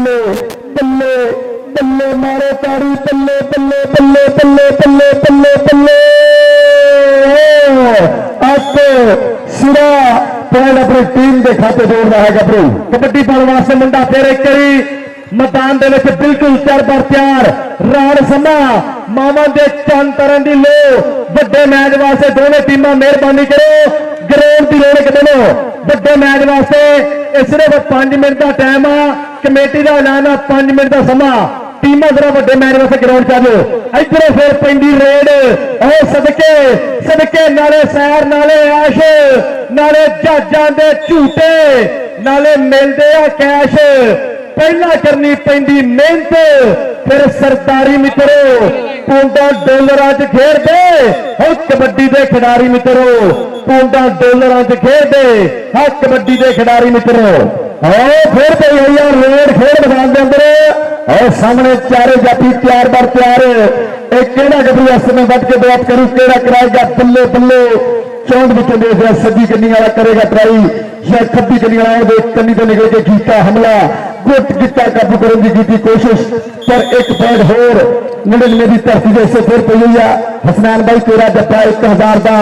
बल्ले बल्ले बल्ले मारो ताड़ी बल्ले बल्ले बल्ले बल्ले बल्ले बल्ले बल्ले आपको सिरा पॉइंट अपनी टीम के खाते जोड़ रहा है गबरू कबड्डी पाने वास्ते मुंडा फिर एक करी मैदान के बिल्कुल तैयार पर तैयार राण समा मावा के चंद तरह की लो बड़े मैच वास्ते दोनों टीमां मेहरबानी करो ग्राउंड की रौनक देनो बड़े मैच वास्ते सिर्फ 5 मिनट का टाइम आ कमेटी का ऐलान आ 5 मिनट का समा टीमां जरा बड़े मैच वास्ते ग्राउंड चालो इधरों फिर पेंडी रेड और सदके सदके नाले सैर नाले ऐश नाले जहाजां दे झूटे नाले मिलते आ कैश पहला करनी पैंदी मेहनत फिर सरदारी मित्रों पौंडा डॉलर च खेड दे और कबड्डी के खिडारी मित्रों पौंडा डॉलर च खेड दे हाँ कबड्डी के खिडारी मित्रों और फिर तो यार रोड खेड मैदान के अंदर और सामने चारे जाती तैयार बार तैयार एक केड़ा गबरू इस समय बच के बात करूं केड़ा कराएगा बल्ले बल्ले चौंध विचों देख रहा सज्जी कन्नी वाला करेगा ट्राई या खब्बी कन्नी वाला कन्नी तो निकल के कीता हमला गुट गिट्टा काबू करने की कोशिश पर एक पॉइंट होर 99 की धरती से फिर पई हुई है हसनैन भाई तेरा जप्पा 1000 का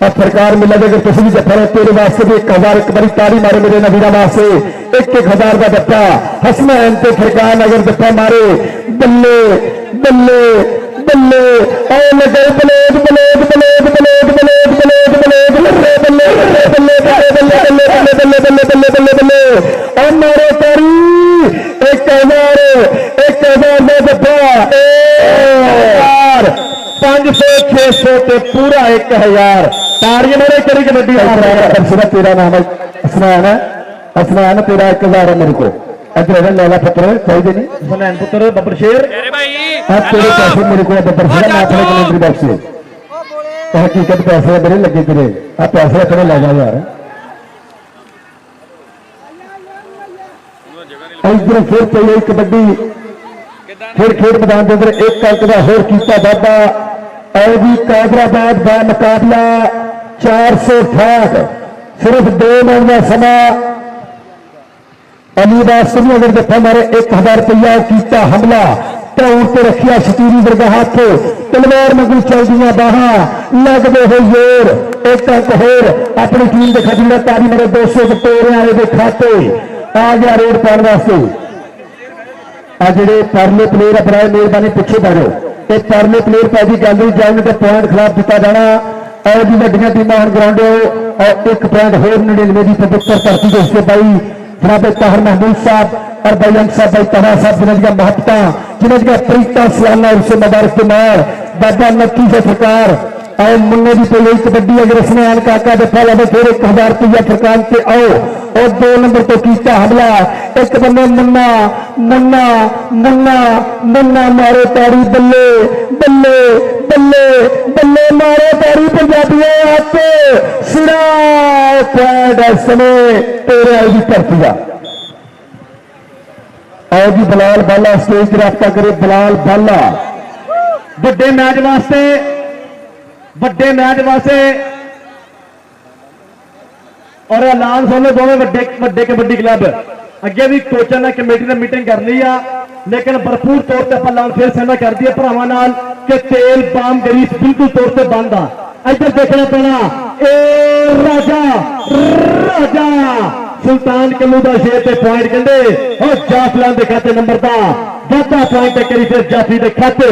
और सरकार मिला अगर तुम भी जप्पा है तेरे वास्ते भी 1000 एक बारी ताली मारे मेरे नवीरा वास्ते 1000 का जप्पा हसनैन ते फरकान अगर जप्पा मारे बल्ले बल्ले बल्ले और लगे बलेद बलेद बलेद बलेद बलेद बलेद बलेद बल्ले बल्ले बल्ले बल्ले बल्ले बल्ले बल्ले बल्ले बल्ले बल्ले बल्ले और मारो तारी 1000 में जप्पा 500-600 के पूरा 1000 तारियां मेरे करी कबड्डी तेरा नाम है हसनैन तेरा 1000 है मेरे को अगर लैला पुत्र चाहिए नहीं हसनैन पुत्र बब्बर शेर तेरे पैसे मेरे को बब्बर शेर मैं अपने कमेंट्री बॉक्स से हकीकत पैसे मेरे लगे तेरे आप पैसे अपने ले जाओ यार इधर फिर चाहिए कबड्डी फिर खेड मैदान के अंदर एक अंक का होर किया बाबा और भी कादराबाद का मुकाबला 468 सिर्फ 2 मिनट का समा अलीबाद सिंह अगर जफा मारे 1000 रुपया किया हमला तौर पर रखिया शतीरी वर्गा हाथ तलवार मंगू चलदियां बाह लगते हो जोर एक अंक होर अपनी टीम के खजीरा तारी मेरे 200 टोरियां के खाते आ गया रेड पाने वास्ते आ जे परले प्लेयर अपना मेहरबानी पिछे बैठो तो परले प्लेयर पैदी गल जाएंगे तो पॉइंट खिलाफ दिता जाना और भी वड्डियां टीमां हम ग्राउंड और एक पॉइंट होर 99 की पवित्र धरती के उसके भाई जनाब ताहिर महमूद साहब और भाई अंक साहब भाई तहा साहब जिन्हें महत्ता जिन्हें तरीका सलाना उससे मुबारक कुमार बाबा नक्की से सरकार और मुन्ने की कोई कबड्डी अगर उसने आन काका दफा लगे फिर 1000 रुपया सरकार से आओ और 2 नंबर तो किया हमला एक बंदे मुन्ना मुन्ना मुन्ना मुन्ना मारो ताड़ी बल्ले बल्ले बल्ले बल्ले मारो ताड़ी पंजाबियों आपके सिरा पैड समय तेरे आई धरती का आओ जी बलाल बाला स्टेज रफ्ता करे बलाल बाला बड़े मैच वास्ते और ऐलान सुन लो दोनों बड़े कबड्डी क्लब अगे भी कोचा ने कमेटी ने मीटिंग कर ली है लेकिन भरपूर तौर पर ऐलान फिर सहना कर दिया भरावां नाल कि तेल बाम गरीस बिल्कुल तौर पर बंद आ इधर देखना पैना ए राजा राजा सुल्तान कल्लू का शेर से पॉइंट कहते और जाफलान के खाते नंबर का ज्यादा पॉइंट करी फिर जाफी के खाते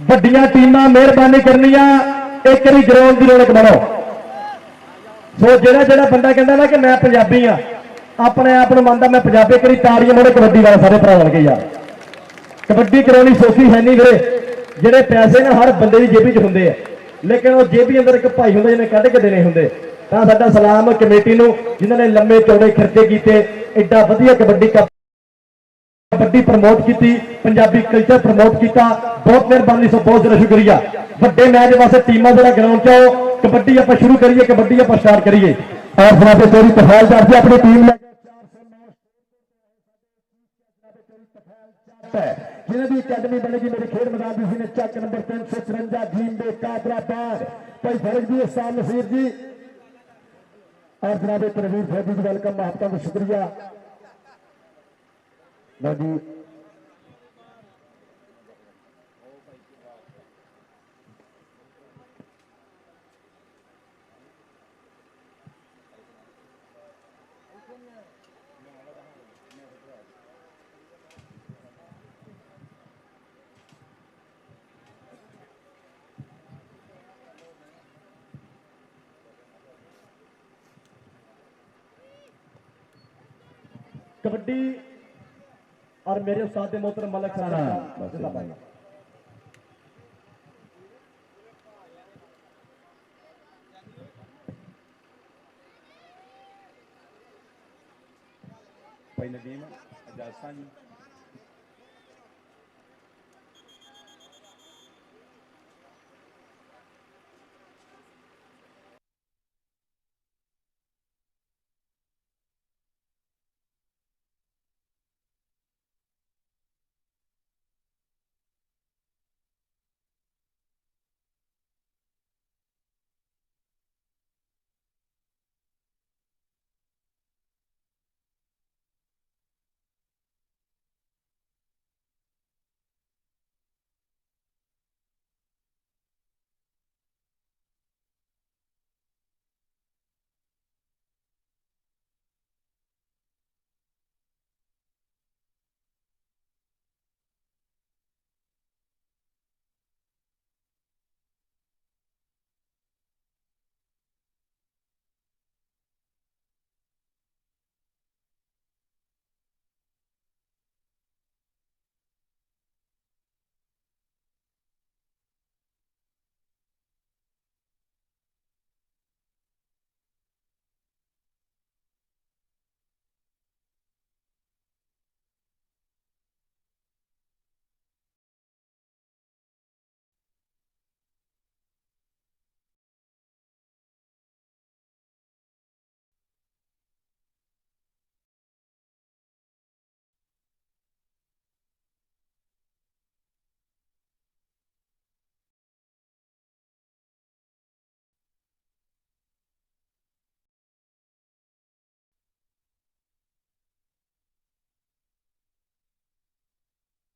बड़िया टीमां मेहरबानी करनी एक बारी ग्राउंड की रौनक बनो सो जेड़ा जेड़ा बंदा कहता ना कि मैं पंजाबी हाँ अपने आप को मानता मैं पंजाबी करी ताड़ियां मोड़े कबड्डी वाले सारे भरा लगे यार कबड्डी करानी सौखी है नहीं वीरे जेडे पैसे ना हर बंदे की जेबी च होंगे लेकिन वो जेबी अंदर एक भाई होंगे जिन्हें कढ़ के देने होंगे तो साडा सलाम कमेटी नूं जिन्होंने लंबे चौड़े खर्चे किए एडा वधिया कबड्डी प्रमोट की पंजाबी कल्चर प्रमोट किया बहुत मेहरबानी सो बहुत ज्यादा शुक्रिया बड़े मैच वास्ते टीमां जरा ग्राउंड च आओ कबड्डी आप शुरू करिए कबड्डी आप स्टार्ट करिए और जनाब तेरी तफाल करके अपनी टीम जिन्हें भी अकेडमी बनेगी मेरे खेल मैदान की चक नंबर 353 जीम बे कादराबाद भाई फर्ज भी उस्ताद नसीर जी और जनाब तनवीर फैजी जी वेलकम, मोहब्बत का शुक्रिया। लो जी कबड्डी और मेरे उस्ताद मोहतरम मलक साहब भाई नदीम इजाजत जी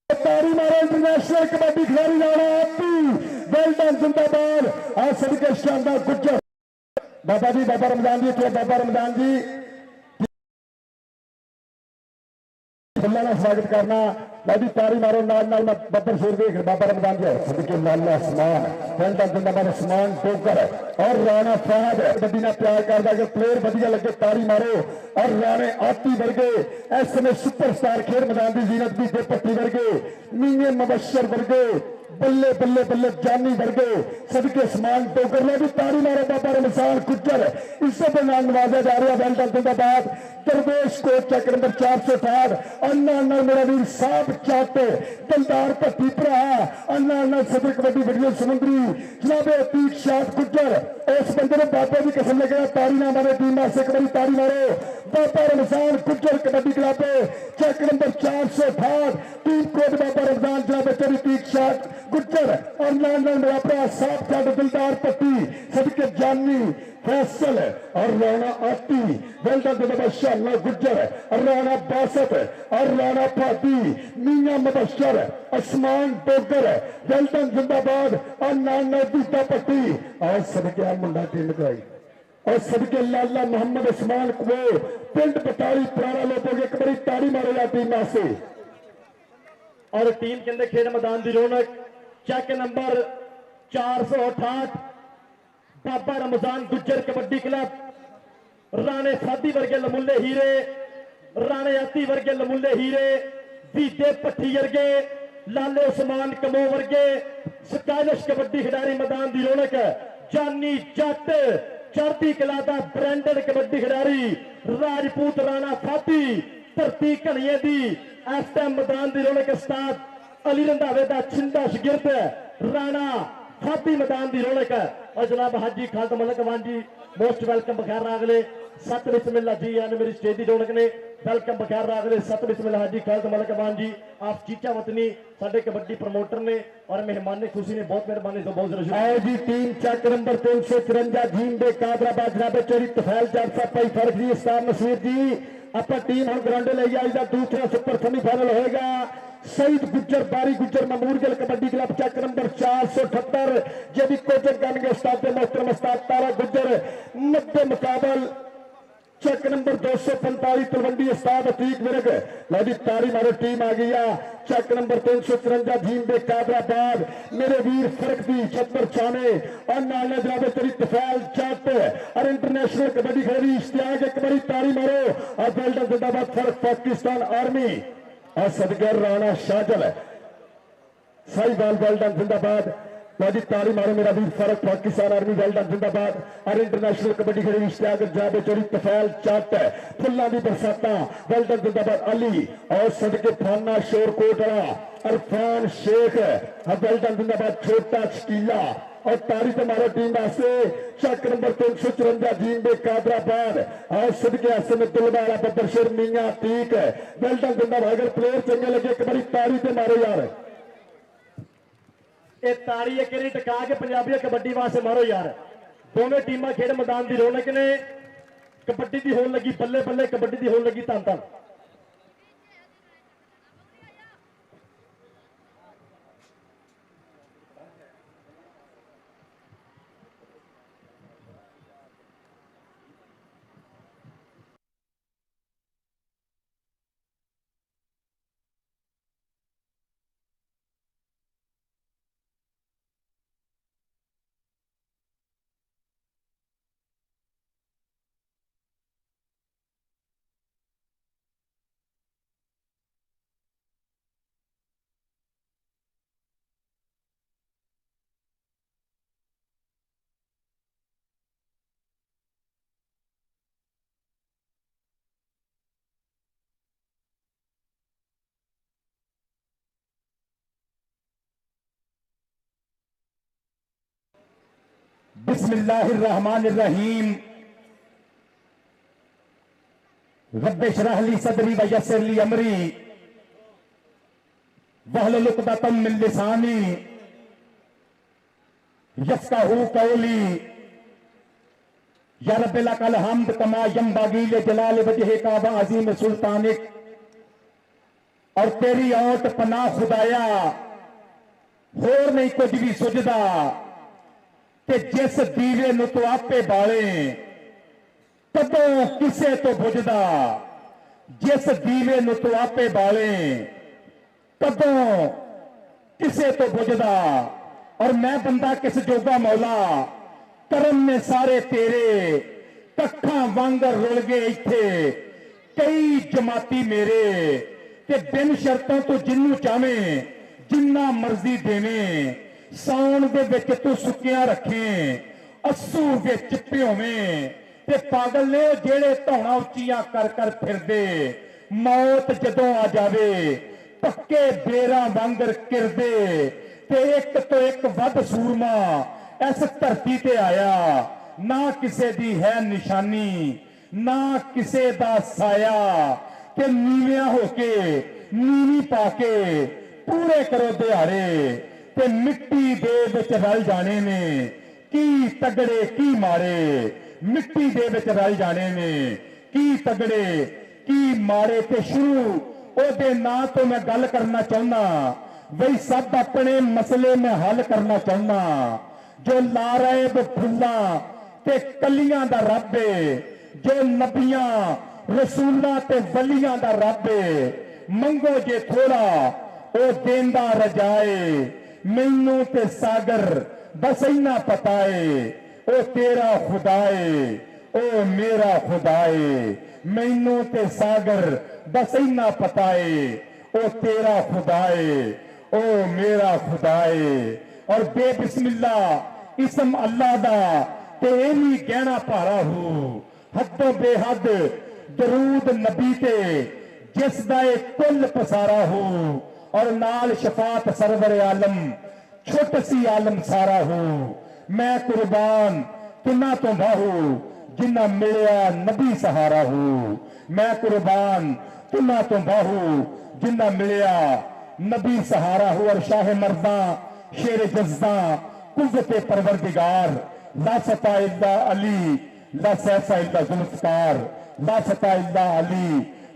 तारी मारो इंटरनेशनल कबड्डी खिलाड़ी राणा आप्पी वेल्डन जिंदाबाद। आज सभी के शानदार गुज्जर बाबा जी, बाबा रमजान जी, बाबा रमजान जी फुल्ला स्वागत करना। लादी तारी मारो नाल नाल मैं बब्बर शेर देख बाबा रमजान जी सभी के लाल आसमान वेल्डन जिंदाबाद आसमान टोकर और राणा फहद कबड्डी ना प्यार करता अगर प्लेयर वधिया लगे तारी मारो। और राणे आती वर्गे इस समय सुपरस्टार खेल मैदान की जीनत भी पट्टी वर्गे मीए मुबशर वर्गे बल्ले बल्ले बल्ले जानी वर्गे सबके समान टोकर में भी तारी मारो। बाबा रमजान गुज्जर इज्जत नाम नवाजा जा रहा वेल्डन जिंदाबाद। दरवेश को चक नंबर 468 अन्ना अन्ना मेरा वीर साहब चाटे दलदार भट्टी भरा अन्ना अन्ना सदर कबड्डी वीडियो समुद्री जनाब अतीक शाद गुज्जर उस बंदे ने बाबे की कसम लगे तारी ना मारे टीम वास्ते कबड्डी तारी मारो। बाबा रमजान गुज्जर कबड्डी क्लब चक नंबर 468 टीम कोड बाबा रमजान जनाब अतीक शाद गुज्जर और नाल नाल मेरा भरा साहब चाटे दिलदार भट्टी सबके जानी फैसल और राणा आती वेल्डन जिंदाबाद शाला गुज्जर राणा बासत और राणा भाटी मियां मुबशर आसमान डोगर वेल्डन जिंदाबाद और नाना बीता पट्टी और सबके मुंडा टीम गई और सबके लाला मोहम्मद उस्मान को पिंड पटाली पुराना लोगों के एक बड़ी ताड़ी मारेगा टीम से। और टीम के अंदर खेल मैदान की रौनक चेक नंबर 468 बाबा रमजान गुज्जर कबड्डी क्लब राणे साधी वर्गे लमुले हीरे राणे आती वर्गे लमुले हीरे बीते पट्टी वर्गे लाले उस्मान कमो वर्गे स्टाइलिश कबड्डी खिडारी मैदान की रौनक जानी जट चढ़ती कला का ब्रांडेड कबड्डी खिडारी राजपूत राणा फाती धरती घनिए की इस टाइम मैदान की रौनक उस्ताद अली रंधावे का छिंदा शगिर्द राणा फाती मैदान की रौनक है। और जनाब हाजी खालद मलक वान जी मोस्ट वेलकम बखैर अगले सत बिस्मिल्लाह जी आने मेरी स्टेज की रौनक ने वेलकम बखैर रागले सत बिस्मिल्लाह हाजी खालद मलक अमान जी आप चीचा वतनी साडे कबड्डी प्रमोटर ने और मेहमान खुशी ने बहुत मेहरबानी तो बहुत जरूर आओ जी टीम चक नंबर 354 जीम दे कादराबाद जनाबे चोरी तफैल जाफा भाई फर्क जी उस्ताद नसीर जी ਆਪਾਂ ਟੀਮ ਹੁਣ ਗਰਾਊਂਡੇ ਲਈ ਆਈ ਦਾ ਦੂਸਰਾ ਸੁਪਰ ਸੈਮੀਫਾਈਨਲ ਹੋਏਗਾ शहीद गुज्जर बारी गुज्जर ममूरगल कबड्डी क्लब चक नंबर 478 जेदी कोचिंग करेंगे उस्ताद मोहतरम उस्ताद तारा गुज्जर 90 मुकाबल चक नंबर 245 तलवंडी उस्ताद अतीक विरग लो जी तारी मारो टीम आ गई है चक नंबर 354 जीम दे कादराबाद मेरे वीर फर्क दी छत्तर छाने और नाले जनाबे तेरी तफैल जट और इंटरनेशनल कबड्डी खिलाड़ी इश्तियाक एक बारी तारी मारो और बेल्टन जिंदाबाद फर्क पाकिस्तान आर्मी और सदगर राणा शाहजल साहिवाल वेल्डन जिंदाबाद जी तारी मारो मेरा वीर फर्क पाकिस्तान आर्मी वेल्डन जिंदाबाद और इंटरनेशनल कबड्डी खिलाड़ी इश्तियाक जाबे चोरी तफैल चट फुल्लां दी बरसाता वेल्डन जिंदाबाद अली और सदके फाना शोरकोट वाला अरफान शेख वेल्डन जिंदाबाद छोटा शकीला और तारी तुम्हारा टीम वास्ते चक नंबर 354 जीम दे कादराबाद और सदके हसन दुलवाला बदर शेर मियां तीक वेल्डन जिंदाबाद अगर प्लेयर चंगे लगे एक बारी तारी ते मारो यार ये तारी एक बारी टका के पंजाबी कबड्डी वास्ते मारो यार दोनों टीमां खेड मैदान की रौनक ने कबड्डी की होन लगी बल्ले बल्ले कबड्डी की होन लगी धन धन बिस्मिल्लाहिर्रहमानिर्रहीम रब्बे शरह ली सदरी व यस्सिर ली अमरी वहलुल उक़दतम मिन लिसानी यफ्क़हू क़ौली या रब्बे लकल हम्द कमा यंबगी ले जलाल वजहिका व अज़ीम सुल्तानिक और तेरी औट पनाह खुदाया होर नहीं कुछ भी सुझदा ते जिस दीवे नूं तू आपे बाले कदों किसे तो बुझदा जिस दीवे नूं तू आपे बाले कदों किसे तो बुझदा और मैं बंदा किस जोगा मौला करम ने सारे तेरे कखा वांगर रुल गए इत्थे कई जमाती मेरे ते बिन शर्तों तो जिन्नू चाहे जिन्ना मर्जी देवें साउन दे विच तू सुकिया रखे अस्सू विच प्योवें ते पागल ने जेड़े धौना उच्चियां कर कर फिरदे मौत जदों आ जावे पक्के बेरा वांगर किरदे ते एक तो एक वध सूरमा इस धरती ते आया ना किसे दी है निशानी ना किसे दा साया ते नीवियां होके नीवी पाके पूरे करो दिहाड़े ते मिट्टी दे विच रल जाने ने की तगड़े की मारे मिट्टी दे विच रल जाने ने की तगड़े की मारे ते शुरू ओदे ना तो मैं गल करना चाहना वही सब अपने मसले में हल करना चाहना जो लारैब फुल्ला ते कलियां दा रब है जो नबियां रसूलां ते वलियां दा रब है मंगो जे थोड़ा ओ देंदा रजाए मैनू ते सागर बस इना पताए ओ तेरा खुदाए ओ मेरा खुदाए मैनू ते सागर बस इना पताए ओ तेरा खुदाए ओ मेरा खुदाए और बेबिस्मिल्ला इसम अल्लाह दा ते भी कहना भारा हो हदों बेहद दरूद नबी ते जिस दा कुल पसारा हो और नाल शफात सरवर आलम छोट सी आलम सारा हो मैं कुर्बान किन्ना तो बाहू जिन्ना मिलिया नबी सहारा हो, मैं कुर्बान तुना तो बाहू जिन्ना मिलिया नबी सहारा हो। और शाह मर्दा शेर जज्दा कुव्वते परवरदिगार ला सता इल्ला अली ला सैफा इल्ला जुल्फकार, ला सता इल्ला अली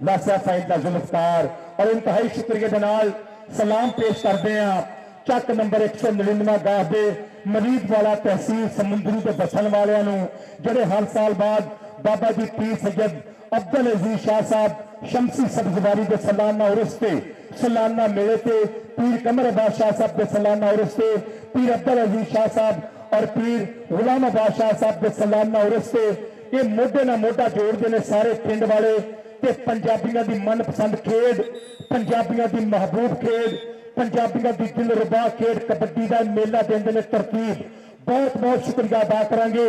ला सैफा इल्ला जुल्फकार। और इंतहाई शुक्रिया के नाल सलाम पेश करते हैं ਚੱਕ नंबर 199 गाह दे मरीद वाला तहसील समुंदरी के बसन वालों ਜਿਹੜੇ हर साल बाद बाबा जी पीर सैयद अब्दुल अजीज शाह साहब शमसी सब्जवारी के सालाना उर्स से सालाना मेले से पीर कमर अब्बास शाह साहब के सालाना उर्स से पीर अब्दुल अजीज शाह साहब और पीर गुलाम अब्बास शाह साहब के सालाना उर्स से ये मोढे ना मोढा जोड़ते हैं सारे पिंड वाले ते पंजाबियों की मनपसंद खेड, पंजाबियों की महबूब खेड, पंजाबियों की दिलरुबा खेड कबड्डी का मेला देंगे ने तरतीब। बहुत बहुत शुक्रिया अदा करांगे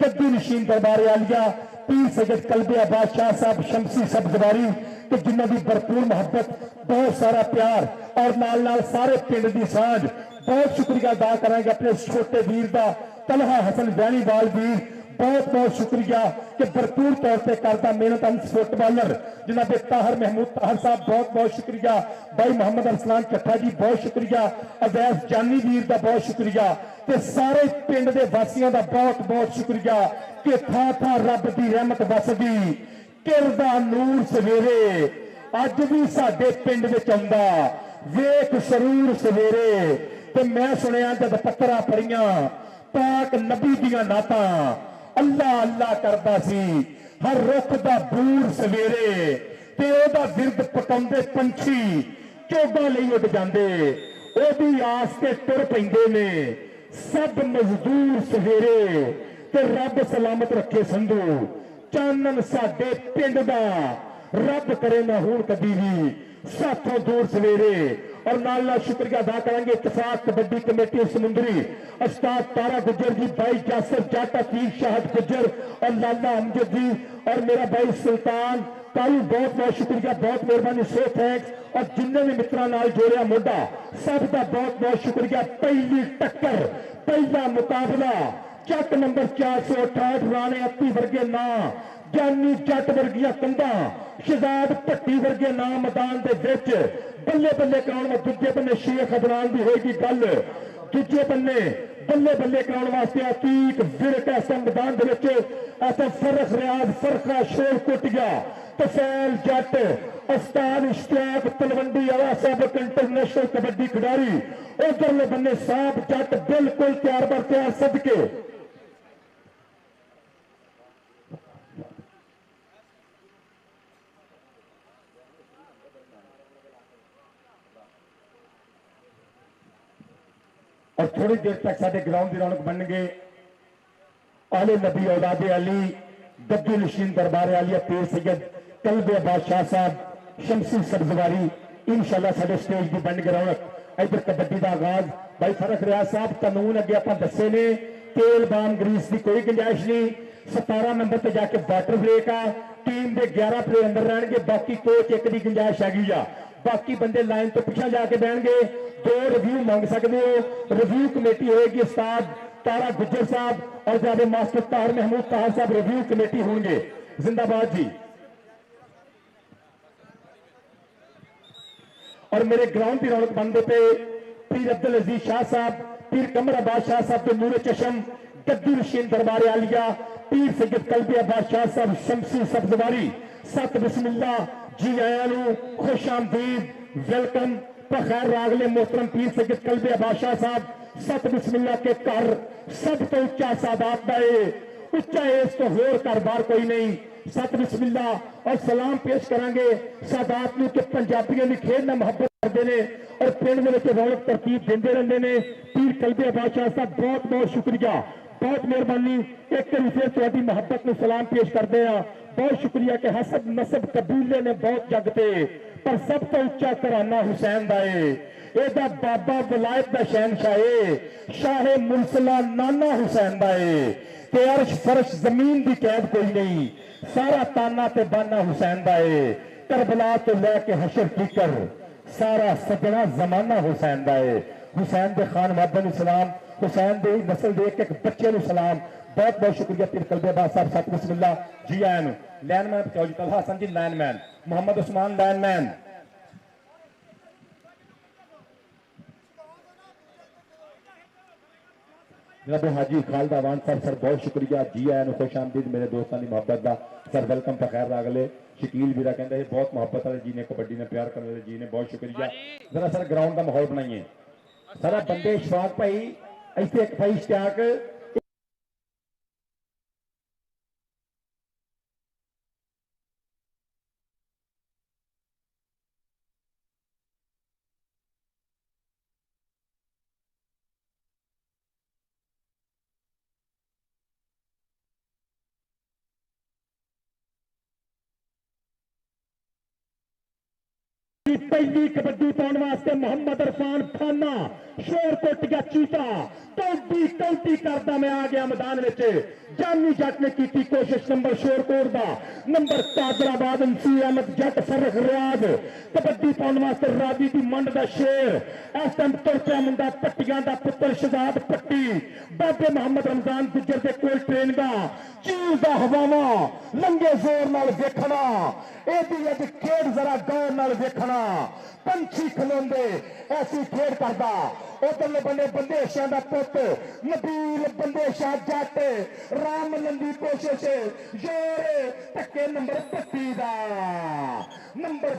गद्दी नशीन दरबार आलिया पीर सैयद कलबे अब्बास शाह साहब शमसी सब्जवारी कि जिन्हों की भरपूर मोहब्बत, बहुत सारा प्यार और नाल नाल सारे पिंड की सांझ। बहुत शुक्रिया अदा करांगे अपने छोटे वीर का तलहा हसन बैनीवाल वीर, बहुत बहुत शुक्रिया कि भरपूर तौर पर करता मेहनत अंश फुटबॉलर जनाब ताहर महमूद ताहर साहब, बहुत बहुत शुक्रिया भाई मोहम्मद अरसलान चट्ठा जी, बहुत शुक्रिया अवैस जानी वीर का, बहुत शुक्रिया ते सारे पिंड के वासियों का बहुत बहुत शुक्रिया कि था था रब की रहमत बसदी किरदा नूर सवेरे अज भी साडे पिंड विच आउंदा वेख सरूर सवेरे। ते मैं सुनिया जब पत्तरां पढ़ियां पाक नबी दियां नातां अल्लाह अल्लाह करदा सी हर रुख दा बूर सवेरे ते ओदा विरद पटाउंदे पंछी चोगा लई उड़ जांदे ओदी आस ते तुर पैंदे ने सब मजदूर सवेरे ते रब सलामत रखे संधू चानन साडे पिंड दा रब करे ना होण कदी भी साथों दूर सवेरे। और नाल नाल शुक्रिया अदा करेंगे इत्तेफाक कबड्डी कमेटी समुंदरी उस्ताद तारा गुज्जर जी, भाई जासर जाट अतीक शाहद गुज्जर और लाला अमजद जी और मेरा भाई सुल्तान कालू, बहुत बहुत शुक्रिया, बहुत मेहरबानी, सो थैंक्स। और जिन्होंने भी मित्रों नाल जोड़िया मोढा सब का बहुत बहुत शुक्रिया। पहली टक्कर पहला मुकाबला ਚੱਕ नंबर 468 राणे अत्ती वर्गे ना ज्ञानी जट वर्गिया कंधा शहजाद भट्टी वर्गे ना मैदान के विच बल्ले बल्ले कराने दूजे बन्ने शेख अदनान की होगी गल, दूजे बन्ने बल्ले बल्ले कराने वास्ते अतीक विरक ऐसा मैदान के ऐसा फरख रियाज फरखा शोर कुटिया तफैल जट उस्ताद इश्तियाक तलवंडी आला सबक इंटरनेशनल कबड्डी खिडारी उधरले बन्ने साहब जट बिल्कुल तैयार बर तैयार सदके और थोड़ी देर तक साडे ग्राउंड की रौनक बन गए आले नबी औलादे अली गद्दी नशीन दरबार आलिया पीर सैयद कलबे अब्बास शाह साहब शमसी सब्जवारी इंशाअल्लाह साडे स्टेज की बन गई रौनक। इधर कबड्डी का आगाज भाई फरख रियाज साहब कानून अगे आप दसे ने तेल बाम ग्रीस की कोई गुंजाइश नहीं। 17 नंबर पर जाके वाटर ब्रेक आ टीम के 11 प्लेयर अंदर रहेंगे, बाकी कोच एक की गुंजाइश हैगी आ, बाकी बंदे लाइन तो पिछा जाके बहनगे। 2 रिव्यू मंग सकते हो, रिव्यू कमेटी होगी उस्ताद तारा गुज्जर साहब और जादे मास्टर ताहर महमूद ताहर साहब रिव्यू कमेटी होंगे, जिंदाबाद जी। और मेरे ग्राउंड की रौनक बनते पे पीर अब्दुल अजीज शाह साहब, पीर कमर अब्बास शाह साहब के नूरे चशम गद्दी नशीन दरबार आलिया पीर सैयद कलबे अब्बास शाह साहब शमसी सब्जवारी सत बिस्मिल्लाह जी आया खुश आमदीद वेलकम बखैर रागले मोहतरम पीर सैयद कलबे अब्बास शाह साहब सत बिस्मिल्लाह के घर सब तो उच्चा सादात का उच्चा इस तो होर घर बार कोई नहीं। सत बिस्मिल्लाह और सलाम पेश करांगे सादात नूं कि पंजाबियों की खेड नाल मुहब्बत करते हैं और पिंड में रौनक तरतीब देंदे रहंदे ने। पीर कलबे अब्बास शाह साहब बहुत बहुत शुक्रिया, बहुत मेहरबानी। एक फिर तुहाडी मुहब्बत में सलाम पेश करते हैं, बहुत शुक्रिया कि हसब नसब कबीले ने बहुत जगते पर सब तो उच्चा घराना हुसैन दा है, एदा बाबा वलायत दा शहनशाह है, शाहे मुरसला नाना हुसैन दा है ते अर्श फर्श जमीन की कैद कोई नहीं, सारा ताना ते बाना हुसैन दा है, करबला तो लैके हशर तिकर सारा सजना जमाना हुसैन दा है। हुसैन दे खान महबूब सलाम, हुसैन दे नस्ल दे एक एक बच्चे नूं सलाम, बहुत बहुत शुक्रिया पीर कलबेबाज साहब सत बिस्मिल्लाह जी आया नु लाइनमैन बचाओ जी तलहा हसन जी लाइनमैन मोहम्मद उस्मान लाइनमैन जनाब हाजी खालिद अवान साहब सर बहुत शुक्रिया जी आया नु खुश आमदीद मेरे दोस्तों की मोहब्बत का सर वेलकम बखैर रागले शकील वीरा कहते हैं बहुत मोहब्बत वाले जी ने कबड्डी ने प्यार करने वाले जी ने बहुत शुक्रिया जरा सर ग्राउंड का माहौल बनाइए सारा बंदे इशफाक भाई ऐसे एक भाई इश्तियाक पहली कबड्डी पाने वास्ते मोहम्मद इरफान फाना शोर कुट गया चीता कौडी कौडी करता मैं आ गया मैदान में जानी जट ने की कोशिश नंबर शोरकोट का नंबर कादराबाद अंसी अहमद जट फरख रियाज कबड्डी पाने वास्ते राजी की मंड का शेर इस टाइम तुर पिया मुंडा पट्टियां का पुत्र शहजाद पट्टी बाबे मोहम्मद रमजान गुजर के कोल ट्रेन का चीज का हवावा लंगे जोर नाल देखना एदी अज खेड जरा गौर नाल देखना पंछी खलोंदे ऐसी खेड करदा उधरले बने बंदेशां दा पुत नबील बंदेशा जट राम लंदी कोशिश जोर धक्के नंबर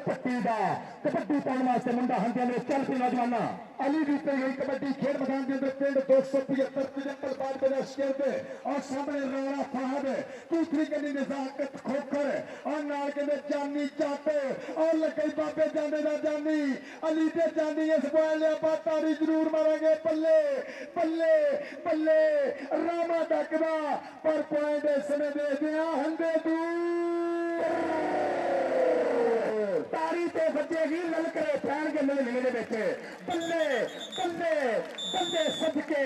32 दा कबड्डी पाने वास्ते मुंडा हंदिया ने चल पे नौजवाना अली दी पे गई कबड्डी खेड मैदान के अंदर पिंड 275 बाद बना शेरदे और सामने राणा फहद तीसरी गली नजाकत खोखर और नाल के जानी जट और लगे बाबे जाने दा जानी अली ते जानी इस बोले बातारी जरूर मारेंगे बल्ले बल्ले बल्ले रामा डकदा पर पॉइंट इस समय दे दिया हंदे दूर तारी ते बजेगी ललकरे फैन के मिलने दे बैठे बल्ले बल्ले बल्ले सदके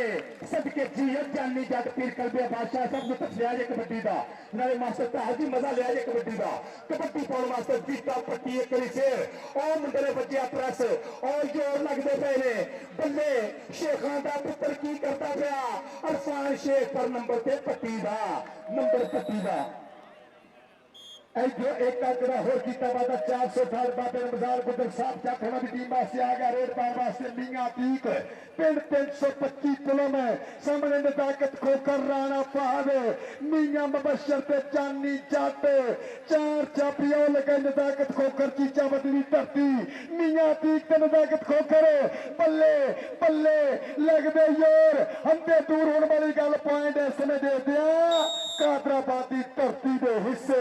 सदके जी जानी जट पीर कलबे बादशाह सब ने लिया जे कबड्डी दा नाले मास्टर ताज जी मजा लिया जे कबड्डी दा कबड्डी पाउण वास्ते जीता पट्टी एक करी शेर और मुंडे ने बच्चे प्रेस और जोर लगदे पे ने बल्ले शेखां दा पुत्र की करता पिया अरफान शेख पर नंबर ते पट्टी दा नंबर पट्टी दा जो एक आंकड़ा हो किया वादा 400 बाबे रमजान गुजर साहब जट होना की टीम वास्ते आ गया रेड पार वास्ते मियां तीक पिंड 325 किलो में सामने नजाकत खोकर राणा फहद मियां मुबशर ते जानी जट चार चापियों लगे नजाकत खोकर चीचा बदली धरती मियां तीक ते नजाकत खोकर बल्ले बल्ले लगदे योर हंदे दूर होने वाली गल पॉइंट इस समय दे दिया कादराबाद की धरती के हिस्से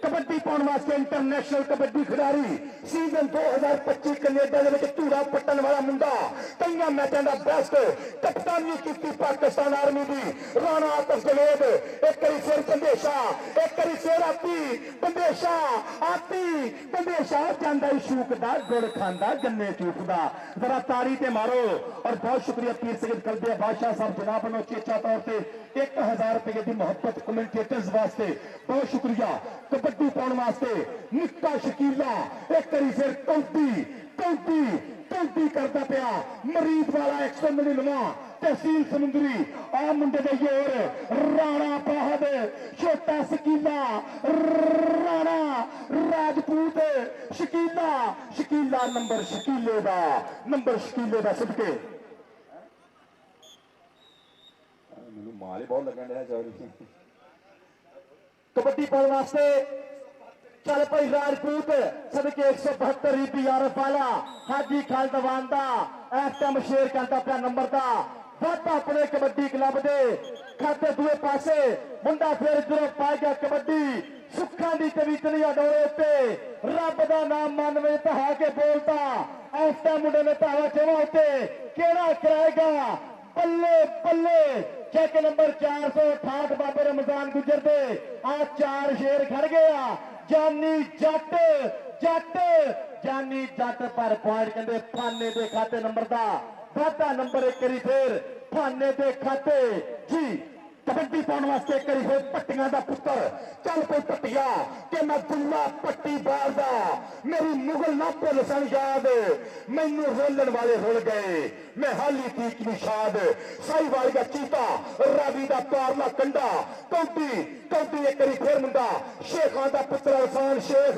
कबड्डी पाने वास्ते इंटरनेशनल कबड्डी खिडारी सीजन 2025 कनेडा के धूड़ा पट्टन वाला मुंडा कई मैचों का बेस्ट कप्तानी की पाकिस्तान आर्मी की राणा आतफ जवेद एक करी फिर बंदेशा एक करी फिर आती बंदेशा आती बंदेशा जांदा शूकदा गुड़ खांदा गन्ने चूकदा जरा तारी ते मारो और बहुत शुक्रिया पीर सैयद कलबे बादशाह साहब जनाब नो चेचा तौर पर 1000 रुपये की मोहब्बत कमेंटेटर्स वास्ते बहुत शुक्रिया कबड्डी पाने वास्ते निक्का शकीला एक करी फिर कौडी कौडी कौडी करता पिया मरीज वाला 199 तहसील समुंदरी आ मुंडे दे योर राणा फहद छोटा शकीला राणा राजपूत शकीला शकीला नंबर शकीले दा सदके मैनू माल ही बहुत लगन रहा चौधरी कबड्डी पाने वास्ते चल भाई राजपूत सदके 172 पीआरएफ वाला हाजी खालिद अवान दा इस टाइम शेयर करता पिया नंबर दा वध अपने कबड्डी क्लब दे खाते दूए पासे मुंडा फिर इधरों पा गया कबड्डी सुखा दी तवीतली डोरे उत्ते रब दा नाम मन में तहा के बोलता इस टाइम मुंडे ने धावा चवा उत्ते केड़ा कराएगा बल्ले बल्ले चेक नंबर 468 बाबे रमजान गुजर दे आ 4 शेर खड़ गया जानी जट पर पॉइंट कहते फाने दे खाते नंबर दा वादा नंबर एक करी फिर फाने दे खाते जी कबड्डी पाने वास्ते एक बारी फिर पट्टियां दा पुत्र चल कोई पट्टिया कि मैं दुल्ला पट्टी बारदा मेरी मुगल ना भुल सन याद मैनू रोलन वाले रुल गए मैं हाली तीक निशाद साई वाली का चीता रावी दा पारला कंडा कौडी कौडी एक बारी फिर मुंडा शेखां दा पुत्र अहसान शेख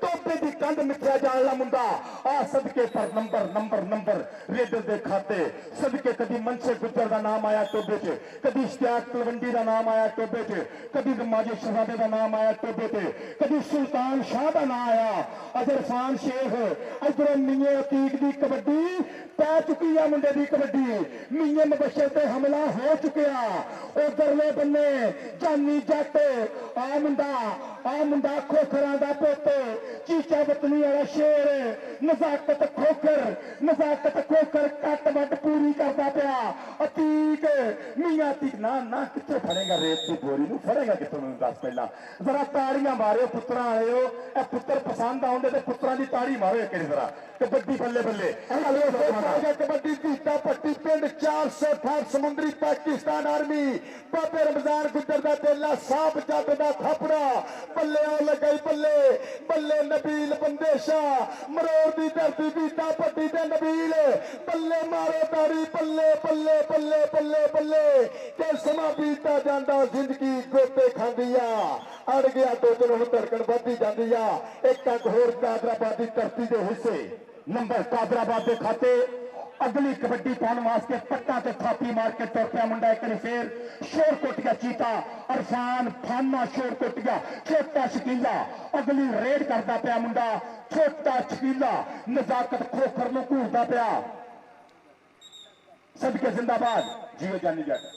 टोपे दी कंध मिथ्या जान ला मुंडा आ सदके पर नंबर नंबर नंबर रेडर दे खाते सदके कदी मनसे गुजर दा नाम आया टोबे च कदी इश्तियाक तलवंडी दा नाम आया टोबे च कदी नमाजी शहजादे दा नाम आया टोबे ते कदी सुल्तान शाह दा नाम आया अजर खान शेख इधर मियां अतीक दी कबड्डी पै चुकी है मुंडे दी कबड्डी मियां मुबशर ते हमला हो चुकिया उधरले बन्ने जानी जट आ मुंडा खोखरां दा पुत चीचा वतनी वाला शेर नजाकत खोखर कट वट पूरी करता पिया अतीक मियां अतीक ना ना कित्थे फड़ेगा रेत की बोरी नूं फड़ेगा कित्थों मैनूं दस पहला जरा ताड़ियां मारियो पुत्तरां वालिओ ए पुत्तर पसंद आउंदे ते पुत्तरां दी ताड़ी मारो एक जरा कबड्डी बल्ले बल्ले कबड्डी पीटा पट्टी पिंड 468 समुद्री पाकिस्तान आर्मी बाबे रमजान गुजर दा तेला सांप जट दा थपड़ा बल्ले आ लगे बल्ले बल्ले नबील बंदेशा मरोड़ दी धरती पीटा पट्टी ते नबील बल्ले मारो ताड़ी बल्ले बल्ले बल्ले बल्ले बल्ले के समा बीता जांदा जिंदगी गोते खांदी आ अड़ गया दो दिन हुण धड़कन वधदी जांदी आ एक अंक होर कादराबाद दी धरती दे हिस्से नंबर कादराबाद के खाते अगली कबड्डी पाने वास्ते पट्टा ते थापी मार के तुर पिया मुंडा एक फिर शोर कुट गया चीता अरफान फाना शोर कुट गया छोटा शकीला अगली रेड करता पिया मुंडा छोटा शकीला नजाकत खोखर नूं घूरदा पिया सदके जिंदाबाद जियो जानी जट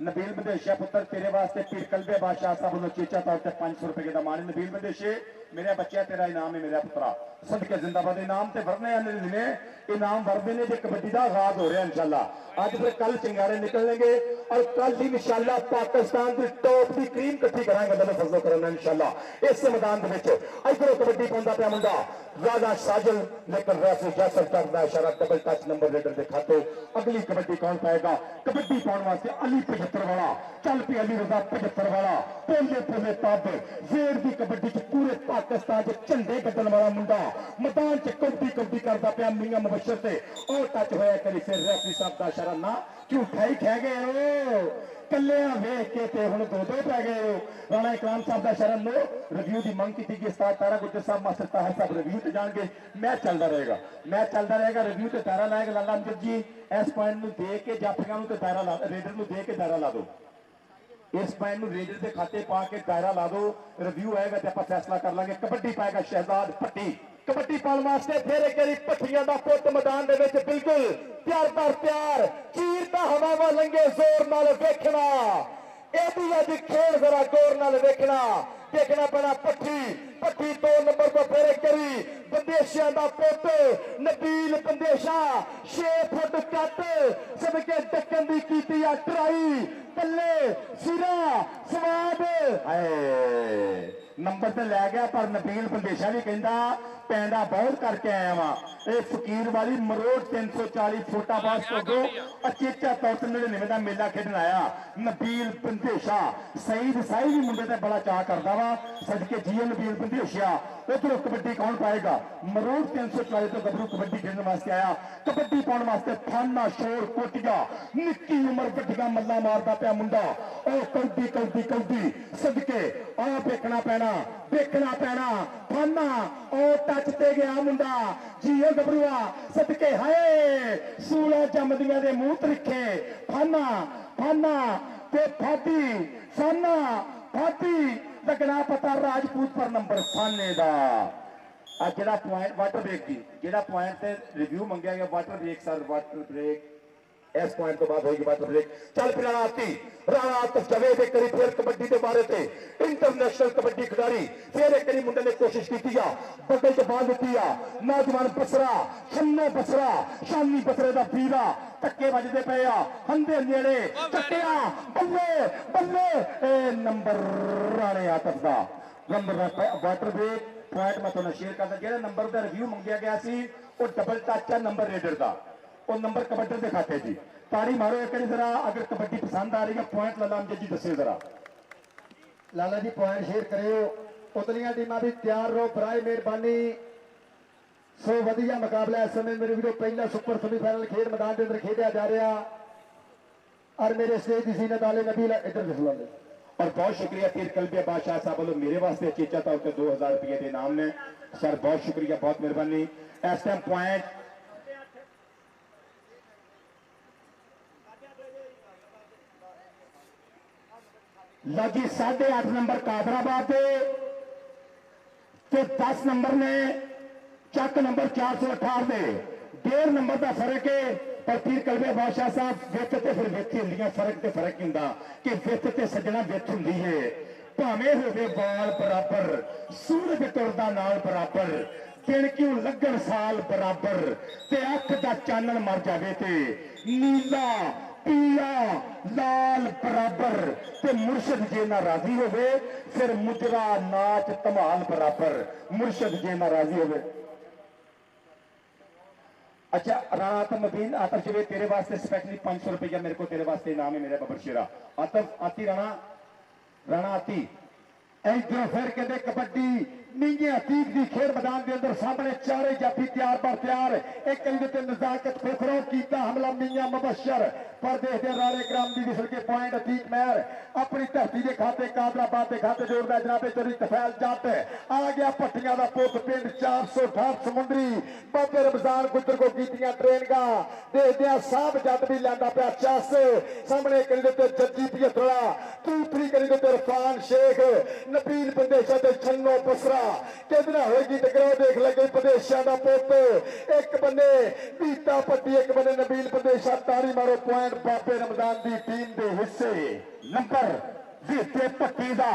नबील बदेशिया पुत्र तेरे वास्ते पीर कलबे बादशाह साहब वालों चेचा तौर पर 500 रुपए का माने नबील बदेशे मेरा बच्चा तेरा इनाम है मेरा पुत्रा सदके जिंदाबाद इनाम ते भरने ने इनाम भरते ने जो कबड्डी का आगाज हो रहा है इंशाल्लाह आज फिर कल चिंगारे निकलेंगे और कल ही इंशाल्लाह पाकिस्तान की टॉप की क्रीम इकट्ठी करांगे अल्लाह ने फजल करना इंशाल्लाह इस मैदान इधरों कबड्डी पाउंदा पिया मुंडा राजा साजल लेकिन रैफरी जैसर करदा इशारा डबल टच नंबर रेडर दे खाते अगली कबड्डी कौन पाएगा कबड्डी पाउण वास्ते अली 75 वाला चल पी अली रजा 75 वाला पोले पोले तब वेर की कबड्डी च पूरे पाकिस्तान च झंडे कड्डण वाला मुंडा मैदान च कबड्डी कबड्डी करदा पिया मियां मुबशर ते और टच होया करी फिर रैफरी साहब दा इशारा ना झूठा ही खा गए हो कलिया वेख के ते हुण दो दो पै गए हो राणा इकराम साहब दा इशारा नो रिव्यू की मंग की गई उस्ताद तारा गुजर साहब मास्टर ताहिर साहब रिव्यू ते जाणगे मैच चलता रहेगा रिव्यू ते दायरा लाएगा लाला अमजद जी इस पॉइंट नूं दे के जाफियां नूं ते दायरा ला रेडर नूं दे के दायरा ला दो इस पॉइंट नूं रेडर के खाते पा के दायरा ला दो रिव्यू आएगा तो आप फैसला कर लांगे कबड्डी पाएगा शहजाद पट्टी कबड्डी पाने वास्ते फिर एक बारी पट्टियां दा पुत मैदान दे विच बिल्कुल प्यार पर प्यार चीरदा हवावां लंघे जोर नाल वेखना एदी अज खेल जरा गौर नाल वेखना देखना पैना पट्टी 2 नंबर को फिर एक बारी बंदेशियां दा पुत नबील बंदेशा 6 फुट कट सदके डक्कन दी कीती आ ट्राई पल्ले सिरा स्वाद नंबर तो लै गया पर नबील बंदेशा भी कहता पैंदा बहुत करके आया वा फकीर वाली मरोड़ 340 फुटाबाज तो दो अचेचा तौर पर 99 का मेला खेडन आया नबील बंदेशा सईद साई भी मुंडे ते बड़ा चाह करता वा सदके जीए नबील बंदेशिया उधरों कबड्डी कौन पाएगा मरोड़ 340 तो गबरू कबड्डी खेलने वास्ते आया कबड्डी पाने वास्ते फाना शोर कोटिया निक्की उम्र बड्डिया मल्ला मारदा पिया मुंडा ओ कौडी सदके आ देखना पैना फाना ओ टच ते गया मुंडा जियो गबरूआ सदके हाय सूला जमदियां दे मुंह त्रिखे फाना ते फाटी लगना पता राजपूत पर नंबर फाने दा जेड़ा पॉइंट वाटर ब्रेक की जेड़ा पॉइंट ते रिव्यू मंगया गया water break sir water break इस पॉइंट तो बाद होगी वाटर ब्रेक चल फिर राणा आतिफ जवेद एक करीब फिर कबड्डी के बारे थे इंटरनेशनल कबड्डी खिलाड़ी फिर एक करीब मुंडे ने कोशिश की बगल च बाल दी नौजवान बसरा शानी बसरे का वीरा धक्के बजते पे हंदे नेड़े चट्टिया बल्ले नंबर राणे आतिफ का नंबर वाटर ब्रेक पॉइंट मैं तुम्हें शेयर करता जो नंबर का रिव्यू मंगया गया सी वो डबल टच है नंबर रेडर का वो नंबर कबड्डी के खाते जी ताड़ी मारो एक बारी जरा, अगर कबड्डी पसंद आ रही है पॉइंट लाला अमजद जी दसे जरा। लाला जी पॉइंट शेयर करियो। उतलियां टीमां भी तैयार रहो, बराए मेहरबानी। सो वधिया मुकाबला इस समय मेरे वीडियो पहला सुपर सेमीफाइनल खेड मैदान के अंदर खेड़ा जा रहा और मेरे स्टेज की जीनत वाले नबील इधर दिखला और बहुत शुक्रिया तीर कलबिया बादशाह साहब वालों मेरे वास्ते चेचा तौर पर 2000 रुपये के इनाम ने। सर बहुत शुक्रिया, बहुत मेहरबानी। इस टाइम पॉइंट लगी 8.5 नंबर कादराबाद के 10 नंबर ने चक नंबर 468 1.5 नंबर का फर्क है। पर पीर कलबे बादशाह साहब विथ ते फिर विथ होंगे, फर्क ते फर्क होंगे कि विथ ते सजना विथ होंगी है। भावें होवे बाल बराबर, सूरज तुरदा नाल बराबर, दिन क्यों लगन साल बराबर, ते अख दा चानन मर जावे ते नीला पीला लाल बराबर, ते मुर्शद जे ना राजी होवे फिर मुजरा नाच धमाल बराबर, मुर्शद जे ना राजी होवे। अच्छा राणा आतम मबीन आतफ जवेद तेरे वास्ते स्पेशली 500 रुपया मेरे को तेरे वास्ते इनाम है मेरे बबर शेरा। आतफ आती राणा आती इधर फिर कहते कबड्डी नींगे अतीक की खेड मैदान के अंदर सामने चारे जाफी तैयार पर तैयार। एक कली नजाकत खोखरों किया हमला मियां मुबशर पर देखते राणे ग्राम की विसल के पॉइंट अतीक महर अपनी धरती के खाते कादराबाद के खाते जोड़ता जनाबे चोरी तफैल जट आ गया भट्टियां का पुत पिंड 468 समुंदरी बाबे रमजान गुजर को कीतियां ट्रेनिंगा देखदे साहब जट भी लैंदा पिया चस सामने कली जज्जी पियतरा दूसरी कली इरफान शेख नबील बंदेशा ते छन्नो बसरा कितना होगी टकराव देख लगे प्रदेशा का पुत एक बने बीता पट्टी एक बने नबील प्रदेशा तारी मारो पॉइंट बाबे रमजान की टीम के हिस्से नंबर बीते पट्टी का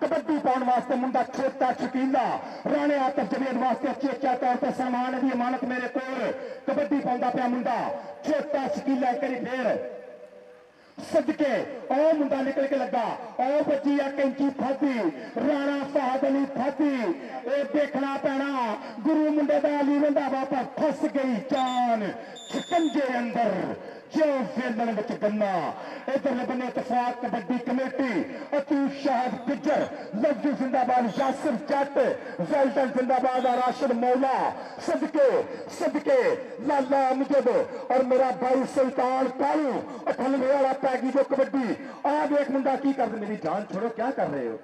कबड्डी पाने वास्ते मुंडा छोटा शकीला राणे आतफ जवेद वास्ते चेचा तौर पर सम्मान की अमानत मेरे को कबड्डी पाਉਂਦਾ ਪਿਆ मुंडा छोटा शकीला करी फिर सदके ओ मुंडा निकल के लगा ओ बची आ कैंची फादी राणा फहद अली फादी ए देखना पैना गुरु मुंडे दा अली रंधावा पर फस गई जान शिकंजे अंदर जो फेलन विच गन्ना। इधरले बने इतफाक कबड्डी कमेटी अतूफ शाहद गुजर लफ्जू जिंदाबाद यासिर जट वेल्टन जिंदाबाद राशिद मौला सदके सदके लाला मुजब और मेरा भाई सुल्तान कालू 98 वाला पैगी जो कबड्डी आ देख मुंडा की कर मेरी जान छोड़ो क्या कर रहे हो।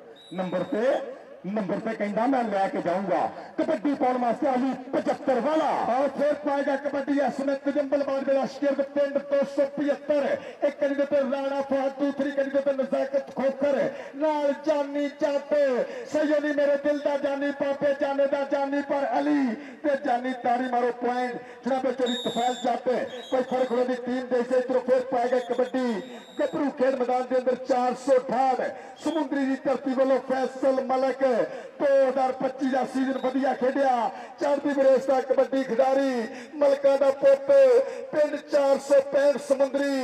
नंबर पे कहना मैं लैके जाऊंगा कबड्डी पाने वास्ते अली 75 वाला और फिर पाएगा कबड्डी असमत जंबलबाद के राष्ट्रीय पिंड 275 एक कैंडिडेट राणा फहद दूसरी कैंडिडेट नजाकत खोखर नाल जानी जट सयोनी मेरे दिल दा जानी पापे जाने दा जानी पर अली ते जानी तारी मारो पॉइंट जनाबे चोरी तफैल जट कोई फर्क होने की टीम जैसे इधर फिर पाएगा कबड्डी गबरू खेड मैदान के अंदर 468 समुद्री की धरती वालों फैसल मलक 2025 का सीजन वधिया खेडिया चढ़ती बरेस का कबड्डी खिडारी मलका का पुत पिंड 465 समुद्री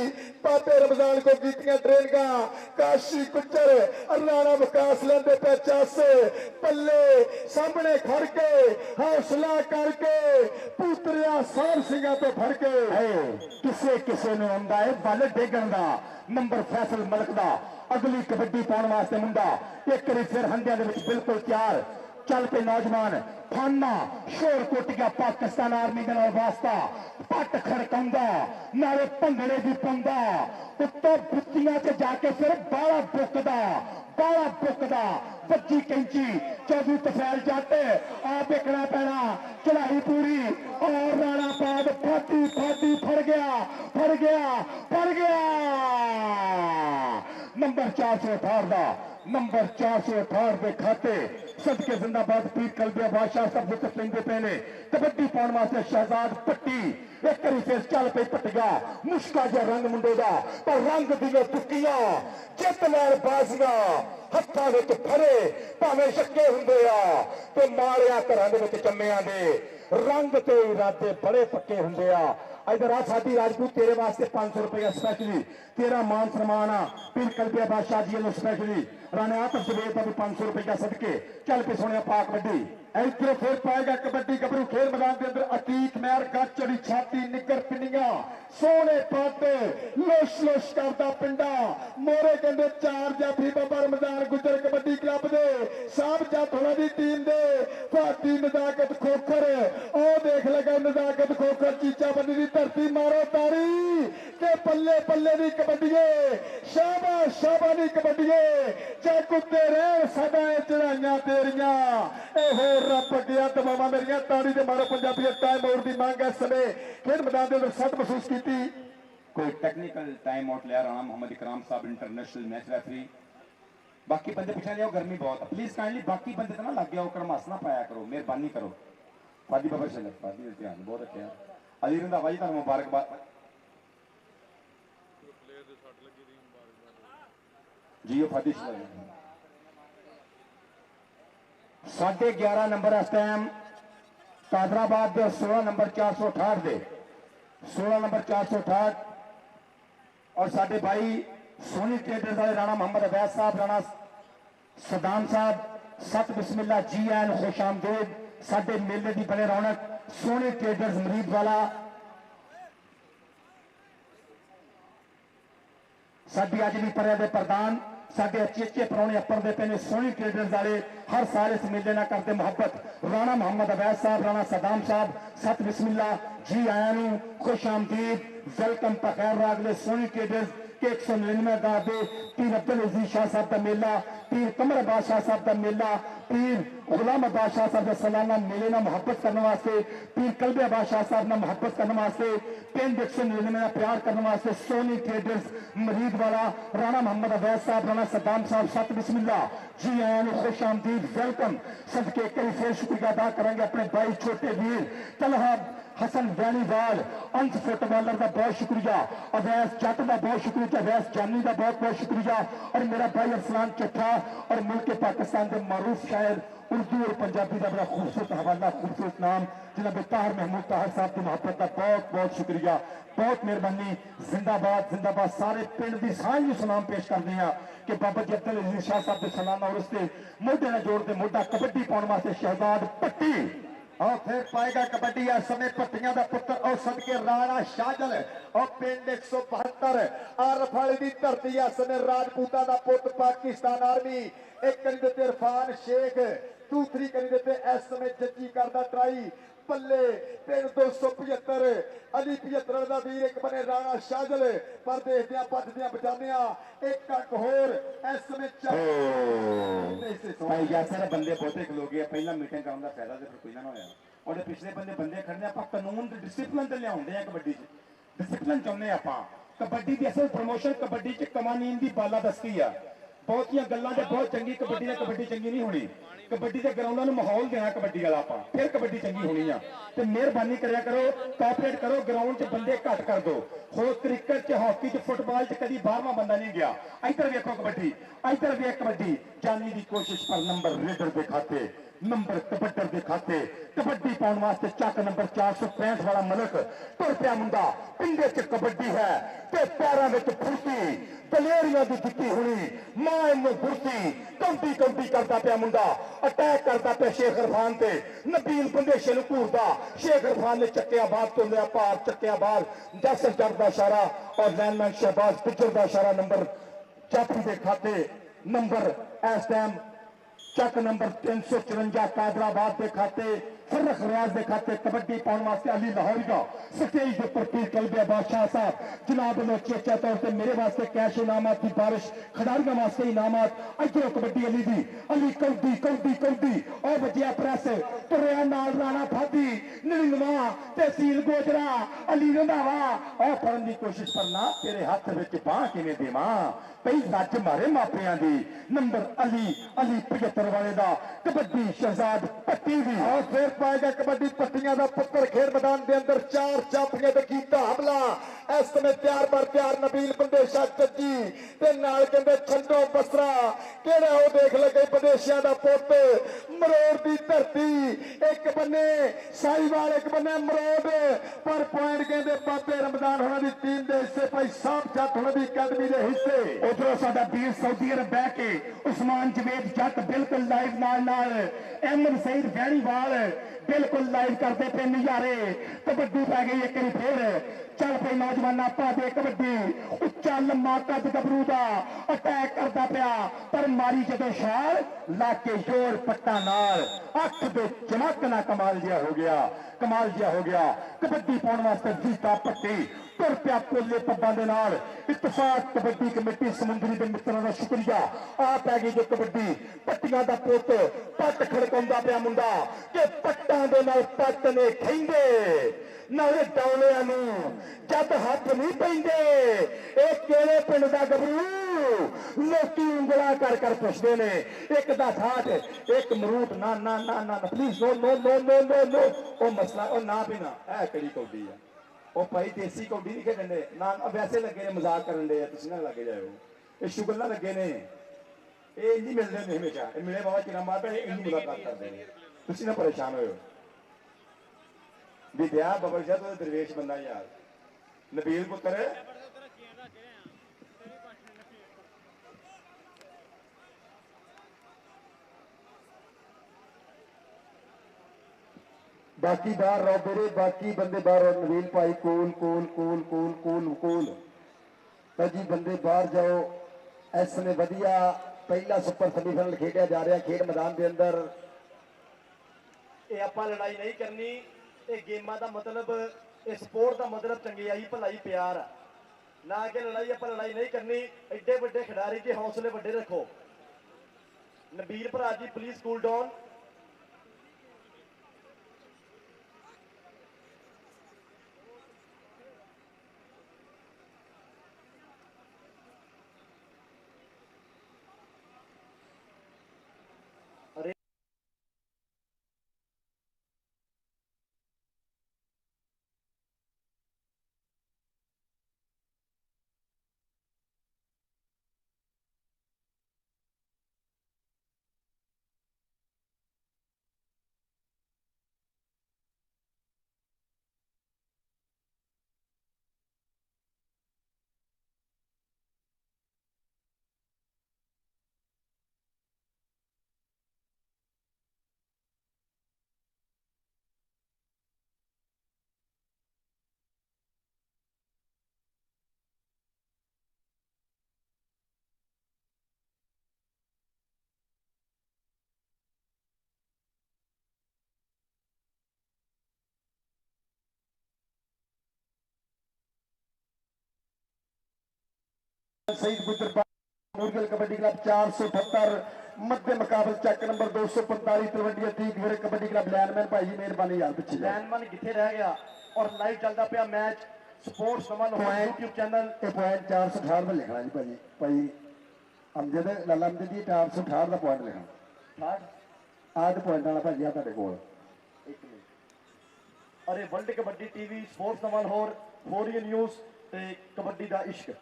बाबे रमजान को कीतियां ट्रेनिंगा काशी गुजर राणा विकास लेंदे पे चस पल्ले सामने खड़ के हौसला करके पुतरिया सार सिंह तो फड़ के किसे किसे ने आंदा है बल डेगन का नंबर फैसल मलक का अगली कबड्डी पाने वास्ते मुंडा एक बार फिर हंडिया के बिल्कुल तैयार चल पे नौजवान फाना शोर कोटिया पाकिस्तान आर्मी के वास्ता पट खड़काउंदा नाले भंगड़े भी पाउंदा उत्तों बुत्तियां च जाके फिर बाला बुकदा बच्ची कैंची 24 तफैल जट आ देखना पैना चढ़ाई पूरी और राणा पाद फाटी फड़ गया नंबर 468 के खाते सदके जिंदाबाद पीर कलबिया बादशाह सब विकट लेंदे पहले कबड्डी पाने वास्ते शहजाद पट्टी एक करी फिर चल पे पटिया मुश्का जो रंग मुंडे का पर रंग दिए टुकिया जित लैन बाजियां हत्थां विच फड़े भावें छक्के हुंदे आ ते माड़िया घरां दे विच जम्मियां दे रंग ते इरादे बड़े पक्के हुंदे आ। इधर आ साडी राजपूत तेरे वास्ते 500 रुपया स्पेशली तेरा मान सम्मान आ पीर कलबिया बादशाह जी स्पेशली राणे आतफ जवेद का भी 500 रुपया सदके चल पे सोने पा कबड्डी इधर फिर पाएगा कबड्डी गबरू खेल मैदान के अंदर अतीक मैर गच चढ़ी छाती निकर पिंडियां सोने पाटे लोश लोश करता पिंडा मोरे कहते चार जाफी बाबा रमजान गुजर कबड्डी क्लब दे साहब जाथोड़ा दी टीम दे भाती नजाकत खोखर ओ देख लगा नजाकत खोखर चीचा बंदी दी धरती मारो तारी के पल्ले पल्ले दी कबड्डीए शाबाश शाबा दी कबड्डीए चक उत्ते रह सदा चढ़ाइयां तेरियां ए हो रब गया दबावा मेरिया ताड़ी दे मारो पंजाबी टाइम आउट दी मांग है समय खेल मैदान के अंदर सट महसूस की कोई टेक्निकल टाइम आउट लिया राणा मोहम्मद इकराम साहब इंटरनेशनल मैच रेफरी बाकी बंदे पीछे लियाओ गर्मी बहुत है प्लीज काइंडली बाकी बंदे तो ना लग गया होकर हंसना पाया करो मेहरबानी करो फादी बाबा चले फादी ध्यान बहुत रखे अली रंधावा जी तुहानू मुबारकबाद जी फादी 11:30 नंबर इस टाइम कादराबाद के 16 नंबर 468 दे 16 नंबर 468 और साडे भाई सोनी ट्रेडर्स वाले राणा मोहम्मद अवैध साहब राणा सदाम साहब सत बिस्मिल्ला जी एन खुश आमदेद साडे मेले की बने रौनक सोनी ट्रेडर्स मरीद वाला साडी अज भी परिया के प्रधान साडे अचेचे परौने अपर दे पे ने सोनी ट्रेडर्स वाले हर साल इस मेले ना करते मुहब्बत राणा मोहम्मद अवैध साहब राणा सदाम साहब सत बिस्मिल्ला जी आया नू खुश आमदीद वेलकम पखैर रागले सोनी ट्रेडर्स के 199 दा दे पीर अब्दुल अजीज शाह साहब का मेला पीर कमर अब्बास शाह साहब का मेला पीर गुलाम अब्बास शाह साहब का सालाना मेले ना मुहब्बत करने वास्ते पीर कल्बे अब्बास शाह साहब ना मुहब्बत करने वास्ते पिंड 199 ना प्यार करने वास्ते सोनी ट्रेडर्स मरीद वाला राणा मोहम्मद अवैध साहब राणा सद्दाम साहब सत बिस्मिल्ला जी आया खुश आमदीद वेलकम सदके कई फिर शुक्रिया अदा करेंगे अपने भाई छोटे वीर तलहा हसन वैलीवाल अंश फुटबॉलर का बहुत शुक्रिया अवैस जट का बहुत शुक्रिया अवैस जानी का बहुत बहुत शुक्रिया और मेरा भाई अरसलान चट्ठा और मुल्क पाकिस्तान के मारूफ शायर उर्दू और पंजाबी का बड़ा खूबसूरत हवाला खूबसूरत नाम जनाब ताहिर महमूद ताहिर साहब की मोहब्बत का बहुत बहुत शुक्रिया बहुत मेहरबानी जिंदाबाद सारे पिंड की सांझ भी सलाम पेश करते हैं कि बाबा जी अब्दुल अजीज शाह साहब के सलाना और उसके मोढे ने जोड़ते मोढा कबड्डी पाने वास्ते शहजाद पट्टी और फिर पाएगा कबड्डी इस समय पट्टियां का पुत्र और सदके राणा शाजल और पिंड 172 आरफ वाली की धरती इस समय राजपूता का पुत्र पाकिस्तान आर्मी एक करी देते इरफान शेख दूसरी करी देते इस समय जੱਜੀ करदा ट्राई पल्ले पिंड 275 अली 75 का वीर एक बने राणा शाजल पर देखदे भजदे बचाने एक कक होर इस समय भाई यासर बंदे बहुते खलो गए पहला मीटिंग करने का फायदा तो फिर कोई ना होया और पिछले बंदे खड़ने आप कानून ते डिसिप्लिन ते लियाउंदे आ कबड्डी च डिसिप्लिन चाहुंदे आपां कबड्डी दी असल प्रमोशन कबड्डी च कवानीन दी बालादस्ती आ बहुतियां गल्लां ते बहुत चंगी कबड्डी ने कबड्डी चंगी नहीं होनी कबड्डी के ग्राउंडां नूं माहौल देना कबड्डी वाला आपां फिर कबड्डी चंगी होनी आ ते मेहरबानी करया करो कोऑपरेट करो ग्राउंड च बंदे घट कर दो हो क्रिकेट च हॉकी च फुटबॉल च कदी 12वां बंदा नहीं गया इधर वेखो कबड्डी इधर वेख कबड्डी जाने की कोशिश पर नंबर रेडर के खाते नंबर कबड्डर के खाते कबड्डी पाने वास्ते चक नंबर 465 वाला मलक तुर पिया मुंडा पिंडे च कबड्डी है ते पैरों में फुर्ती दलेरियां की जुत्ती हुई मां इन्नू फुर्ती कंपी करता पिया मुंडा अटैक करता पिया शेख इरफान ते नबील बंदेशे नूं घूरदा शेख इरफान ने चक्किया बाहर तो लिया भार चक्किया बाहर जैसर जट का इशारा और लैंडमैन शहबाज गुज्जर का इशारा नंबर जाफी के खाते नंबर इस टाइम चक नंबर 354 कादराबाद के खाते फरख रियाज के खाते कबड्डी पाने वास्ते अली लाहौरिया स्टेज के ऊपर पीर कल्बे बादशाह साहब जनाब ने चेचा तौर पर मेरे वास्ते कैश इनामात की बारिश खिडारियों वास्ते इनामात इधरों कबड्डी अली दी अली कौदी और बजिया प्रेस तुरिया नाल राणा फादी निरंगवा तहसील गोजरा अली रंधावा और फड़न की कोशिश करना तेरे हाथ में बांह किवें देवां पई लज मारे मापियां दी नंबर अली 75 वाले दा कबड्डी शहजाद पट्टी दी और फिर पाएगा कबड्डी पट्टियां का पुत्र खेल मैदान के अंदर 4 जाफियां ते कीता हमला इस समय तैयार बर तैयार नबील बंदेशा जज्जी ते नाल कहंदे छंडो बसरा केड़ा ओ देख लगे बंदेशियां दा पुੱਤ मरोड़ दी धरती एक बन्ने साईवाल एक बन्ने मरोड़ पर पॉइंट कहंदे बाबे रमजान होना दी टीम दे हिस्से भाई साहब जट होना दी अकादमी दे हिस्से उधरों साडा वीर सऊदी अरब बह के उस्मान जवेद जट बिल्कुल लाइव नाल अहमद सईद फैनीवाल बिल्कुल लाइव करते पे नजारे कबड्डी पै गई एक फिर चल पे नौजवाना पा दे कबड्डी उच्चा लम्मा कद गबरू दा अटैक करता पिया पर मारी जदों छाल ला के जोर पट्टा नाल अख दे चमकना कमाल जिहा हो गया कबड्डी पाउण वास्ते जीता पट्टी तुर पिया कोले पब्बां दे नाल इत्तेफाक कबड्डी कमेटी समुंदरी दे मित्रां दा शुक्रिया आ पै गई जो कबड्डी पट्टियां दा पुੱਤ पट खड़काउंदा पिया मुंडा कि पट्टां दे नाल पट ने खैंदे नाले डौलियां नूं जद हथ नहीं पैंदे ए केड़े पिंड दा गबरू लोकी उंगलां कर पुछदे ने एक दा ठाठ एक मरूट ना ना ना ना please no no no no no no ओ मसला ओ ना भी ना ए किहड़ी कौडी आ ਉਹ ਭਾਈ ਦੇਸੀ ਕੌਡੀ ਨਹੀਂ ਖੇਡਣ ਦੇ ਨਾ ਵੈਸੇ ਲੱਗੇ ਨੇ ਮਜ਼ਾਕ ਕਰਨ ਦੇ ਤੁਸੀਂ ਨਾ ਲੱਗੇ ਜਾਇਓ ਇਹ ਸ਼ੁਗਲ ਨਾ ਲੱਗੇ ਨੇ ਇਹ ਇੰਨੀ ਮਿਲਦੇ ਨੇ ਹਮੇਸ਼ਾ ਇਹ ਮਿਲੇ ਬਾਬਾ ਕਿਨਾ ਮਾਰਦਾ ਇਹ ਇੰਨੀ ਮੁਲਾਕਾਤ ਕਰਦੇ ਨੇ ਤੁਸੀਂ ਨਾ ਪਰੇਸ਼ਾਨ ਹੋਇਓ ਵਿਦਿਆ ਬਬਲ ਸ਼ਾਹ ਤੋਂ ਦਰਵੇਸ਼ ਬੰਦਾ ਯਾਰ ਨਬੀਲ ਪੁੱਤਰ बाकी बाहर रहो मेरे बाकी बंदे बाहर और नवील भाई cool cool cool cool cool cool जी बंदे बाहर जाओ इस समय वधिया पहला सुपर सेमीफाइनल खेडिया जा रहा खेड मैदान के अंदर ये आपां लड़ाई नहीं करनी ये गेमां दा मतलब ये स्पोर्ट का मतलब चंगियाई भलाई प्यार ना कि लड़ाई आपां लड़ाई नहीं करनी एडे बड़े खिडारी के हौसले बड़े रखो नबील भरा जी प्लीज कूल डाउन शहीद गुजर नूरगल कबड्डी क्लब 478 मध्य मुकाबल चेक नंबर 245 तलवंडिया ठीक मेरे कबड्डी क्लब लैंडमैन भाई जी मेहरबानी यार पीछे लैंडमैन किथे रह गया और लाइव चलता पिया मैच स्पोर्ट्स नमन यूट्यूब चैनल ये पॉइंट 468 में लिखना जी भाई भाई अमजद लाला अमजद जी 468 का पॉइंट लिखना आठ पॉइंट वाला भाई आ तुहाडे कोल एक मिनट अरे वर्ल्ड कबड्डी टीवी स्पोर्ट्स नमन होर फोरियन न्यूज़ ते कबड्डी दा इश्क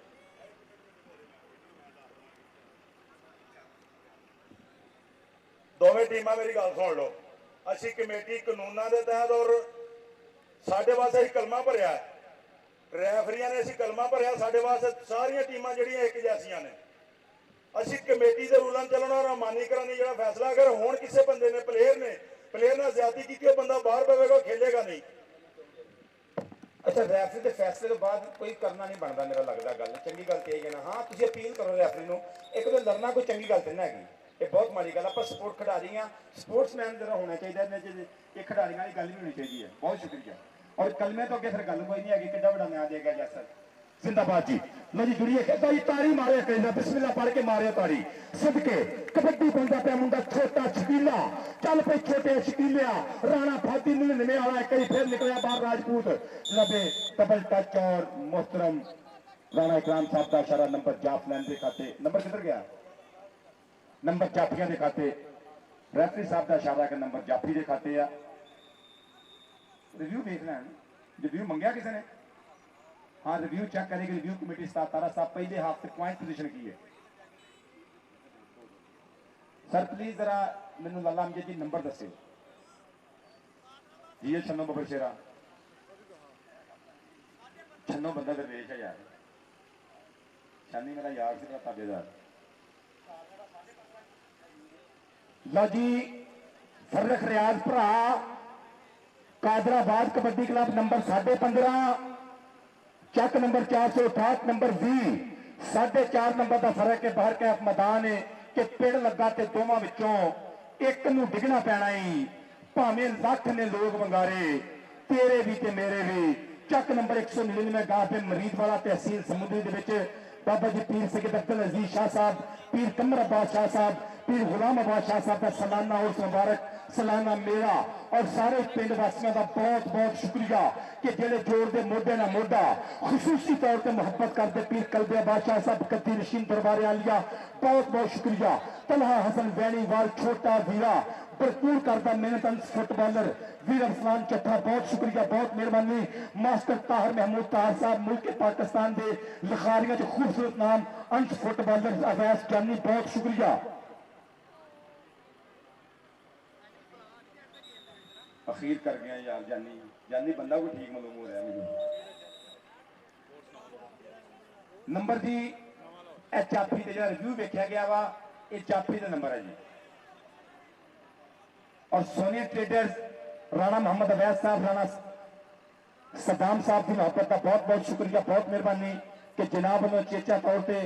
दोवें टीमां मेरी गल सुन लो असी कमेटी कानूनां दे तहत और साडे वास्ते असीं कलमा भरिया रैफरियां ने असीं कलमा भरिया साडे वास्ते सारियां टीमां जिहड़ियां एक जैसियां ने असीं कमेटी दे रूलां चलना और अमानीकरण दी जिहड़ा फैसला अगर हुण किसी बंदे ने प्लेयर ने ज्यादती कीती ओह बंदा बाहर पवेगा खेलेगा नहीं अच्छा रैफरी के फैसले तो बाद कोई करना नहीं बनता मेरा लगता गल चंगी गल तो यही है ना हाँ तुम अपील करो रैफरी को एक तो लड़ना कोई चंगी गल तो नहीं हैगी ये बहुत माड़ी गल आप स्पोर्ट खिडारी हाँ स्पोर्ट्समैन जरा होना चाहिए ये खिडारियों की गल भी होनी चाहिए बहुत शुक्रिया और कलमे तो अगे फिर गल कोई नहीं है कि बड़ा न्याय देगा जैसा जिंदाबाद जी लो जी जुड़िए कहता जी तारी मारे कहना बिस्मिल्लाह पढ़ के मारे तारी सदके कबड्डी बनता पे मुंडा छोटा शकीला चल पे छोटे शकीलिया राणा फाती मिलने वाला कई फिर निकलिया बाहर राजपूत लबे डबल टच और मोहतरम राणा इकराम साहब का इशारा नंबर जाफलैन के खाते नंबर किधर गया नंबर जाफिया के खाते रेफरी साहब का इशारा के नंबर जाफी के खाते आ ਰਿਵਿਊ ਦੇਖ ਲੈਣ, ਰਿਵਿਊ ਮੰਗਿਆ ਕਿਸੇ ਨੇ? हाँ रिव्यू चेक करेगी रिव्यू कमेटी स्टार तारा साहब पहले हाफ से पॉइंट पोजीशन की है सर प्लीज जरा मैनू लाला अमजद जी नंबर दस्यो जी ये छन्नो बबर शेरा छन्नो बंदा दरवेश है यार छन्नी मेरा यार से मेरा ताबेदार लो जी फर्रख रियाज भरा कादराबाद कबड्डी क्लब नंबर 15.5 चक नंबर 468 नंबर 20 4.5 नंबर का फर्क है बाहर कैफ मैदान है कि पिड़ लगा ते दोवां विचों एक नूं डिगना पैना ही भावें लख ने लोग वंगारे तेरे भी ते मेरे भी चक नंबर 199 गाफे मरीद वाला तहसील समुद्री दे विच बाबा जी पीर सैयद अब्दुल अजीज शाह साहब पीर कमर अब्बास शाह साहब पीर गुलाम अब्बास शाह साहब का सालाना उर्स मुबारक सालाना मेला और सारे पिंड वासियों का बहुत बहुत शुक्रिया कि जेड़े जोड़ दे मोढे ना मोढा खसूसी तौर पर मुहब्बत करते पीर कलबे अब्बास शाह साहब कद्दी रशीम दरबार आलिया बहुत बहुत शुक्रिया तलहा हसन वैनीवाल छोटा वीरा भरपूर करता मेहनत फुटबॉलर वीर अरसलान चट्ठा बहुत शुक्रिया बहुत मेहरबानी मास्टर ताहिर महमूद ताहिर साहब मुल्क पाकिस्तान के लिखारियों च खूबसूरत नाम अंश फुटबॉलर अवैस जानी बहुत शुक्रिया अखीर कर गया यार जानी जानी बंदा कोई ठीक मालूम हो रहा है मुझे नंबर जी ए चापी का जो रिव्यू देखा गया वा ये चापी का नंबर है जी और सोनिया ट्रेडर्स राणा मोहम्मद अवैस साहब राणा सद्दाम साहब की मोहब्बत का बहुत बहुत शुक्रिया बहुत मेहरबानी कि जनाब ने चेचा तौर पर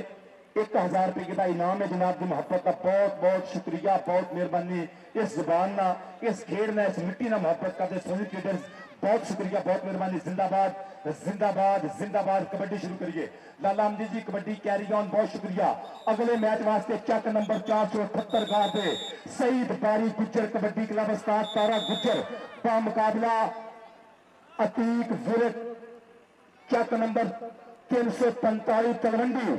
1000 रुपए का इनाम है जनाब की मोहब्बत का बहुत बहुत शुक्रिया बहुत मेहरबानी इस जबान ना इस खेड ना इस मिट्टी ना मोहब्बत करते सोनी ट्रेडर्स बहुत शुक्रिया बहुत मेहरबानी जिंदाबाद जिंदाबाद जिंदाबाद कबड्डी शुरू करिए लाला अमजद जी कबड्डी कैरी ऑन बहुत शुक्रिया अगले मैच वास्ते चक नंबर 478 गांव पे सईद बारी गुज्जर कबड्डी क्लब उस्ताद तारा गुज्जर का मुकाबला अतीक विरक चक नंबर 345 तलवंडी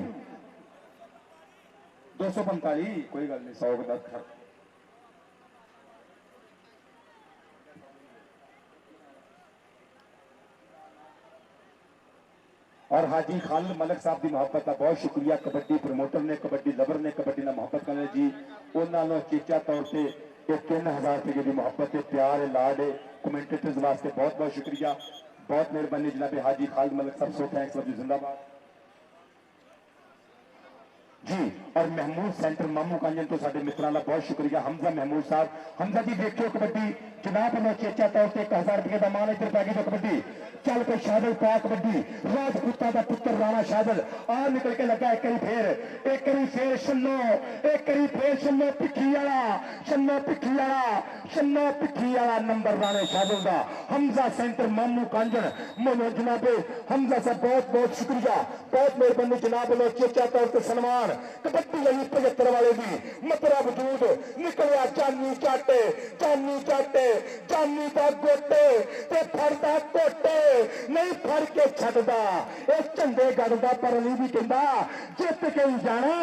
245 कोई गल नहीं 100 का 10 और हाजी खालिद मलिक साहब की मोहब्बत का बहुत शुक्रिया कबड्डी प्रमोटर ने कबड्डी लवर ने कबड्डी ना मोहब्बत करने जी उन्होंने चेचा तौर से 3000 रुपये की मोहब्बत है प्यार है लाड है कमेंटेटर्स वास्ते बहुत बहुत शुक्रिया बहुत मेहरबानी जनाब हाजी खालिद मलिक साहब सो थैंक्स लव यू जिंदाबाद जी और महमूद सेंटर मामू कांजन तो साडे मित्रों का बहुत शुक्रिया हमजा महमूद साहब हमजा जी देखियो कबड्डी जनाब ने चेचा तौर पर 1000 रुपये का मान इधर पै गई तो कबड्डी चल पे शादल पा कबड्डी राजपूता का पुत्र राणा शादल आ निकल के लगा एक करी फेर शन्नो पिखी वाला नंबर राणे शादल का हमजा सेंटर मामू कांजन मोनो जनाबे हमजा साहब बहुत बहुत शुक्रिया बहुत मेहरबानी जनाब लो चेचा तौर पर सन्मान कबड्डी लगी 75 वाले की मतरा वजूद निकलिया जानी चाटे जानी का गोटे ते फरदा कोटे नहीं फड़ के छड़दा इस झंडे गढ़दा पर अली भी कहता जित के ही जाना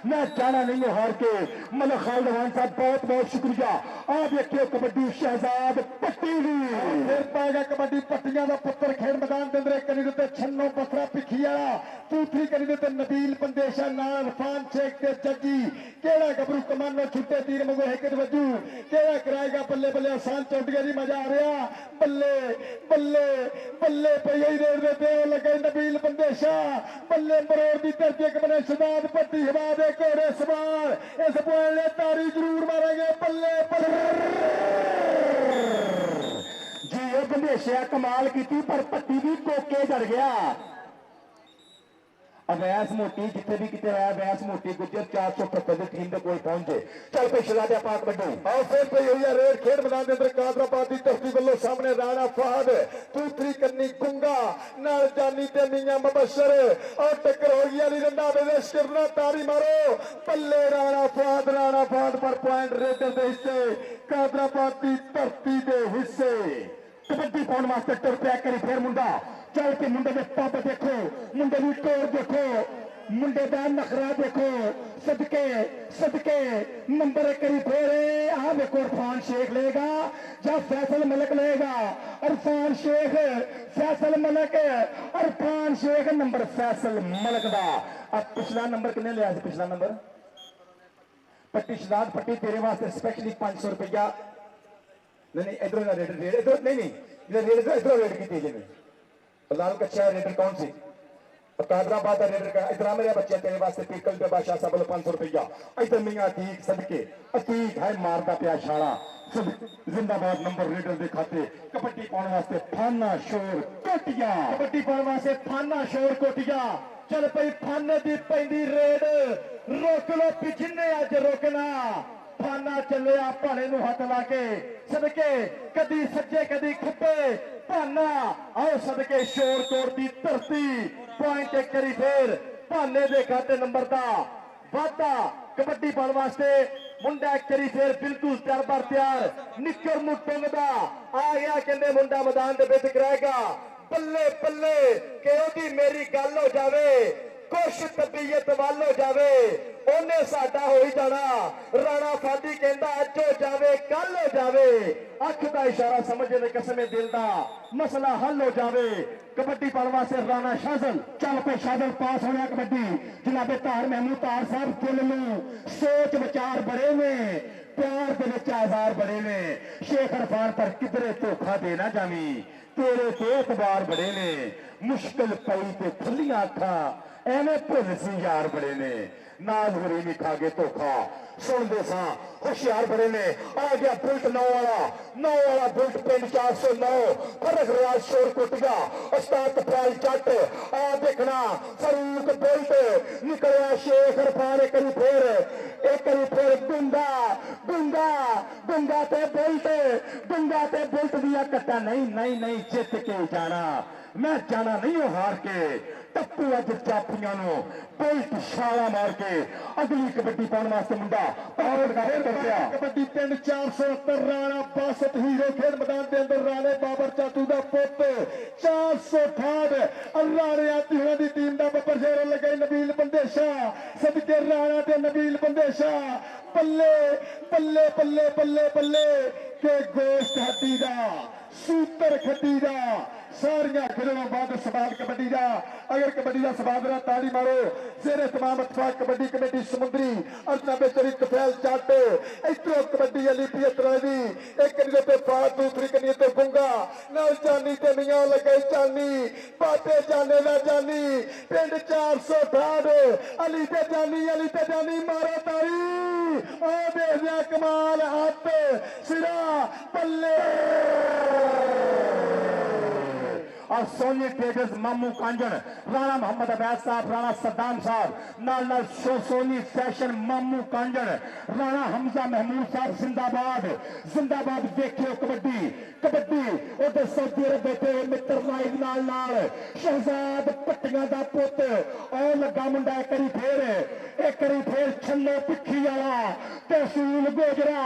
मैं जाना नहीं हार के मलिक खालिद खान साहब बहुत बहुत शुक्रिया आप देखियो कबड्डी शहजाद पट्टी फिर पाएगा कबड्डी पट्टियां का पुत्र खेल मैदान के अंदर करी देते छन्नो बसरा पिखी वाला दूसरी करी देते नबील बंदेशा नाल इरफान शेख ते जग्गी केड़ा गबरू कमानो छुट्टे तीर मगो है वजू केड़ा कराएगा बल्ले बल्ले आसान चौटिया जी मजा आ रहा बल्ले बल्ले बल्ले पई देते लगे नबील बंदेशा बल्ले मरोड़ की धरती के बने शहजाद पट्टी हवा दे घोड़े सवार इस बोले तारी जरूर मारेंगे बल्ले बल्ले जी ये बंदेशा कमाल की पर पट्टी भी कोके चढ़ गया अवैस मोटी जिथे भी कितने आया अवैस मोटी गुजर 475 की टीम के कोल पहुंचे चल पे शहजादा पाक बड्डू और फिर पे हुई है रेड खेड मैदान के अंदर कादराबाद की धरती वालों सामने राणा फहद दूसरी कन्नी गुंगा नाल जानी ते मियां मुबशर और टक्कर हो गई अली रंधा बेदेश करना तारी मारो पल्ले राणा फहद पर पॉइंट रेडर के हिस्से कादराबाद की धरती के हिस्से कबड्डी पाउंड मास्टर टुर पैक करी फिर मुंडा चल के मुंडे में पब देखो मुंडे की टोर देखो मुंडे दा नखरा देखो सदके सदके नंबर एक करी फेरे आ देखो इरफान शेख लेगा या फैसल मलिक लेगा इरफान शेख फैसल मलिक इरफान शेख नंबर फैसल मलिक दा अब पिछला नंबर कितने लिया सी पिछला नंबर पट्टी शदाद पट्टी तेरे वास्ते स्पेशली 500 रुपया नहीं इधर रेट इधर नहीं इधर रेट की तेजी में लाल कच्चा रेडर कौन सी कादराबाद का रेडर का इधर मेरे बच्चे तेरे वास्ते पीकल पे बादशाह साहब 500 रुपया इधर मियां अतीक सदके अतीक है मारदा पिया छाड़ा जिंदाबाद नंबर रेडर दे खाते कबड्डी पाने वास्ते फाना शोर कोटिया कबड्डी पाने वास्ते फाना शोर कोटिया चल पई फाने दी पैंदी रेड रोक लो पिछने अज रोकना फाना चलिया भाने नूं हथ ला के सदके कदी सज्जे कदी खब्बे भाना आओ सदके शोर कोट दी धरती पॉइंट एक करी फिर भाने दे खाते नंबर दा वाधा कबड्डी पाने वास्ते मुंडा एक करी फिर बिल्कुल तैयार बार तैयार निकर नूं टुंगदा आ गया कहंदे मुंडा मैदान दे विच कराएगा बल्ले बल्ले कि ओदी मेरी गल हो जावे कुछ तबीयत वाल हो जावे ओने साडा हो ही जाना राणा फादी कहंदा अज हो जावे कल हो जावे अख दा इशारा समझे ते कसमे दिल दा मसला हल हो जावे कबड्डी पाने वास्ते राणा शाजल चल पे शाजल पास होना कबड्डी जनाबे तार महमूद तार साहब दिल नूं सोच विचार बड़े ने प्यार दे विच आज़ार बड़े ने शेख इरफान पर किधरे धोखा देना जावी तेरे ते एतबार बड़े ने मुश्किल पई ते खुलियां अखां एवें भुल सी यार बड़े ने नाज गरीबी खा के धोखा सुनते सा होशियार बड़े ने आ गया बुलट 9 वाला बुलट पिंड 409 फरक रियाज शोर कुटिया उस्ताद कपाल जट आ देखना फरूक बुलट निकलिया शेख इरफान एक करी फिर गुंगा गुंगा गुंगा ते बुलट दिया कट्टा नहीं जित के जाना मैं जाना नहीं हूं हार के टप्पू अज जाफियां बुलट छाला मार के अगली कबड्डी पाने वास्ते मुंडा कबड्डी पिंड 470 राणा बासत हीरो खेल मैदान के अंदर राणे बाबर चातू का पुत 468 राणे आती हुई दी टीम का बब्बर शेर लगे नबील बंदेशा सदके राणा ते नबील बंदेशा पल्ले पल्ले पल्ले पल्ले पल्ले के गोश्त हड्डी का सूतर खड्डी का सारिया खेलों बाद सवाल कबड्डी का अगर कबड्डी का सवाल रहा ताड़ी मारो जेरे तमाम अतफाक कबड्डी कमेटी समुद्री अर्जना बेचरी कफैल चाटे इतरो कबड्डी अली पियतरावी एक कनिए पे फात दूसरी कनिए पे गुंगा नाल जानी ते मियां लगे जानी बाते जाने ना जानी पिंड 468 अली ते जानी मारो ताड़ी ओ दे दिया कमाल हाथ सिरा पल्ले और सोनी ट्रेडर्स मामू कांजन राणा मोहम्मद अवैध साहब राणा सद्दाम साहब नाल सोनी फैशन मामू कांजन राणा हमजा महमूद साहब जिंदाबाद देखियो कबड्डी उधर सऊदी अरब बैठे मित्र लाइव नाल शहजाद पट्टियां दा पुत और लगा मुंडा एक करी फिर छन्नो पिखी वाला तहसील गोजरा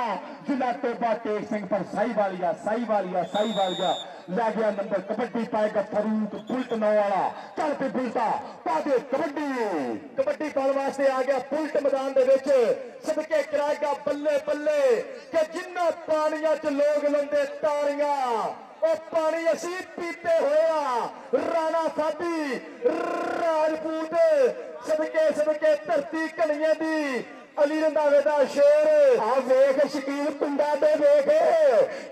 जिला टोबा टेक सिंह पर साईवालिया लै गया नंबर कबड्डी पाएगा फरूक बुलट 9 वाला चल पे बुलटा पादे कबड्डी पाने वास्ते आ गया बुलट मैदान दे विच सदके कराएगा बल्ले बल्ले कि जिन्ना पानियां च लोग लंदे तारियां ओ पानी असी पीते होया राणा साधी राजपूत सदके धरती कलियां दी अली रंधावे दा शेर आ वेख शकील पिंडा दे वेख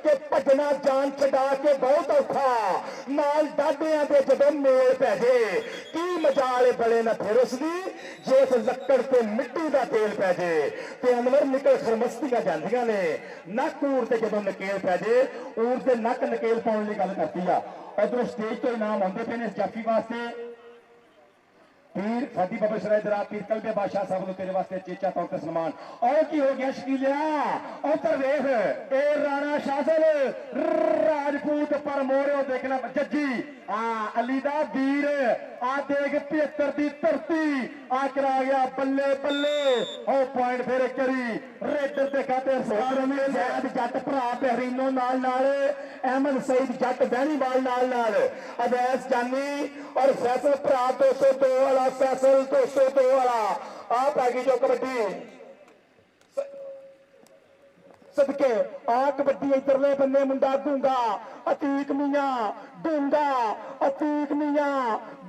कि भजना जान छड़ा के बहुत औखा नाल डाडियां दे जदों मेल पै जे की मजाल बड़े न फिर उसदी जिस लक्कड़ ते मिट्टी दा तेल पै जे ते अनवर निकल खरमस्तियां जांदियां ने नक ऊर ते जदों नकेल पै जे ऊर ते नक नकेल पाउण दी गल करती आ उधरों स्टेज तो इनाम आउंदे पे ने जाफी वास्ते पीर फती बाबा शराय दरा पीर कलबे बादशाह साहब को तेरे वास्ते चेचा तौर पर सम्मान और की हो गया शकीलिया उधर देख ए राणा शाजल राजपूत पर मोड़ो देखना जज्जी अली दा वीर आ देख 75 दी धरती आ करा गया बल्ले बल्ले ओ पॉइंट फिर करी रेडर दे खाते सैयद जट भरा बहरीनो नाल अहमद सईद जट बहनीवाल नाल अवैस जानी और फैसल भरा 202 वाला फैसल 202 वाला आप आगे जो कबड्डी सदके आ कबड्डी इधरले बन्ने मुंडा दूंगा अतीक मियां दूंगा अतीक मियां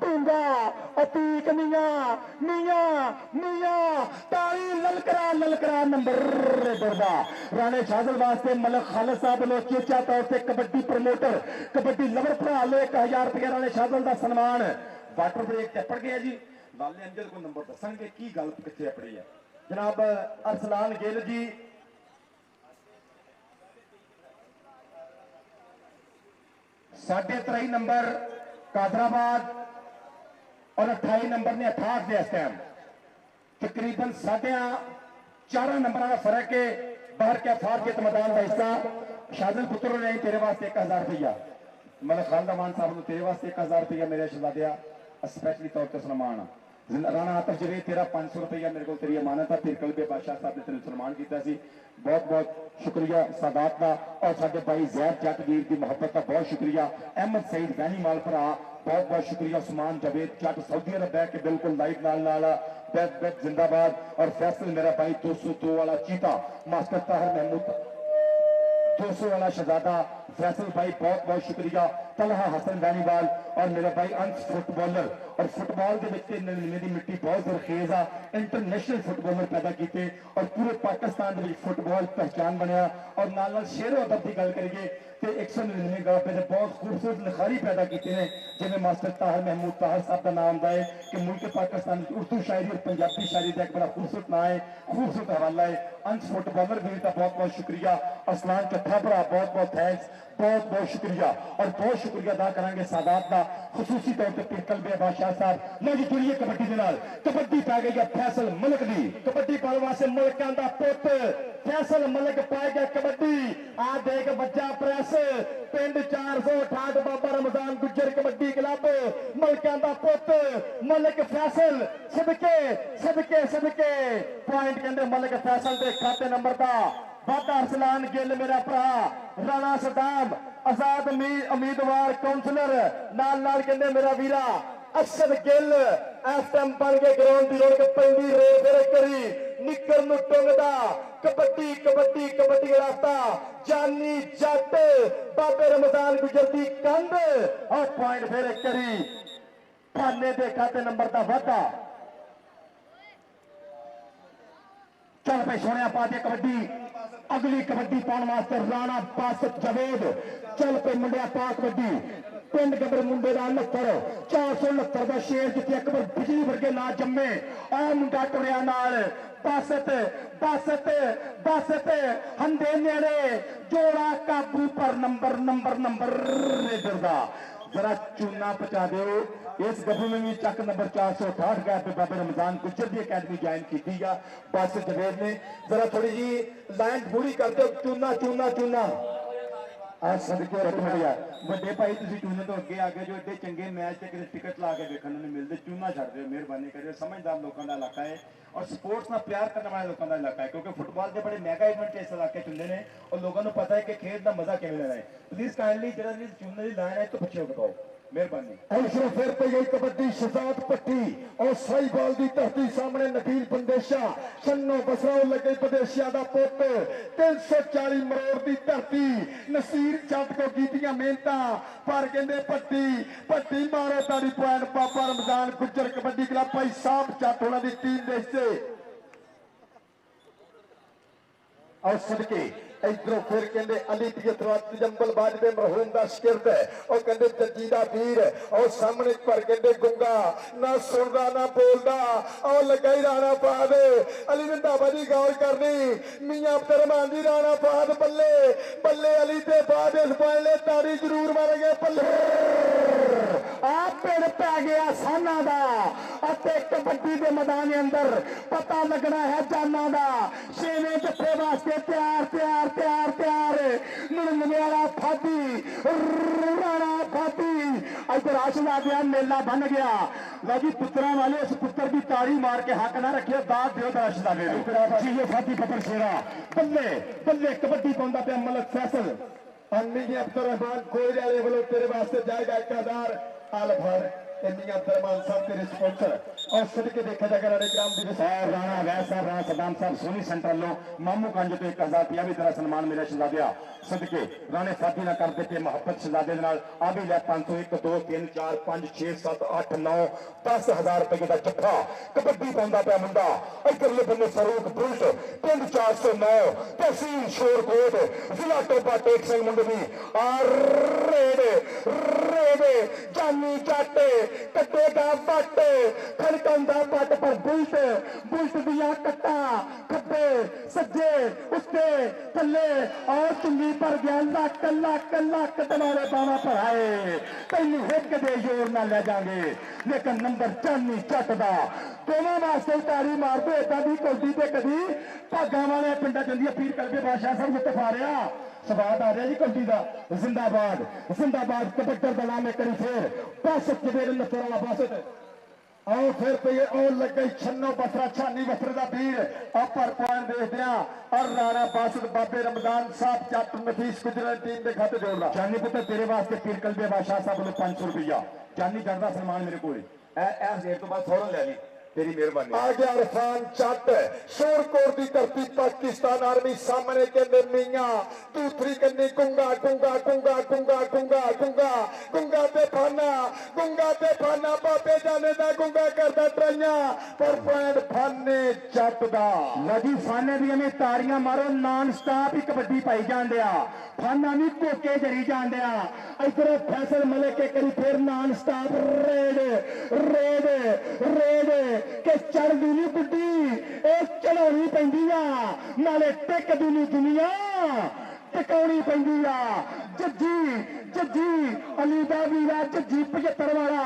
दूंगा अतीक मियां मियां मियां ताली ललकरा ललकरा नंबर दरदा राणे शाजल वास्ते मलक खालिद साहब नो चेचा तौर से कबड्डी प्रमोटर कबड्डी लवर भरा लो 1000 रुपया राणे शाजल का सम्मान वाटर ब्रेक ते पड़ गया जी लाले अंजल को नंबर दसणगे की गल किथे अपनी है जनाब अरसलान गिल जी साढ़े 23 नंबर कादराबाद और 28 नंबर ने 68 के इस टाइम तकरीबन 4.5 नंबर का फर्क है बाहर क्या फारकेत मैदान का हिस्सा शाजल पुत्र ने तेरे वास्ते 1000 रुपया मतलब खान मान साहब ने तेरे वास्ते 1000 रुपया मेरे शहजादिया स्पेशली तौर पर सन्मान राणा आतफ जवेद तेरा 500 रुपया मेरे को तेरी अमानत है तिरकल बे बादशाह साहब ने तेन सन्मान किया बहुत बहुत शुक्रिया सादात का और साडे भाई जैद जटवीर की मोहब्बत का बहुत शुक्रिया अहमद सईद वैनी माल भरा बहुत बहुत शुक्रिया उस्मान जवेद जट सऊदी अरब बह के बिल्कुल लाइव नाल बैक बैक जिंदाबाद और फैसल मेरा भाई 202 वाला चीता मास्टर ताहिर महमूद 200 वाला शहजादा फैसल भाई बहुत बहुत शुक्रिया तलहा हसन वैनीवाल और मेरा भाई अंश फुटबॉलर और फुटबॉल के मेरी मिट्टी बहुत जरखेज आ इंटरनेशनल फुटबॉलर पैदा किए और पूरे पाकिस्तान के फुटबॉल पहचान बनया और नाल शेरो अदब की गल करिए तो 199 गाफे ने बहुत खूबसूरत लिखारी पैदा की ने जिन्हें मास्टर ताहिर महमूद ताहिर साहब का नाम है कि मुल्क पाकिस्तान उर्दू शायरी और पंजाबी शायरी का एक बड़ा खूबसूरत नाम है खूबसूरत हवाला है अंश फुटबॉलर भी का बहुत बहुत शुक्रिया असलान चट्ठा भरा बहुत बहुत थैंक्स बहुत बहुत शुक्रिया और बहुत शुक्रिया अदा करेंगे सादात का खसूसी तौर पर पिरकल बे बादशाह साहब लो जी जुड़िए कबड्डी के नाल कबड्डी पै गई है फैसल मलक दी कबड्डी पाने वास्ते मुल्कां दा पुत फैसल मलक पाए गया कबड्डी आ देख बच्चा प्रेस पिंड 468 बाबा रमजान गुज्जर कबड्डी क्लब मुल्कां दा पुत मलक फैसल सदके सदके सदके पॉइंट कहंदे मलक फैसल दे खाते नंबर दा वादा अरसलान गिल मेरा भरा राणा सदाम आजाद उम्मीदवार काउंसलर नाल नाल कहंदे मेरा वीरा अरशद गिल इस टाइम बन के ग्राउंड की रोक पैंदी रे फिर करी निकर नु टुंगदा कबड्डी कबड्डी कबड्डी रास्ता जानी जट बाबे रमजान गुजरती कंध और पॉइंट फिर करी थाने दे खाते नंबर का वादा चल पे सोने पा दे कबड्डी अगली कबड्डी पाने वास्ते राणा बासत जवेद चल पे मुंडिया पा कबड्डी पिंड गबर मुंडे का 469 का शेर जिथे अकबर बिजली वर्गे ना जम्मे आ मुंडा टुरिया नाल बासत बासत बासत हंदे नेड़े जोड़ा काबू पर नंबर नंबर नंबर दरदा जरा चूना पचा दो इस गबरू में भी चक नंबर 468 गया पे बाबे रमजान गुज्जर की अकेडमी ज्वाइन की बस जवेद ने जरा थोड़ी जी लाइन पूरी कर दो चूना चूना चूना आज सदके रख गया बड़े भाई तुम चूने तो अगे आ गए जो एडे चंगे मैच से किसी टिकट ला के देखने नहीं मिलते चूना छड़ दो मेहरबानी करिए समझदार लोगों का इलाका है और स्पोर्ट्स में प्यार करने वाले लोगों का इलाका है क्योंकि फुटबॉल के बड़े मेगा इवेंट इस इलाके चुनते हैं और लोगों को पता है कि खेल का मजा किमें लेना है प्लीज काइंडली जरा चूने की लाइन है तो पीछे बताओ मेहरबानी ऐसे फिर पे गई कबड्डी शहजाद पट्टी और सही बॉल की धरती सामने नबील बंदेशा छन्नो बसराओ लगे बदेशिया का पुत 340 मरोड़ की धरती नसीर जट को कीतियां मेहनत पर कहते पट्टी पट्टी मारो ताड़ी पॉइंट पापा रमजान गुज्जर कबड्डी क्लब भाई साहब जट होना की टीम दे से और सदके इधरों फिर कहते अली जंबल बाजबे मरहूम का शिरद और कहते जजीदा वीर और सामने पर कहते गुंगा ना सुनदा ना बोलदा और लगाई राणा फाद अली रंधावा जी गौर करनी मियां अब्दुल रहमान जी राणा फाद बल्ले बल्ले अली ते बाद इस बल्ले तारी जरूर मारेंगे बल्ले आप पिंड पै गया साना का कबड्डी के मैदान अंदर पता लगना है जाना का छेवें जत्थे वास्ते तैयार तैयार तैयार तैयार 99 वाला फादी राणा फादी इधर आशला गया मेला बन गया लो जी पुत्रा वाले उस पुत्र की ताड़ी मार के हक ना रखियो दाद दियो आशला जी फादी पत्थर शेरा बल्ले बल्ले कबड्डी पाउंदा पे मलक फैसल अम्मी अब्दुल रहमान कोई वाले वालों तेरे वास्ते जाएगा 1000 आल भर ਇੰਨੀਆਂ ਦਰਮਾਨ ਸਾਹਿਬ ਤੇਰੇ ਸਪਾਂਸਰ ਔਰ ਸਦਕੇ ਦੇਖਿਆ ਜਾਏਗਾ ਰਾਣੇ ਗ੍ਰਾਮ ਦੀ ਸਾਹਿਬ ਰਾਣਾ ਵੈਦ ਸਾਹਿਬ ਰਾਣਾ ਸਦਾਮ ਸਾਹਿਬ ਸੋਨੀ ਸੈਂਟਰ ਵੱਲੋਂ ਮਾਮੂ ਕੰਜ ਤੋਂ 1000 ਰੁਪਇਆ ਵੀ ਤੇਰਾ ਸਨਮਾਨ ਮਿਲਿਆ ਸ਼ਹਿਜ਼ਾਦਿਆ ਸਦਕੇ ਰਾਣੇ ਸਾਡੀ ਨਾਲ ਕਰ ਦਿੱਤੇ ਮੁਹੱਬਤ ਸ਼ਹਿਜ਼ਾਦੇ ਦੇ ਨਾਲ ਆ ਵੀ ਲੈ 500 1 2 3 4 5 6 7 8 9 10,000 ਰੁਪਏ ਦਾ ਜੱਫਾ ਕਬੱਡੀ ਪਾਉਂਦਾ ਪਿਆ ਮੁੰਡਾ ਇਧਰਲੇ ਬੰਨੇ ਫਰੂਕ ਬੁਲਟ ਪਿੰਡ 409 ਤਹਿਸੀਲ ਸ਼ੋਰਕੋਟ ਜ਼ਿਲ੍ਹਾ ਟੋਬਾ ਟੇਕ ਸਿੰਘ ਮੁੰਡੇ ਦੀ ਰੇੜੇ ਜਾਨੀ ਜੱਟ ਕੱਟੇਗਾ ਵੱਟ ਖੜਕਾਉਂਦਾ ਵੱਟ ਪਰ ਬੁਲਟ ਦੀਆਂ ਕੱਟਾਂ ਖੱਬੇ ਸੱਜੇ ਉੱਤੇ ਥੱਲੇ ਔਰ ਚੁੰਗੀ ਪਰ ਗਿਆ ਲੱਕ ਦਮਾਲੇ ਬਾਵਾ ਭਰਾਏ ਤੈਨੂੰ ਹਿੱਕ ਦੇ ਜ਼ੋਰ ਨਾਲ ਲੈ ਜਾਾਂਗੇ ਲੇਕਿਨ ਨੰਬਰ ਚਾਨੀ ਜੱਟ ਦਾ ਦੋਵਾਂ ਵਾਸਤੇ ਤਾੜੀ ਮਾਰਦੇ ਏਦਾਂ ਦੀ ਕੌਡੀ ਤੇ ਕਦੀ ਭਾਗਾਂ ਵਾਲੇ ਪਿੰਡਾਂ ਚੰਦੀਆਂ ਪੀਰ ਕਰਕੇ ਬਾਦਸ਼ਾਹ ਸਾਹਿਬ ਮੁੱਤਫ ਆ ਰਿਹਾ ਸਵਾਦ ਆ ਰਿਹਾ ਜੀ ਕੌਡੀ ਦਾ ਜ਼ਿੰਦਾਬਾਦ ਕਬੱਡਰ ਦਾ ਨਾਮ ਕਰੀ ਫੇਰ ਬਾਸਤ ਜਵੇਰ ਨਸਰ ਵਾਲਾ ਬਾਸਤ ਆਓ ਫਿਰ ਪਈਏ ਉਹ ਲੱਗੇ ਛੰਨੋ ਬਸਰਾ ਛਾਨੀ ਵਸਰ ਦਾ ਵੀਰ ਆਪਰ ਪੁਆਇੰਟ ਦੇਖਦੇ ਆ ਔਰ ਰਾਣਾ ਬਾਸਤ ਬਾਬੇ ਰਮਜ਼ਾਨ ਸਾਹਿਬ ਜੱਟ ਨਫੀਸ ਗੁਜਰਨ ਟੀਮ ਦੇ ਖਾਤੇ ਜੋੜਦਾ ਜਾਨੀ ਪੁੱਤਰ ਤੇਰੇ ਵਾਸਤੇ ਪੀਰ ਕਲਬੇ ਬਾਦਸ਼ਾਹ ਸਾਹਿਬ ਵੱਲੋਂ 500 ਰੁਪਇਆ ਜਾਨੀ ਜੱਟ ਦਾ ਸਨਮਾਨ ਮੇਰੇ ਕੋਲ ਇਸ ਡੇਟ ਤੋਂ ਬਾਅਦ ਫੌਰਨ ਲੈ ਲਈ तेरी मेहरबानी आ गया इरफान जट शोरकोट की धरती पाकिस्तान आर्मी सामने कहते मियां दूसरी कन्नी गुंगा ते फाना बाबे जाने दा गुंगा करदा ट्राइयां पर पॉइंट फाने जट दा लगी फाने दी में तारियां मारो नॉन स्टॉप ही कबड्डी पाई जान दिया फाना भी कोके जरी जान दिया इधर फैसल मलिक के करी फिर नॉन स्टॉप रेड कि चढ़दी नहीं बुड्डी चढ़ानी पैंदी आ नाले टिकदी नहीं दुनिया टिकाउनी पैंदी आ जज्जी अली दा वीरा जज्जी 75 वाला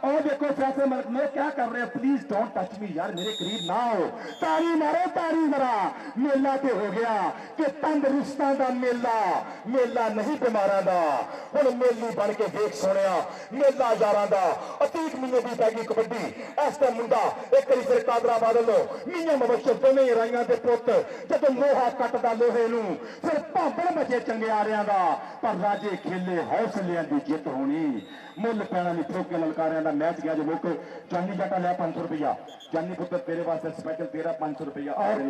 और देखो फैसले मलिक में क्या कर रहे हो प्लीज डोंट टच मी यार मेरे करीब ना हो तारी मरा मेला ते हो गया कि तंदरुस्तां दा मेला नहीं बीमारां दा हुण मेली बन के देख सोनिया मेला यारां दा अतीक महीने दी पै गई कबड्डी इस टाइम मुंडा एक बारी फिर कादराबाद लो मियां मुबशर दोवें राइयां दे पुत जदों लोहा कटदा लोहे नूं फिर भांबड़ मचे चंगियारियां दा पर राजे खेले हौसलियां दी जित होनी मुल पैना नहीं ठोके ललकारियां दा मैच गया जो मुक जानी जटा लिया 500 रुपया जानी पुत्र तेरे वास्ते स्पेशल तेरा 500 रुपया और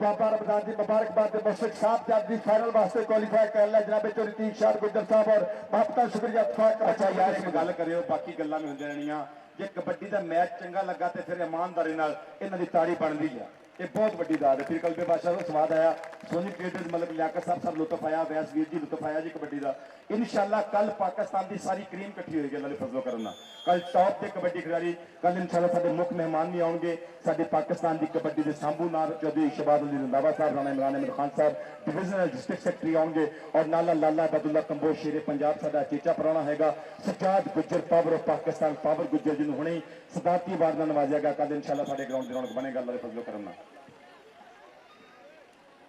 बाबा रमजान जी मुबारकबाद मुशरक साहब जब जी फाइनल वास्ते क्वालीफाई कर लिया जनाब रीतीश शाह गुजर साहब और आपका शुक्रिया अच्छा यार एक गल करियो बाकी गल्लां में होंदी रहनियां जे कबड्डी दा मैच चंगा लगा ते फिर ईमानदारी नाल इन्हां दी ताड़ी बनदी है ये बहुत बड़ी दाद है फिर कलबे बादशाह का स्वाद आया सोनी ट्रेडर्स मतलब लियाकत साहब सब लुत्फ आया वैस वीर जी लुत्फ आया जी कबड्डी का इंशाल्लाह कल पाकिस्तान की सारी क्रीम इकट्ठी होगी अल्लाह फजलो करना कल टॉप के कबड्डी खिलाड़ी कल इंशाल्लाह साडे मुख्य मेहमान भी आउणगे साडे पाकिस्तान की कबड्डी के सांभू नार चौधरी शबाद अली रंधावा साहब राणा इमरान अहमद खान साहब डिविजनल डिस्ट्रिक्ट सेक्रेटरी आउणगे और नाला लाला अब्दुल्ला कंबोज शेरे पंजाब साडा चेचा पुराना हैगा Sajjad Gujjar power of Pakistan power Gujjar जिन्होंने हुणे सदाती वार नाल नवाजिया गया कल इंशाल्लाह साडे ग्राउंड की रौनक बनेगा अल्लाह फजलो करना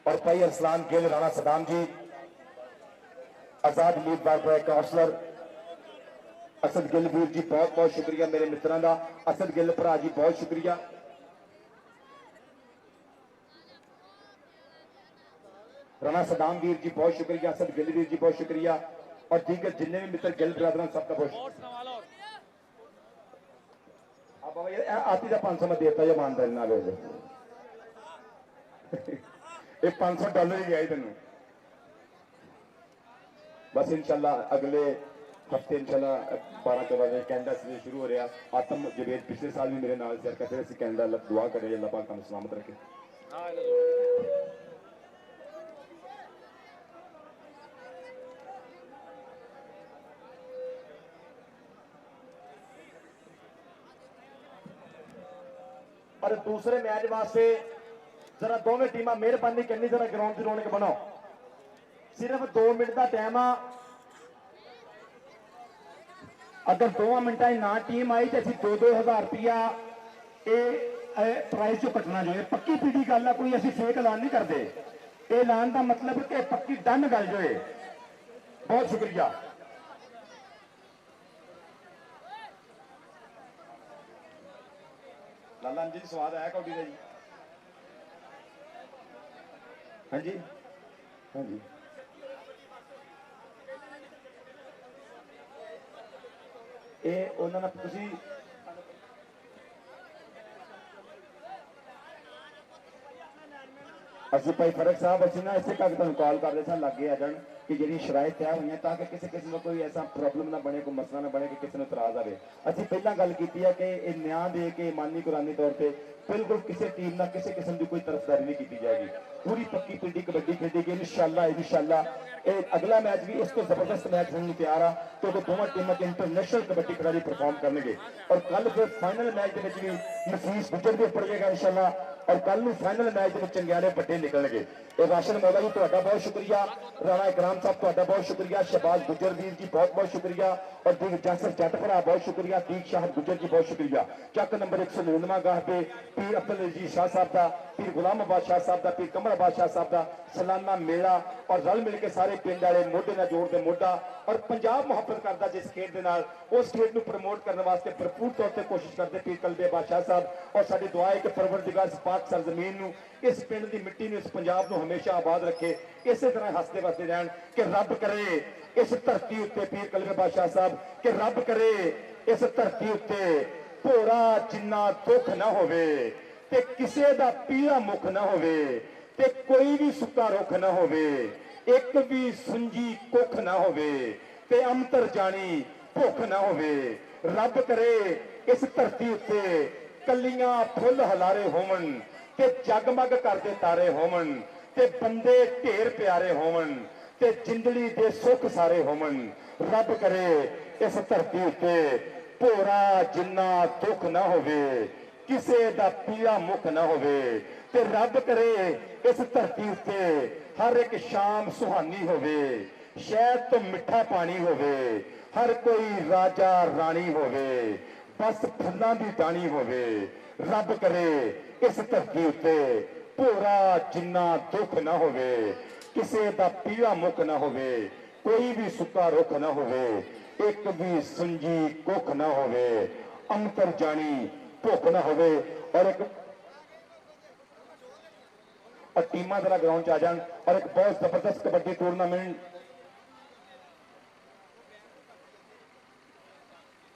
और भाई अरसलान गिल राणा सदाम जी आजाद उम्मीदवार को काउंसलर असद गिल वीर जी बहुत बहुत शुक्रिया मेरे मित्रों का असद गिल भरा जी बहुत शुक्रिया राणा सदाम वीर जी बहुत शुक्रिया असद गिल वीर जी बहुत शुक्रिया और दीगर जिन्हें भी मित्र गिल ब्रदर सबका बहुत आती का 500 में देता जो ईमानदारी नाल ये $500 ही गया तेन बस इंशाल्लाह अगले हफ्ते इंशाल्लाह 12-14 बजे कैनेडा से शुरू हो रहा आतम जवेद पिछले साल भी मेरे नाल शेयर करते रहे कैनेडा दुआ करे अल्लाह पाक हम सलामत रखे और दूसरे मैच वास्ते जरा दोनों टीम मेहरबानी करनी जरा ग्राउंड की रौनक बनाओ सिर्फ 2 मिनट का टाइम आ अगर 2 मिनटा ना टीम आई तो असं 2-2 रुपया प्राइज चो कटना जो है पक्की पीढ़ी गल है कोई असं फेक ऐलान नहीं करते ऐलान का मतलब कि पक्की डन गल जो है बहुत शुक्रिया लाला जी स्वाद आया कौडी का जी हाँ जी हाँ जी ये उन्होंने ਅਸੀਂ ਭਾਈ ਫਰਕ ਸਾਹਿਬ ਅਸੀਂ ਨਾ ਇਸੇ ਕਰਕੇ ਤੁਹਾਨੂੰ ਕਾਲ ਕਰਦੇ ਸਾਂ ਲੱਗੇ ਆ ਜਾਣ ਕਿ ਜਿਹੜੀ ਸ਼ਰਾਇਤ ਤੈਅ ਹੋਈਆਂ ਤਾਂ ਕਿ ਕਿਸੇ ਨੂੰ ਕੋਈ ਐਸਾ ਪ੍ਰੋਬਲਮ ਨਾ ਬਣੇ, ਕੋਈ ਮਸਲਾ ਨਾ ਬਣੇ ਕਿ ਕਿਸੇ ਨੂੰ ਇਤਰਾਜ਼ ਆਵੇ। ਅਸੀਂ ਪਹਿਲਾਂ ਗੱਲ ਕੀਤੀ ਹੈ ਕਿ ਇਹ ਨਿਆਂ ਦੇ ਕੇ ਮਾਨੀ ਕੁਰਾਨੀ ਤੌਰ ਤੇ ਬਿਲਕੁਲ ਕਿਸੇ ਟੀਮ ਨਾਲ ਕਿਸੇ ਕਿਸਮ ਦੀ ਕੋਈ ਤਰਫਦਾਰੀ ਨਹੀਂ ਕੀਤੀ ਜਾਏਗੀ। ਪੂਰੀ ਪੱਕੀ ਪਿੰਡੀ ਕਬੱਡੀ ਖੇਡੇਗੀ ਇਨਸ਼ਾਅੱਲਾ। ਇਹ ਅਗਲਾ ਮੈਚ ਵੀ ਇਸ ਤੋਂ ਜ਼ਬਰਦਸਤ ਮੈਚ ਹੋਣ ਨੂੰ ਤਿਆਰ ਆ ਕਿਉਂਕਿ ਦੋਵਾਂ ਟੀਮਾਂ 'ਚ ਇੰਟਰਨੈਸ਼ਨਲ ਕਬੱਡੀ ਖਿਡਾਰੀ ਪਰਫਾਰਮ ਕਰਨਗੇ ਔਰ ਕੱਲ ਫਿਰ ਫਾਈਨਲ ਮੈਚ ਦੇ ਵਿੱਚ ਵੀ ਨਫੀਸ ਗੁੱਜਰ ਵੀ ਉੱਪਰ ਜਾਏਗਾ ਇਨਸ਼ਾਅੱਲਾ ਔਰ ਕੱਲ ਨੂੰ ਫਾਈਨਲ ਮੈਚ ਦੇ ਵਿੱਚ ਚੰਗਿਆੜੇ ਵੱਡੇ ਨਿਕਲਣਗੇ। ਇਹ ਰਾਸ਼ਨ ਮੌਲਾ ਜੀ ਤੁਹਾਡਾ ਬਹੁਤ ਸ਼ੁਕਰੀਆ, ਰਾਣਾ ਇਕਰਾਮ ਸਾਹਿਬ ਤੁਹਾਡਾ ਬਹੁਤ ਸ਼ੁਕਰੀਆ, ਸ਼ਹਿਬਾਜ਼ ਗੁੱਜਰ ਵੀਰ ਜੀ ਬਹੁਤ ਬਹੁਤ ਸ਼ੁਕਰੀਆ ਔਰ ਦੀਪ ਜਾਸਰ ਜੱਟ ਭਰਾ ਬਹੁਤ ਸ਼ੁਕਰੀਆ, ਦੀਪ ਸ਼ਾਹ ਗੁੱਜਰ ਜੀ ਬਹੁਤ ਸ਼ੁਕਰੀਆ। ਚੱਕ ਨੰਬਰ 199 ਗਾਹ ਤੇ ਪੀਰ ਅਬਦੁਲ ਅਜ਼ੀਜ਼ ਸ਼ਾਹ ਸਾਹਿਬ ਦਾ, ਪੀਰ ਗੁਲਾਮ ਅਬਾਦ ਸ਼ਾਹ ਸਾਹਿਬ ਦਾ, ਪੀਰ ਕਮਰ ਅਬਾਦ ਸ਼ਾਹ ਸਾਹਿਬ ਦਾ ਸਾਲਾਨਾ ਮੇਲਾ ਔਰ ਰਲ ਮਿਲ ਕੇ ਸਾਰੇ ਪਿੰਡ ਵਾਲੇ ਮੋਢੇ ਨਾਲ ਜੋੜ ਦੇ ਮੋਢਾ ਔਰ ਪੰਜਾਬ ਮੁਹੱਬਤ ਕਰਦਾ ਜਿਸ ਖੇਡ ਦੇ ਨਾਲ ਉਸ ਖੇਡ ਨੂੰ ਪ੍ਰਮੋਟ ਕਰਨ ਵਾਸਤੇ ਭਰਪੂਰ ਤੌਰ ਤੇ ਕੋਸ਼ਿਸ਼ ਕਰਦੇ ਪੀਰ ਕਲਬੇ ਬਾਦਸ਼ਾਹ ਸਾਹਿਬ ਔਰ ਸਾਡੀ ਦੁਆ ਹੈ ਕਿ ਪਰਵਰਦਿਗਾਰ ਇਸ ਪਾਕ ਸਰਜ਼ਮੀਨ ਨੂੰ, ਇਸ ਪਿੰਡ ਦੀ ਮਿੱਟੀ ਨੂੰ, ਇਸ ਪੰਜਾਬ ਨੂੰ ਹਮੇਸ਼ਾ ਆਬਾਦ ਰੱਖੇ, ਇਸੇ ਤਰ੍ਹਾਂ ਹੱਸਦੇ ਵਸਦੇ ਰਹਿਣ ਕਿ ਰੱਬ ਕਰੇ ਇਸ ਧਰਤੀ ਉੱਤੇ ਪੀਰ ਕਲਬੇ ਬਾਦਸ਼ਾਹ ਸਾਹਿਬ ਕਿ ਰੱਬ ਕਰੇ ਇਸ ਧਰਤੀ ਉੱਤੇ ਭੋਰਾ ਜਿੰਨਾ ਦੁੱਖ ਨਾ ਹੋਵੇ ਤੇ ਕਿਸੇ ਦਾ ਪੀੜਾ ਮੁਖ ਨਾ ਹੋਵੇ ਤੇ ਕੋਈ ਵੀ ਸੁੱਕਾ ਰੁੱਖ ਨਾ ਹੋਵੇ, ਇੱਕ ਵੀ ਸੁੰਜੀ ਕੁੱਖ ਨਾ ਹੋਵੇ ਤੇ ਅੰਤਰ ਜਾਣੀ ਭੁੱਖ ਨਾ ਹੋਵੇ। ਰੱਬ ਕਰੇ ਇਸ ਧਰਤੀ ਉੱਤੇ ਕੱਲੀਆਂ ਫੁੱਲ ਹਲਾਰੇ ਹੋਵਣ ਤੇ ਜਗਮਗ ਕਰਦੇ ਤਾਰੇ ਹੋਵਣ ਤੇ ਬੰਦੇ ਢੇਰ ਪਿਆਰੇ ਹੋਵਣ ਤੇ ਜਿੰਦੜੀ ਦੇ ਸੁੱਖ ਸਾਰੇ ਹੋਵਣ। ਰੱਬ ਕਰੇ ਇਸ ਧਰਤੀ ਉੱਤੇ ਭੋਰਾ ਜਿੰਨਾ ਦੁੱਖ ਨਾ ਹੋਵੇ, ਕਿਸੇ ਦਾ ਪੀੜਾ ਮੁਖ ਨਾ ਹੋਵੇ ਤੇ ਰੱਬ ਕਰੇ ਇਸ ਧਰਤੀ ਉੱਤੇ ਹਰ ਇੱਕ ਸ਼ਾਮ ਸੁਹਾਨੀ ਹੋਵੇ, ਸ਼ਹਿਦ ਤੋਂ ਮਿੱਠਾ ਪਾਣੀ ਹੋਵੇ, ਹਰ ਕੋਈ ਰਾਜਾ ਰਾਣੀ ਹੋਵੇ, ਬਸ ਫੁੱਲਾਂ ਦੀ ਟਾਹਣੀ ਹੋਵੇ। ਰੱਬ ਕਰੇ ਇਸ ਧਰਤੀ ਉੱਤੇ ਭੋਰਾ ਜਿੰਨਾ ਦੁੱਖ ਨਾ ਹੋਵੇ, ਕਿਸੇ ਦਾ ਪੀੜਾ ਮੁਖ ਨਾ ਹੋਵੇ, ਕੋਈ ਵੀ ਸੁੱਕਾ ਰੁੱਖ ਨਾ ਹੋਵੇ, ਇੱਕ ਵੀ ਸੁੰਜੀ ਕੁੱਖ ਨਾ ਹੋਵੇ, ਅੰਤਰ ਜਾਣੀ ਭੁੱਖ ਨਾ ਹੋਵੇ। ਔਰ ਇੱਕ ਟੀਮਾਂ ਜਰਾ ਗਰਾਊਂਡ 'ਚ ਆ ਜਾਣ ਔਰ ਇੱਕ ਬਹੁਤ ਜ਼ਬਰਦਸਤ ਕਬੱਡੀ ਟੂਰਨਾਮੈਂਟ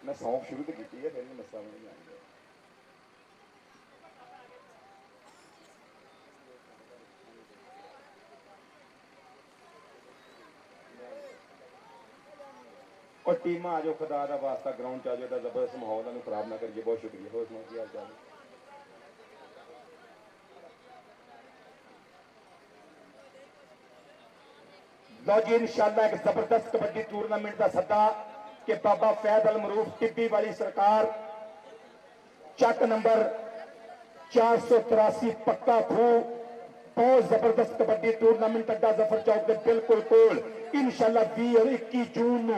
ਮੈਂ ਸੌਂਪ ਸ਼ੁਰੂ ਤੋਂ ਕੀਤੀ ਹੈ, ਮੈਨੂੰ ਮਸਲਾ ਨਹੀਂ ਆਉਂਦਾ। और टीम आ जाओ, खुदा का वास्ता ग्राउंड च आ जाओ, जबरदस्त माहौल है, खराब ना करिए। बहुत शुक्रिया। हो सुनाओ की हाल चाल? लो जी इंशाअल्लाह एक जबरदस्त कबड्डी टूरनामेंट का सद्दा कि बाबा फैद अल मरूफ टिब्बी वाली सरकार चक नंबर 483 पक्का खू बहुत जबरदस्त कबड्डी टूरनामेंट अड्डा जफर चौक के बिल्कुल कोल इंशाअल्लाह 20 और 21 जून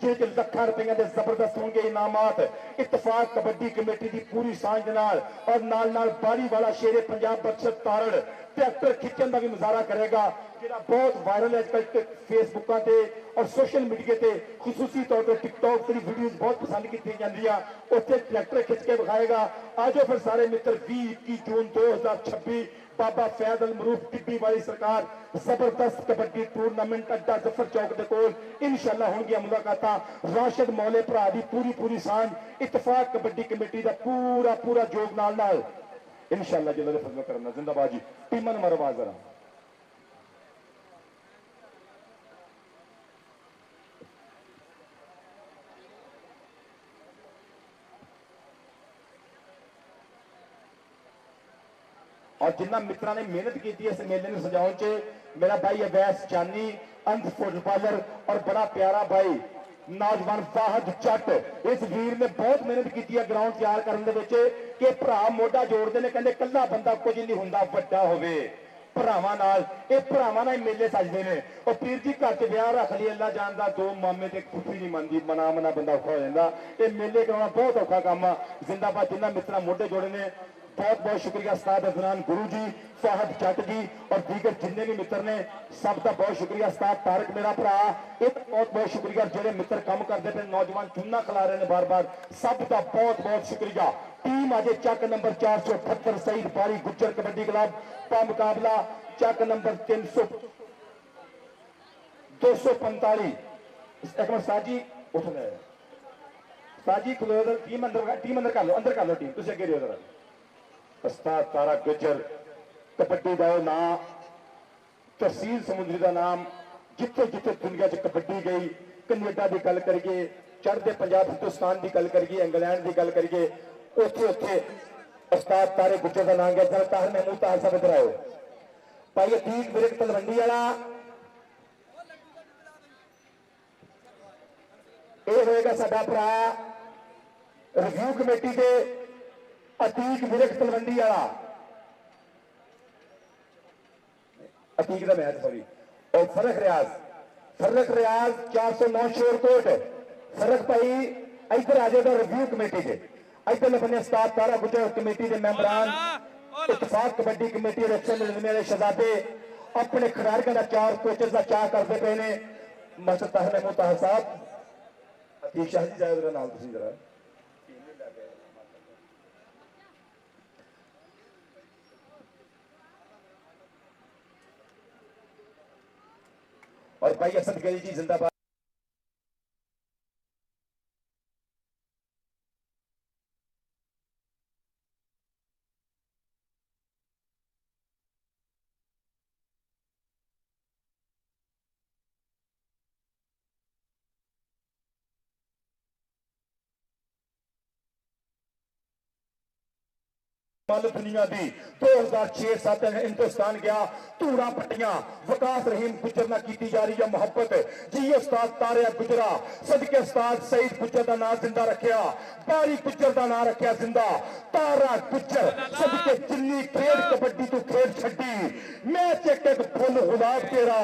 जिहदे लाखां रुपए के जबरदस्त होंगे इनामात। इतफाक कबड्डी कमेटी की पूरी सांझ नाल और नाल बारी वाला शेरे पंजाब बख्शत तारड़ ट्रैक्टर खिंचण का भी मुजाहरा करेगा जिहड़ा बहुत वायरल है आजकल फेसबुक ते और सोशल मीडिया ते खुसूसी तौर पर टिकटॉक की वीडियोज बहुत पसंद की जाती है, उत्थे ट्रैक्टर खिंच के दिखाएगा। आज फिर सारे मित्र 20-21 जून 2026 बाबा फैद अल मरूफ टिब्बी वाली सरकार जबरदस्त कबड्डी टूरनामेंट अड्डा जफर चौक के कोल इंशाअल्लाह होंगी मुलाकातां। राशिद मौले भरा दी पूरी सांझ इतफाक कबड्डी कमेटी का पूरा जोग नाल इंशाअल्लाह जिले फजल करना। जिंदाबाद जी टीमां नंबर आवाज जरा। और जिन्ना मित्रों ने मेहनत की इस मेले में सजाने च मेरा भाई अवैस जानी अंध फुटबॉलर और बड़ा प्यारा भाई नौजवान फाहद जट इस वीर ने बहुत मेहनत की है ग्राउंड तैयार करने कि भरा मोढा जोड़ते हैं, कहते कल्ला बंदा कुछ नहीं होंदा वड्डा होवे भरावां नाल। ये भरावां नाल मेले सजदे ने और पीर जी घर च ब्याह रख लिया अल्लाह जानदा दो मामे ते फुफी नहीं मनदी मना बंदा औखा हो जांदा। ये मेले कराना बहुत औखा काम आ। जिंदाबाद जिन्ना मित्रा मोढे जोड़े ने बहुत शुक्रिया। उस्ताद अदनान गुरु जी, फाहद जट जी और दीगर जिन्ने भी मित्र ने सब का बहुत शुक्रिया। उस्ताद तारक मेरा भरा एक बहुत शुक्रिया। जेडे मित्र काम करते पे नौजवान चुना खिला रहे हैं बार बार सब का बहुत शुक्रिया। टीम अजे चक नंबर 478 सईद बारी गुज्जर कबड्डी क्लब का मुकाबला चक नंबर 245 साजी उठ गए साजी टीम अंदर कर लो टीम तुम अगे रहो जरा। उस्ताद तारा गुज्जर कबड्डी का ना तहसील समुद्री का नाम जिथे जिथे दुनिया च कबड्डी गई, कनेडा की गल करिए, चढ़ते पंजाब हिंदुस्तान की गल करिए, इंग्लैंड की गल करिए, उथे उथे उस्ताद तारे गुज्जर का नाम गया। जरा ताहर महमूद ताहर साहब इधर आओ। भाई अतीक विरक तलवंडी वाला ये होएगा साडा भरा रिव्यू कमेटी के अतीक विरक तलवंडी वाला, अतीक का मैच सॉरी, और फरक रियाज 409 शोरकोट। फरक भाई इधर आ जाएगा रिव्यू कमेटी से। इधर बने उस्ताद तारा गुज्जर कमेटी के मेंबरान, इतफाक कबड्डी कमेटी के मेरे शहजादे अपने खिडारियों का चार कोचेस का चाह करते पे ने। मास्टर ताहर महमूद ताहर साहब, अतीक शाह जी जाए जरा नाल तुसीं जरा। और भाई असद गिल जी जिंदाबाद। दुनिया की 2006-7 हिंदुस्तान गया, धूड़ा पट्टियां विकास रहीम गुजर ना की जा रही है मोहब्बत जी। उस्ताद तारे गुजरा सदके उस्ताद सईद गुजर का नाम जिंदा रखा, बारी गुजर का नाम रखा जिंदा। तारा गुजर सदके जिन्नी खेड कबड्डी तू खेड छड्डी, मैच एक एक फुल गुलाब तेरा,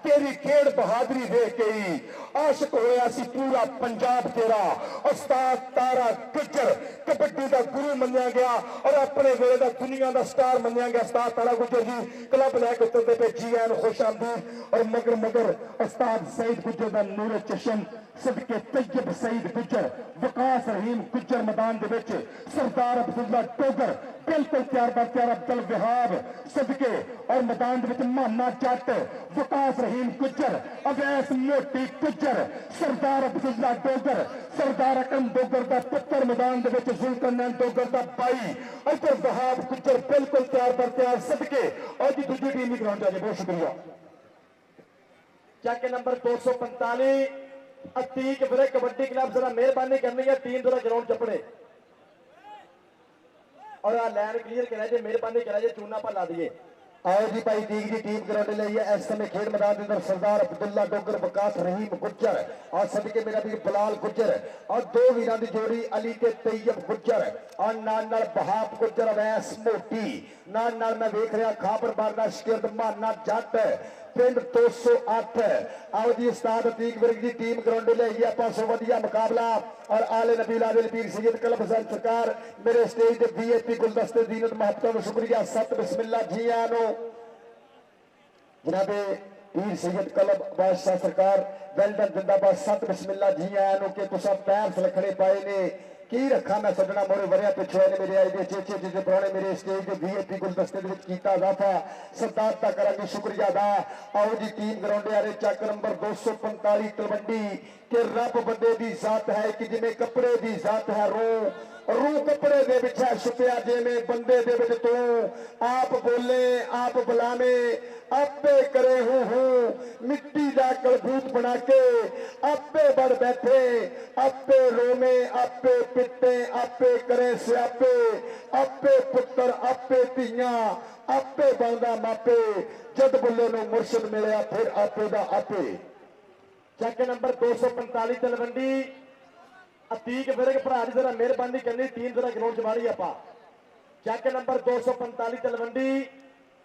तेरी खेड बहादुरी देख के ही आशिक होया सी पूरा पंजाब तेरा। उस्ताद तारा गुजर कबड्डी का गुरु मनिया गया और अपने वेले का दुनिया का स्टार मनिया गया। उस्ताद तारा गुजर जी क्लब लैके चलते पे जी एन खुश आमदीद। और मगर मगर उस्ताद सईद गुजर का नूर चशन सदके तैयब सईद गुजर, विकास रहीम गुजर मैदान के विच, सरदार अब्दुल्ला डोगर बिल्कुल तैयार बर तैयार, अब्दुल वहाब सदके और मैदान के विच माना जट, विकास रहीम गुजर, अवैस मोटी गुजर, सरदार अब्दुल्ला डोगर, सरदार अकरम डोगर का पुत्र मैदान के विच, जुल्करनैन डोगर का भाई, इधर वहाब गुजर बिल्कुल तैयार बर तैयार सदके। और जी दूसरी टीम भी ग्राउंड जाए। बहुत शुक्रिया। Check number 245 Atiq Virk kabaddi club, जरा मेहरबानी करनी है टीम जरा ग्राउंड चपड़े और लैन क्लियर करा जे, मेहरबानी करा जे, चूना पर ला दिए। आओ जी भाई टीक जी टीम ग्राउंड ਲਈ है इस समय खेल मैदान के अंदर सरदार अब्दुल्ला डोगर, विकास रहीम गुजर और सदके मेरा भी बिलाल गुजर और दो वीरां की जोड़ी अली ते तैयब गुजर और नाल बहाब गुजर, अवैस मोटी नाल मैं देख रहा खाबर बारना शिकरद माना जट पिंड 208। आओ जी उस्ताद अतीक विरक की टीम ग्राउंड ले आई है। पासों वधिया मुकाबला और आले नबी आदिल पीर सैयद कलब हसन सरकार मेरे स्टेज के वीआईपी गुलदस्ते दीनत महबूब शुक्रिया। सत बिस्मिल्ला जी आनो जनाबे पीर सैयद कलब बादशाह सरकार वेल्डन जिंदाबाद। सत बिस्मिल्ला जी आनो के तुसा पैर सलखड़े पाए ने की रखा मैं सजना मोरे वरिया पिछू ने मेरे आई दे चेचे जिसे पुराने मेरे स्टेज के वीआईपी गुलदस्ते किया इजाफा सरदार का करा शुक्रिया अदा। आओ जी टीम ग्राउंड आ रहे चक नंबर 245 तलवंडी के रब बंदे की जात है कि जिमें कपड़े की जात है रू कपड़े दे विच है छुपिया जिमें बंदे दे विच तू आप बोले आप बुलावे आपे करे हूं मिट्टी का कलभूत बना के आपे बढ़ बैठे आपे रोमे आपे पिटे आपे करे स्यापे आपे पुत्र आपे धियां आपे बनदा मापे जद बुल्ले नूं मुर्शद मिलिया फिर आपे दा आपे। चेक नंबर 245 तलवंडी अतीक विरक भरा जरा मेहरबानी करनी टीम जरा ग्राउंड च मारी आपा। चेक नंबर 245 तलवंडी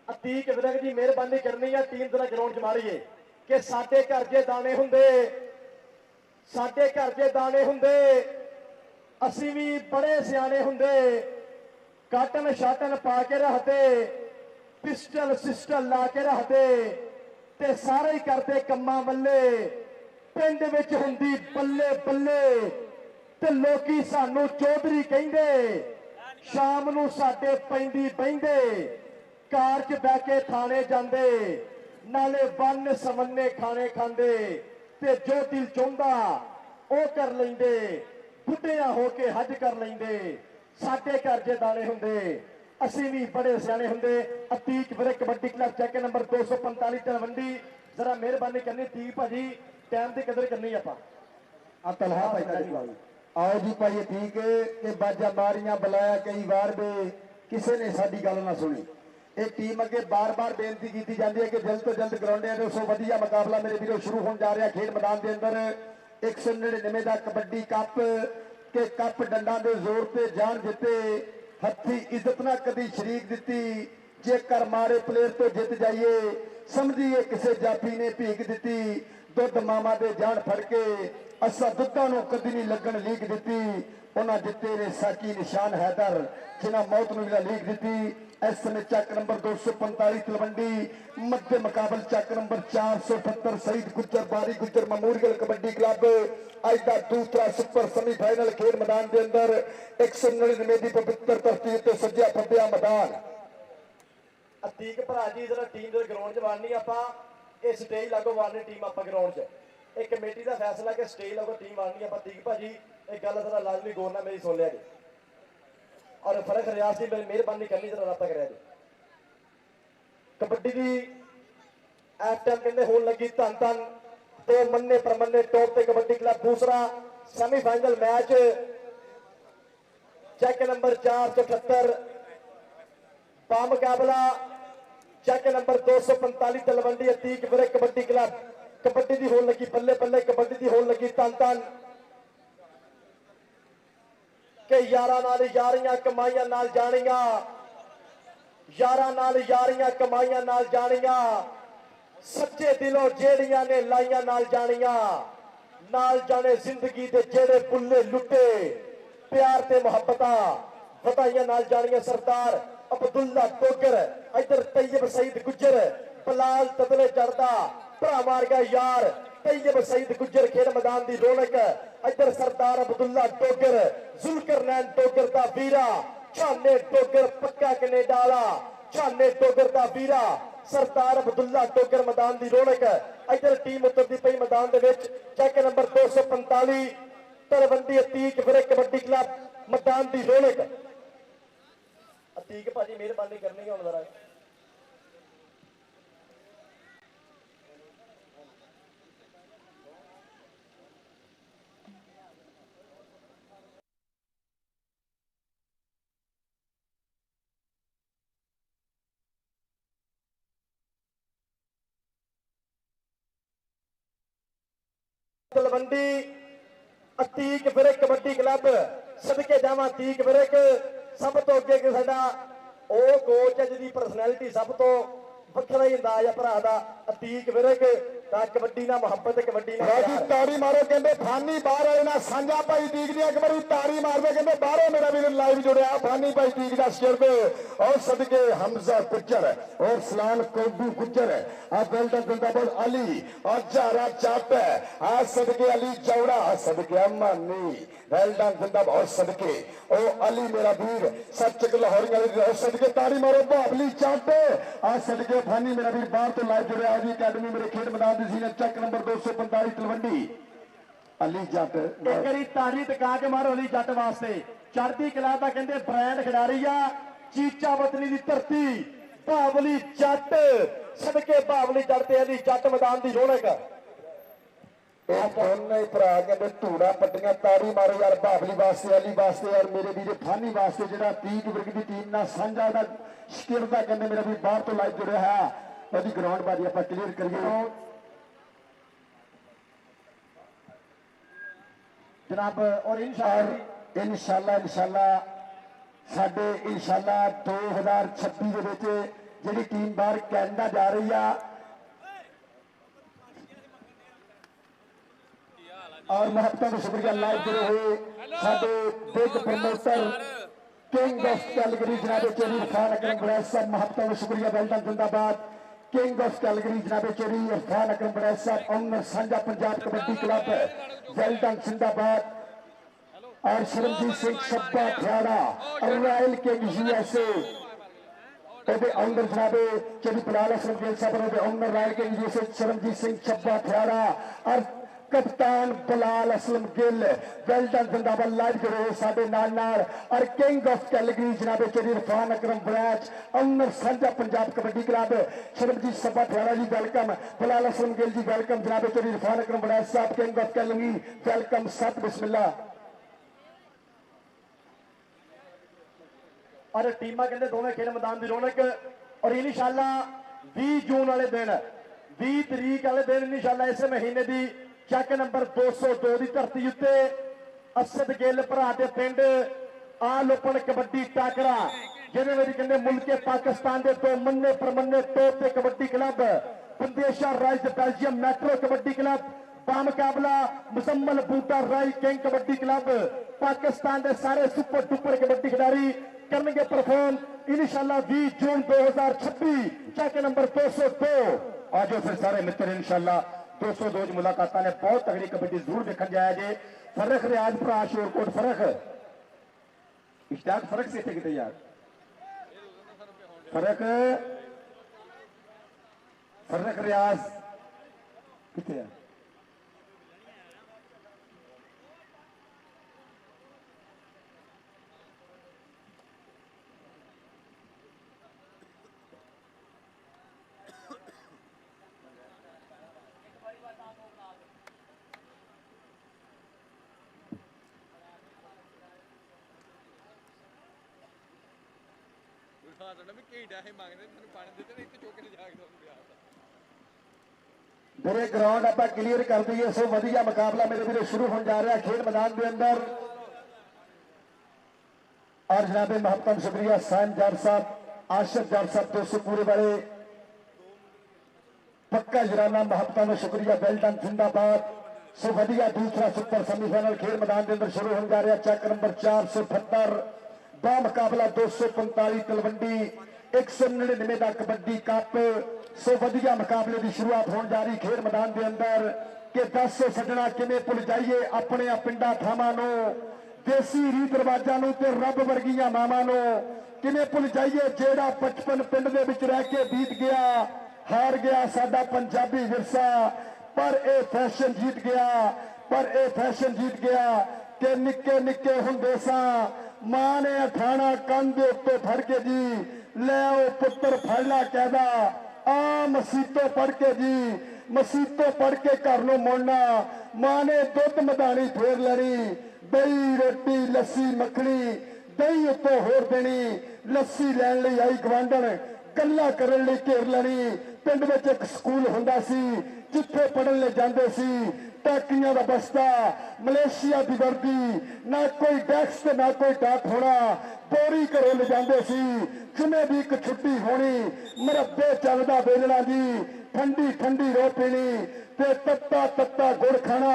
अतीक विरक जी मेहरबानी करनी है टीम जरा ग्राउंड च मारीए कि साडे घर जे दाने हुंदे साडे घर जे दाने हुंदे असीं भी बड़े सियाने हुंदे काटन शाटन पा के रखते पिस्टल सिस्टल ला के रखते ते सारे ही करते कम्मा बल्ले पिंड विच हुंदी बल्ले बल्ले ते लोकी सानू चौधरी कहिंदे शाम नू साडे पैंदी बहिंदे कार च बह के थाने जांदे नाले बन सवन्ने खाने खांदे ते जो दिल चाहुंदा ओ कर लैंदे बुढ़िया हो के हज कर लेंदे साडे घर जे दाने हुंदे ਅਸੀਂ ਵੀ ਬੜੇ ਸਿਆਣੇ ਹੁੰਦੇ। ਅਤੀਕ ਵੀਰੇ kabaddi club check number 245 Talwandi. ਜ਼ਰਾ ਮਿਹਰਬਾਨੀ ਕਰਨੀ ਤੀਕ ਭਾਜੀ, ਟਾਈਮ ਦੀ ਕਦਰ ਕਰਨੀ ਆਪਾਂ। ਆ ਤਲਹਾ ਭਾਈ आओ जी भाई ठीक है कि बाजा मारियां बुलाया कई बार भी किसी ने साडी गल ना सुनी। ਇਹ ਟੀਮ ਅੱਗੇ ਬਾਰ-ਬਾਰ ਬੇਨਤੀ ਕੀਤੀ ਜਾਂਦੀ ਹੈ ਕਿ ਜਲਦ ਤੋਂ ਜਲਦ ਗਰਾਊਂਡਾਂ ਦੇ ਉਸੋਂ ਵਧੀਆ ਮੁਕਾਬਲਾ ਮੇਰੇ ਵੀਰੋ ਸ਼ੁਰੂ ਹੋਣ ਜਾ ਰਿਹਾ ਖੇਡ ਮੈਦਾਨ ਦੇ ਅੰਦਰ। 199 ਦਾ ਕਬੱਡੀ ਕੱਪ ਕਿ ਕੱਪ ਡੰਡਾਂ ਦੇ ਜ਼ੋਰ ਤੇ ਜਾਣ ਜਿੱਤੇ ਹੱਥੀ ਇੱਜ਼ਤ ਨਾ ਕਦੀ ਸ਼ਰੀਕ ਦਿੱਤੀ। ਜੇਕਰ ਮਾਰੇ ਪਲੇਅਰ ਤੋਂ ਜਿੱਤ ਜਾਈਏ ਸਮਝੀਏ ਕਿਸੇ ਜਾਫੀ ਨੇ ਭੀਖ ਦਿੱਤੀ। ਦੁੱਧ ਮਾਮਾ ਦੇ ਜਾਣ ਫੜ ਕੇ ਅਸਾਂ ਦੁੱਧਾਂ ਨੂੰ ਕਦੀ ਨਹੀਂ ਲੱਗਣ ਲੀਕ ਦਿੱਤੀ। ਉਹਨਾਂ ਜਿੱਤੇ ਨੇ ਸਾਕੀ ਨਿਸ਼ਾਨ ਹੈਦਰ ਜਿਨ੍ਹਾਂ ਮੌਤ ਨੂੰ ਵੀ ਲੀਕ ਦਿੱਤੀ। इस समय चक नंबर 245 तलवंडी मध्य मुकाबल चक नंबर 478 शहीद गुज्जर बारी गुज्जर मेमोरियल कबड्डी क्लब अज का दूसरा सुपर सेमीफाइनल खेल मैदान के अंदर 199 की पवित्र तरतीब ते सज्जा फद्या मैदान। अतीक भरा जी जरा टीम के ग्राउंड च वाड़नी आपां इस स्टेज लागो वाड़नी टीम आपां ग्राउंड च। एक कमेटी का फैसला कि स्टेज लागो टीम वाड़नी आपां। अतीक भाजी एक गल जरा लाजमी गौर नाल मेरी सुन लिया जी और फर्क रियाज की मेहरबानी करनी जरा रब्ता करें जी। कबड्डी की इस टाइम कहते होने लगी धन धन तो मन्ने परमन्ने टॉप पे कबड्डी क्लब दूसरा सेमीफाइनल मैच चेक नंबर 478 मुकाबला चेक नंबर 245 तलवंडी अतीक वीरे कबड्डी क्लब। कबड्डी की होने लगी बल्ले बल्ले कबड्डी की होने लगी धन धन कि यारां नाल यारियां कमाइयां नाल जानियां यारां नाल यारियां कमाइयां नाल जानियां सच्चे दिलों जेड़ियां ने लाइयां नाल जानियां नाल जाने जिंदगी दे जेड़े बुल्ले लुटे प्यार ते मुहब्बतां वधाइयां नाल जानियां। सरदार अब्दुल्ला डोगर इधर तैयब सईद गुज्जर बलाल तदले चढ़दा भरा मार गया यार तैयब सईद गुज्जर खेल मैदान की रौनक। इधर सरदार अब्दुल्ला डोगर जुल्करनैन डोगर दा वीरा छाने डोगर पक्का कनेडा वाला छाने डोगर दा वीरा सरदार अब्दुल्ला डोगर मैदान की रौनक। इधर टीम उतरती पई मैदान दे विच चेक नंबर 245 तलवंडी अतीक वीरे कबड्डी क्लब मैदान की रौनक। अतीक भाजी मेहरबानी करनी हुण जरा तलवंडी अतीक वीरे कबड्डी क्लब सदके जावां अतीक वीरे सब तो अगे साडा ਉਹ ਕੋਚ ਹੈ ਜਿਹਦੀ ਪਰਸਨੈਲਿਟੀ ਸਭ ਤੋਂ ਵੱਖਰਾ ਹੀ ਅੰਦਾਜ਼ ਹੈ ਭਰਾ ਦਾ ਅਤੀਕ वीरे ਤਾਂ ਕਬੱਡੀ ਨਾਲ ਮੁਹੱਬਤ ਕਬੱਡੀ ਨਾਲ राजू ताड़ी मारो कहते फानी बाहर वाले ना साझा भाई दीक दी एक बारी ताड़ी मारदे कहते बाहरों मेरा भी लाइव जुड़िया फानी भाई दीक दा शेरबे और सदके हमजा गुज्जर और सलान कोबू गुज्जर आ गोल्डन जिंदाबाद अली और जारा चाप आ सदके अली चौड़ा सदके अम्मानी वेल्डन जिंदाबाद और सदके ओ अली मेरा वीर सच लाहौरी वाले सदके ताड़ी मारो बाबली चाप आ सदके फानी मेरा वीर बाहर तो लाइव जुड़िया जी अकेडमी मेरे खेड मैदान चक नंबर 245 तलवंडी अली जट एक बारी ताड़ी टका के मारो अली जट वास्ते चढ़ती कला का कहते ब्रांड खिडारी आ चीचा वतनी की धरती बावली जट सदके बावली जट ते अली जट मैदान की रौनक। दोनों भरा कहते धूड़ा पट्टियां ताड़ी मारो यार बाबली वास्ते अली वास्ते और मेरे वीर फानी वास्ते जो तीक वर्ग की टीम ना साझा शकीर का कहते मेरा भी बाहर तो लाइव जुड़े है ਉਹਦੀ ਗਰਾਊਂਡ ਬਾਰੀ ਆਪਾਂ ਕਲੀਅਰ ਕਰੀਏ जनाब और इंशाल्लाह ਸਾਡੇ इंशाल्लाह 2026 ਦੇ ਵਿੱਚ ਜਿਹੜੀ ਟੀਮ ਬਾਹਰ ਕੈਨੇਡਾ ਜਾ ਰਹੀ ਆ और महत्ता का शुक्रिया लाइव जुड़े हुए साडे big promoter king of Calgary जनाब चेरी इरफान अकरम बड़ैच साहब महत्ता का शुक्रिया वेल्डन जिंदाबाद किंग ऑफ कैलगरी जनाब चेरी इरफान अकरम बड़ैच साहब ऑनर साझा पंजाब कबड्डी क्लब वेल्डन जिंदाबाद और Sharanjit Singh Sabba Khiara royal king USA honour जनाब चेरी पलाल असलम साहब honour royal king USA Sharanjit Singh Sabba Khiara और कप्तान बलाल असलम गिल वेल्डन जिंदाबाद लाइव जरूर साडे नाल और किंग ऑफ कैलगरी जनाब चौधरी इरफान अकरम ब्रैच ओनर साझा पंजाब कबड्डी क्लब शरमजीत सभा ठियारा जी वेलकम बलाल असलम गिल जी वेलकम जनाब चौधरी इरफान अकरम ब्रैच साहब किंग ऑफ कैलगरी वेलकम सत बिस्मिल्लाह। और टीमां कहते दोवें खेल मैदान की रौनक और इंशाअल्लाह 20 जून वाले दिन 20 तरीक वाले दिन इंशाअल्लाह इस महीने की चक नंबर 202 की धरती उत्ते असद गिल भरा के पिंड आल ओपन कबड्डी टाकरा जिन्हें मेरी कहते मुल्के पाकिस्तान के दो मन्ने परमन्ने टॉप के kabaddi club Bandesha rise Belgium metro kabaddi club बामुकाबला मुजम्मल बूटा राई किंग कबड्डी क्लब पाकिस्तान के सारे सुपर डुपर कबड्डी खिलाड़ी करेंगे परफॉर्म इंशाअल्लाह 20 जून 2026 चक नंबर 202। आज फिर सारे मित्र इंशाअल्लाह 202 च मुलाकात ने बहुत तगड़ी कबड्डी जरूर देखने जाया जे फरक रियाज भरा शोरकोट फरक इश्ताक फरक से कितने यार फरक फरक रियाज कितने यार मेरे ग्राउंड आप क्लीयर कर दिए सो वधिया मुकाबला मेरे वीर शुरू हो जा रहा खेल मैदान के अंदर और जनाब महतम शुक्रिया साइम जार साहब आशिफ जार साहब 200 पूरे वाले पक्का जराना महतम शुक्रिया वेल्डन जिंदाबाद सो वधिया दूसरा सुपर सेमीफाइनल खेल मैदान के अंदर शुरू हो जा रहा चक नंबर 478 बा मुकाबला 245 तलवंडी 199 का कबड्डी कप सो वधिया मुकाबले की शुरुआत होने जा रही खेल मैदान के अंदर कि दस सजना किमें भुल जाइए अपने पिंडा थावां नूं देसी रीत रिवाजां नूं ते रब वर्गियां मावां नूं किमें भुल जाइए जेड़ा बचपन पिंड दे विच रह के बीत गया हार गया साडा पंजाबी विरसा पर ए फैशन जीत गया पर ए फैशन जीत गया कि निक्के निक्के हुंदे सां मां ने अठाणा कंध दे उत्ते फड़ के जी ले आओ पुत्र फड़ला कहदा आ मसीतों पढ़ के जी मसीतों पढ़ के घर नूं मुड़ना मां ने दुध मधानी फेर लेनी दही रोटी लस्सी मखनी दही उत्तों होर देनी लस्सी लैण लई आई गवांढण गल्लां करन लई घेर लेनी पिंड विच एक स्कूल हुंदा सी जिथे पढ़न ले जांदे सी टाकियां दा बस्ता मलेशिया दी वर्दी ना कोई डैक्स ते ना कोई डाक होना बोरी घरों ले जांदे सी जिमें भी एक छुट्टी होनी मरब्बे चलदा बेलना जी ठंडी ठंडी रो पीनी ते तत्ता तत्ता गुड़ खाना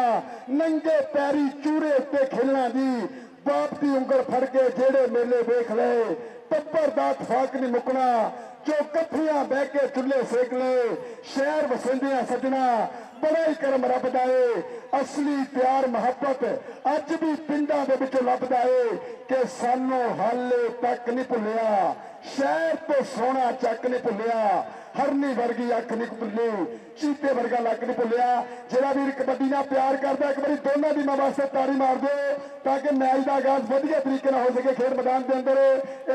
नंगे पैरी चूरे उत्ते खेलना जी बाप की उंगल फड़ के जेड़े मेले वेख ले टब्बर दा इतफाक नहीं मुकना जो कट्ठियां बह के चुल्हे सेक ले शहर वसिंदियां सजना बड़ा ही करम रब दा है असली प्यार मुहब्बत अज भी पिंडां दे विच लभदा है कि सानू हाले तक नहीं भुलिया शहर तो सोना चक नहीं भुलिया हरनी वर्गी अख नहीं भुली चीते वर्गा लक नहीं भुलिया जेड़ा वीर कबड्डी नाल प्यार करदा एक बारी दोनों टीमां वास्ते ताड़ी मार दो ताकि मैच का आगाज वधिया तरीके नाल हो सके खेल मैदान के अंदर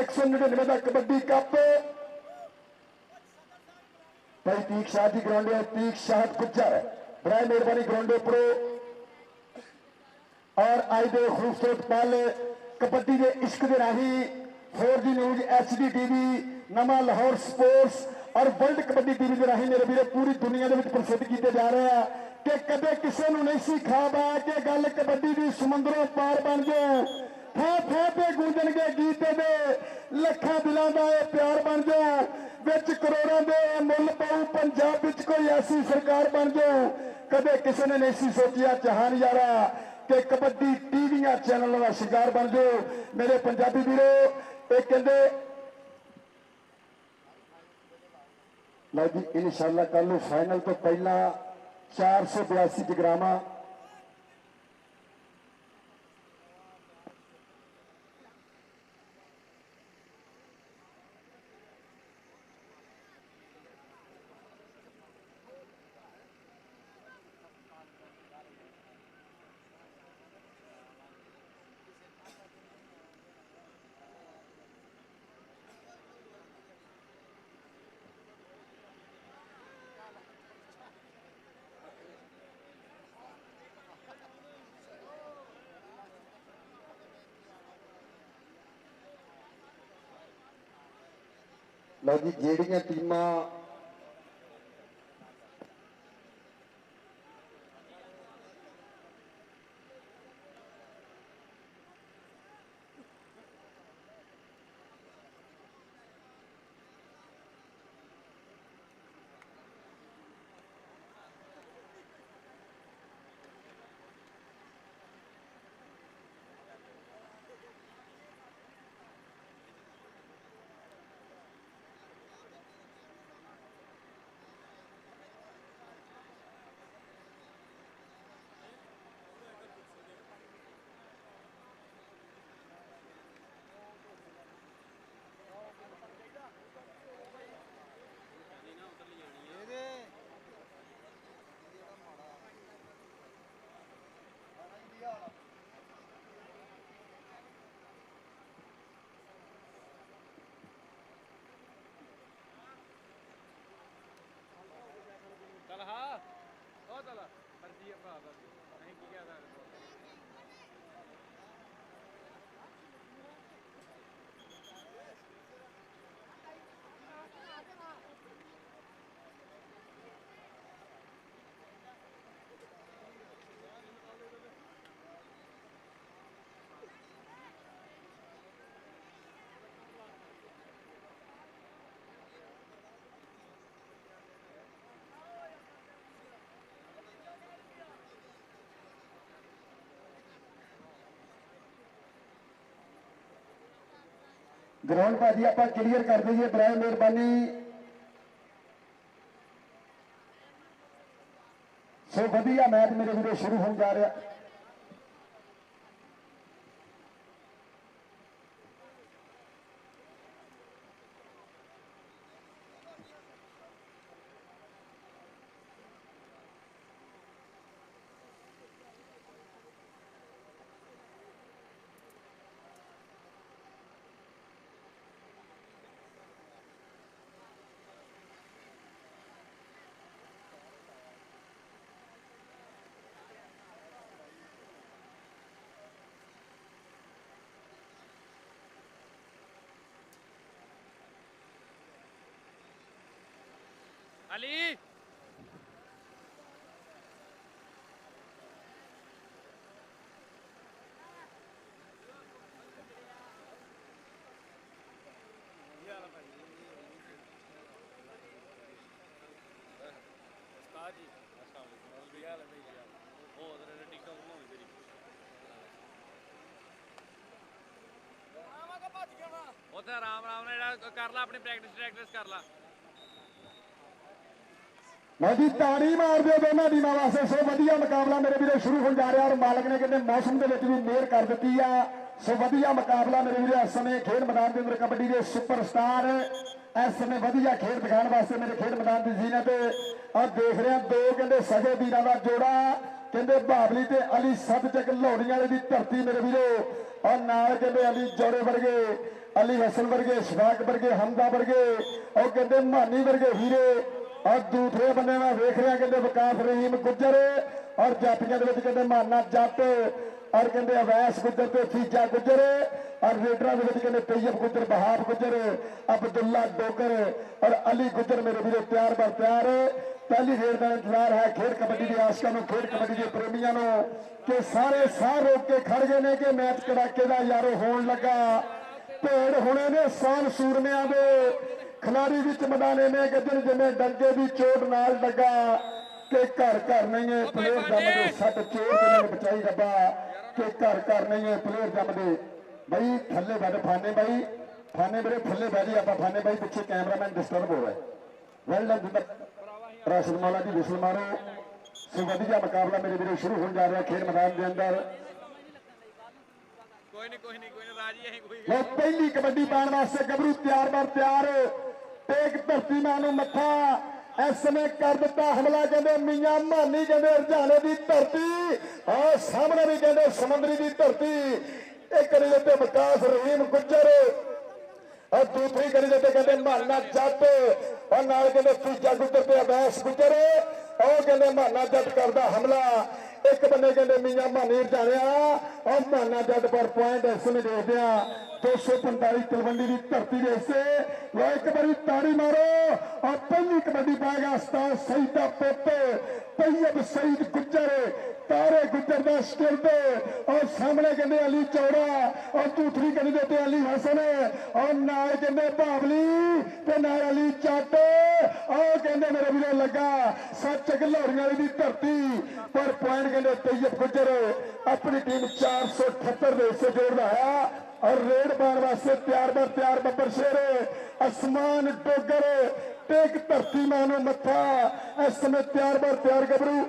199 का कबड्डी कप भाई तीक शाह जी ग्राउंड तीक शाह गुज्जर बड़ा मेहरबानी ग्राउंड उपरो और आज दे खूबसूरत पल कबड्डी के इश्क के राही 4G न्यूज HD TV नवा लाहौर स्पोर्ट्स और वर्ल्ड कबड्डी टीवी के राही मेरे वीर पूरी दुनिया के प्रसिद्ध किए जा रहे हैं कि कदे किसी ने नहीं सी ख्याल आया कि गल कबड्डी की समुद्रों पार बन जाए थां थां ते गूंजणगे गीत दे लखां दिलां दा प्यार बन जाओ विच करोड़ों दे मुल पाऊ पंजाब विच कोई ऐसी सरकार बन जाओ कदे किसी ने नहीं सी सोचिया जहान यारा कि कबड्डी टीवियां चैनलों का शिकार बन जाओ मेरे पंजाबी वीरो ये कहते लो जी इंशाअल्लाह कल फाइनल तो पहला 482 जगरामा ਲਓ ਜੀ ਜਿਹੜੀਆਂ ਟੀਮਾਂ ਚੱਲ ਹਾਂ ਉਹ ਚੱਲ ਮਰਜ਼ੀ ਆ ਭਰਾ ਦਾ ਨਹੀਂ ਕੀ ਕਹਿ ਸਕਦੇ ग्राउंड भाजी आप क्लीयर कर दीजिए बराए मेहरबानी। सो वधिया मैच मेरे वीरों शुरू होने जा रहा। अली ਉੱਥੇ ਆਰਾਮ ਨਾਲ ਕਰ ਲਾ ਆਪਣੀ ਪ੍ਰੈਕਟਿਸ ਕਰ ਲਾ मैं जी ताड़ी मार दो दोनों टीमों वास्ते। सो वधिया मुकाबला मेरे वीरों शुरू होने जा रहा और मालक ने कहते मौसम के भी मेहर कर दी है। सो वधिया मुकाबला मेरे वीरों इस समय खेल मैदान के अंदर कबड्डी के सुपरस्टार इस समय वधिया खेल दिखाने वास्ते मेरे खेल मैदान की जीनत और देख रहे हैं दो कहते सगे वीरों का जोड़ा कहते बाबली ते अली सदचक लौड़ी वाले की धरती मेरे वीरों और नाल कहते अली जोड़े वर्गे अली हसन वर्गे शफाक वर्गे हमदा वर्गे और कहते मानी वर्गे हीरे और दूसरे बंदे में वेख रहा कहते विकास रहीम गुजर और जातियों के कहते माना जट और कहते अवैस गुजर ते फीजा गुजर और रेडर कहते तैयब गुजर बहाब गुजर अब्दुल्ला डोगर और अली गुजर मेरे वीरों प्यार बर प्यार पहली रेड का इंतजार है खेड कबड्डी के आशकों को खेड कबड्डी के प्रेमियों को कि सारे साह रोक के खड़ गए ने कि मैच कड़ाके का यारो होने लगा भेड़ होने ने सान सूरमिया दे खिलाड़ी विच मैदाने में गजन जिमें डंगे की चोट नाल लगा कि घर घर नहीं है प्लेयर जमदे सट चोट जिन्हें बचाई रबा कि घर घर नहीं है प्लेयर जमदे भाई थले बैठे फाने भाई फाने मेरे थले बैठी आप फाने भाई पिछले कैमरामैन डिस्टर्ब हो रहा है वेल डन राशिद मौला जी विसल मारो। सो वधिया मुकाबला मेरे वीरों शुरू होने जा रहा खेल मैदान के अंदर। कोई नहीं राजी है कोई वो पहली कबड्डी पाने वास्ते गबरू तैयार बर तैयार टेक धरती मां मथा इस समय कर दिता हमला कहते मियां मानी कहते रजाने की धरती और सामने भी कहते समुद्री की धरती एक करी देते विकास रहीम गुजर और दूसरी करी देते कहते माना जट और नाल कहते फीजा गुजर ते अवैस गुजर और कहते माना जट करता हमला ਇੱਕ ਬੰਨੇ ਕਹਿੰਦੇ ਮੀਆਂ ਮਾਨੀਰ ਜਾਣਿਆ ਔਰ ਮਾਨਾ ਜੱਟ ਪਰ ਪੁਆਇੰਟ ਇਸ ਨੂੰ ਦੇਖਦੇ ਆ 245 ਤਲਵੰਡੀ ਦੀ ਧਰਤੀ ਦੇ ਹਿੱਸੇ ਲੋ ਇੱਕ ਵਾਰੀ ਤਾੜੀ ਮਾਰੋ ਔਰ ਪਹਿਲੀ ਕਬੱਡੀ ਪਾਏਗਾ ਉਸਤਾਦ ਸਈਦ ਦਾ ਪੁੱਤ ਤੈयब ਸਈਦ ਗੁੱਜਰ ਤਾਰੇ ਗੁੱਜਰ ਦਾ ਸਕਿਲਡ ਔਰ ਸਾਹਮਣੇ ਕਹਿੰਦੇ ਅਲੀ ਚੌੜਾ ਔਰ ਦੂਸਰੀ ਕਹਿੰਦੇ ਦੇ ਉੱਤੇ ਅਲੀ ਹਸਨ ਔਰ ਨਾਲ ਕਹਿੰਦੇ ਭਾਵਲੀ ਤੇ ਨਾਲ ਅਲੀ ਚੱਟ ਔਰ ਕਹਿੰਦੇ ਮੇਰੇ ਵੀਰੋ ਲੱਗਾ ਸੱਚ ਘਲੌੜੀਆਂ ਵਾਲੀ ਦੀ ਧਰਤੀ ਪਰ ਪੁਆਇੰਟ ਕਹਿੰਦੇ ਤैयब ਗੁੱਜਰ ਆਪਣੀ ਟੀਮ 478 ਦੇ ਹਿੱਸੇ ਜੋੜਦਾ ਹੈ और रेड पाने वास्ते तैयार बर तैयार बब्बर शेर आसमान डोगर टेक धरती मानो मत्था इस समय तैयार बर तैयार गबरू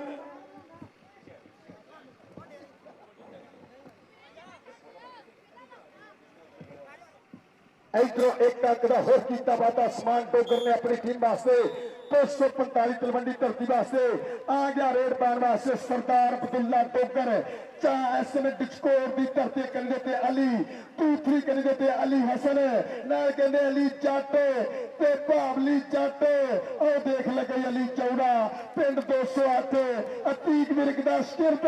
इधरों एक तक का होर किया बात आसमान डोगर ने अपनी टीम वास्ते 245 तलवंडी धरती वास्ते आ गया रेड पाने वास्ते सरदार अब्दुल्ला डोगर इस समय डिस्कोर की धरती कहते थे अली दूसरी कहते थे अली हसन नाल कहते अली जट ते भावली जट और देख लगे अली चौड़ा पिंड 208 अतीक विरक दा स्टिरद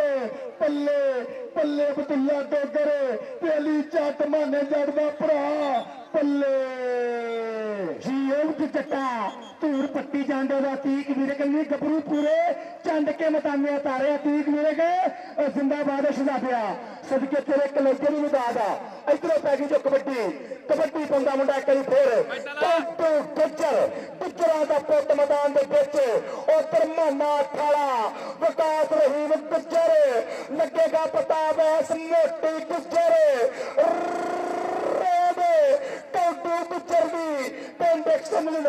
पल्ले पल्ले अब्दुल्ला डोगर ते अली जट माने जट दा भरा पल्ले जी जट्टा धूर पट्टी जांडे दा तीक विरक गबरू पूरे चंड के मताने तारे तीक विरक जिंदाबाद शहजादिया सदके तेरे कलेजे भी दादा इधरों पै गई जो कबड्डी कबड्डी पंगा मुंडा करी फिर गुज्जर गुज्जरा दा पुत मैदान दे विच उधर माना अठाला विकास रहीम गुज्जर लगेगा पता वैस मोटी गुज्जर टोटू गुज्जर दी पिंड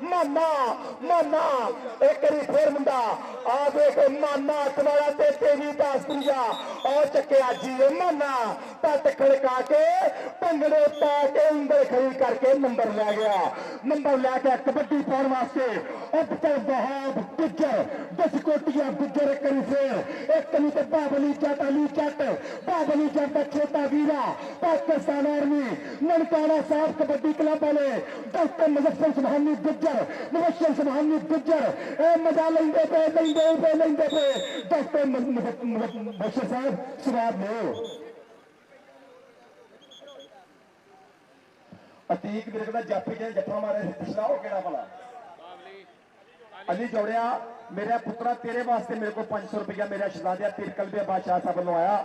माना माना एक करी फिर मुंडा आ देख माना अठवाला ते तेरी दासरिया और चक्या जी माना पट खड़का के भंगड़े पा के अंदर खड़ी करके नंबर लै गया नंबर लैके कबड्डी पाने वास्ते अफजल वहाब गुज्जर 10 कोटिया गुज्जर एक करी फिर एक कली ते बाबली जट अली जट बाबली जट का छोटा वीरा पाकिस्तान आर्मी ननकाना साहब कबड्डी क्लब वाले डॉक्टर मुजफ्फर सुबहानी गुज्जर मुबशर सुबहानी गुज्जर ए मजा लेंदे पे डॉक्टर मुबशर साहब सुराब लो अतीक विरक दा जाफी जे जफा मारे पिछला हो केड़ा भला अली जोड़िया मेरा पुत्रा तेरे वास्ते मेरे को 500 रुपया मेरा शहजादा पीर कलबे बादशाह साहब वालों आया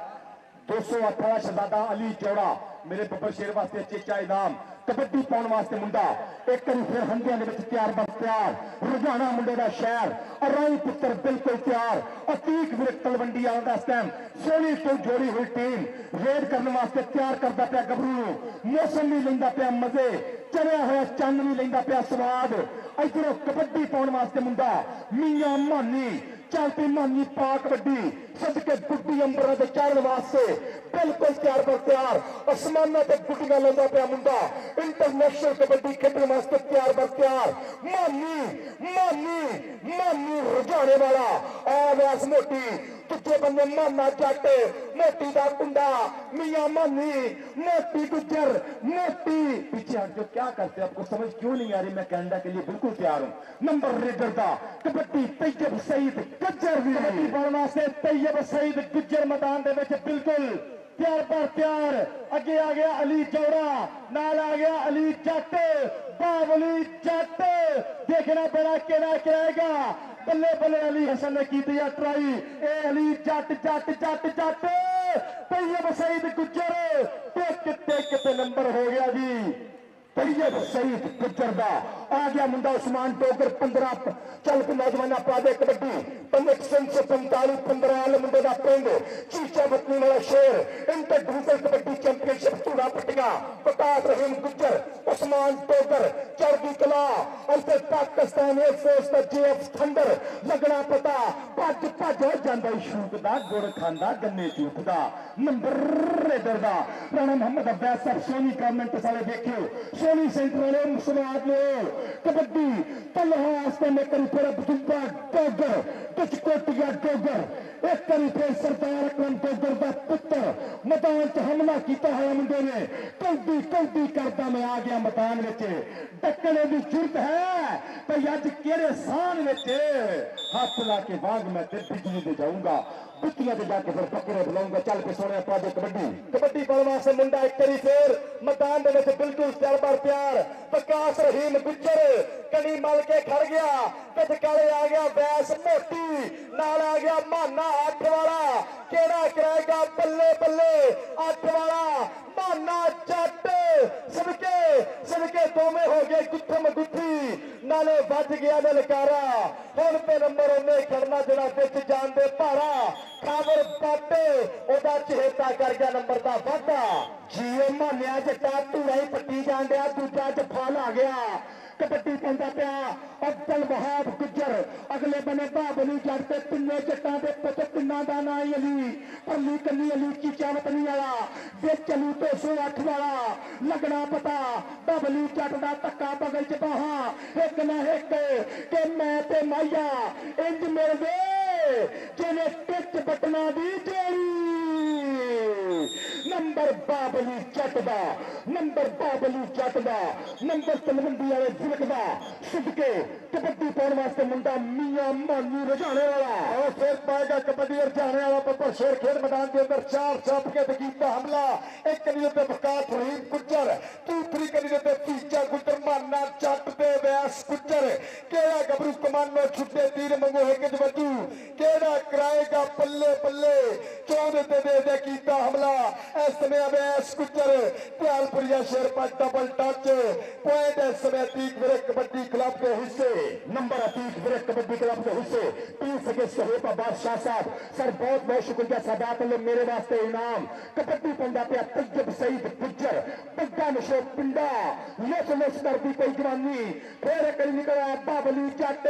208 वाला शहजादा अली चौड़ा मेरे बब्बर शेर वास्ते चेचा इनाम कबड्डी पाने वास्ते मुंडा एक करी फिर हंडिया तैयार बस तैयार रुझाना मुंडे का शहर अराई पुत्र बिल्कुल तैयार अतीक विरक तलवंडी आउंदा इस टाइम सोनी तो जोड़ी हुई टीम रेड करने वास्ते तैयार करता पाया गबरू मौसम भी लेंदा पाया मजे चढ़िया हुआ चंद भी लेंदा पाया स्वाद इधरों कबड्डी पाने वास्ते मुंडा मियां मानी चलती मानी पा कबड्डी सदके गुड्डी अंबर के चढ़ने वास्ते बिल्कुल तैयार पर तैयार आसमाना ते गुड्डियां लेंदा पाया मुंडा इंटरनेशनल कबड्डी खेलने वास्ते तैयार पर तैयार मानी मानी मानी रुझाने वाला आवाज मोटी तुझे बंदे माना जट मोटी दा कुंडा मियां मानी मोटी गुज्जर मोटी पीछे हट जो क्या करते आपको समझ क्यों नहीं आ रही मैं कनाडा के लिए बिल्कुल तैयार हूं नंबर रेडर दा कबड्डी तैयब सईद गुज्जर भी पाने से तैयब सईद गुज्जर मैदान दे विच बिल्कुल तैयार पर तैयार अगे आ गया अली चौड़ा नाल आ गया अली जट बावली जट देखना पड़ा केड़ा कराएगा बल्ले बल्ले अली हसन ने की ट्राई ए अली जट जट जट जट तैयब सईद गुज्जर टेक टेक पे नंबर हो गया जी तैयब सईद गुज्जर दा आ गया मुंडा उस्मान टोकर 15 चल के नौजवान पा दे कबड्डी 1545 15 मुंडे का पिंड चीचा बतनी वाला शेर इंटर डिविजन कबड्डी चैंपियनशिप चूड़ा पट्टियां प्रकाश रहीम गुज्जर उस्मान टोकर चढ़दी कला और फिर पाकिस्तान एयरफोर्स का जेएफ थंडर लगना पता भज भज जांदा शूक दा गुड़ खांदा गन्ने चूकदा नंबर रेडर दा राणा मोहम्मद अब्बास साहब सोनी कमेंट साले देखियो सोनी सेंटर वाले मुसलमान ने कबड्डी तलहा आस्ते में करी फिर अब्दुल्ला डोगर टुट गया डोगर। एक बारी फिर सरदार अकरम डोगर का पुत्र मैदान च हमला किया है मुंडे ने, कौडी कौडी करता मैं आ गया मैदान में, डकने की जरूरत है भाई अज केड़े सान में हाथ ला के वांग मैं बिजली दे जाऊंगा, बुतियां ते जाके फिर बकरे बुलाऊंगा। चल पे सोने पाजे कबड्डी कबड्डी पालवा से मुंडा एक बारी फिर मैदान दे विच बिल्कुल तैयार तैयार। विकास रहीम गुज्जर कनी मल के खड़ गया, विचकाले आ गया वैस मोटी, नाल आ गया माना अठ वाला, केड़ा कराएगा बल्ले बल्ले अठ वाला माना जट। सदके सदके दोवें हो गए गुत्थम गुत्थी, नाले बच गया ललकारा। हुण पे नंबर उन्हें खड़ना जरा विच जान दे भारा, खावर बट ओदा चहेता कर गया नंबर का वाधा। जीओ मानिया जट्टा धूड़ा ही पट्टी जान दिया, दूजा जफाल आ गया। कबड्डी पांदा पिया अब्दुल वहाब गुज्जर, अगले बने बाबली जट पे तिन्ने जट्टां दे पुत, तिन्ना दा नां अली, परली कन्नी अली चीचा वतनी वाला, विच अली 208 वाला। लगना पता बाबली जट दा धक्का बगल च बाहां, एक ना एक के मैं ते माइया इंज मिलदे जिवें टिच बटना दी जोड़ी। नंबर बाबली जट दा, नंबर बाबली जट दा, नंबर तलवंडी वाले जिलक दा। सदके कबड्डी पाने वास्ते मुंडा मियां मानी रजाने वाला, और फिर पाएगा कबड्डी रजाने वाला बब्बर शेर खेल मैदान के अंदर चार चाप के कीता हमला। एक कनी ते विकास रहीम गुज्जर, दूसरी कनी ते तीजा गुज्जर माना जट दे वैस गुज्जर। केड़ा गबरू कमानो छुट्टे तीर मंगो एक वजू, केड़ा कराएगा बल्ले बल्ले चौदह ते दे कीता हमला। इस समय वैस गुज्जर दयालपुरिया शेरपत डबल टच पॉइंट। इस समय अतीक विरक कबड्डी क्लब के हिस्से, नंबर अतीक विरक कबड्डी क्लब के हिस्से प्लीज सके शहीद बादशाह साहब सर, बहुत बहुत शुक्रिया सादात ने मेरे वास्ते इनाम। कबड्डी पंदा पे तैयब सईद गुज्जर, बड्डा नशो पिंडा लुस लुस करदी कोई जवानी, फिर कहीं निकला बाबली जट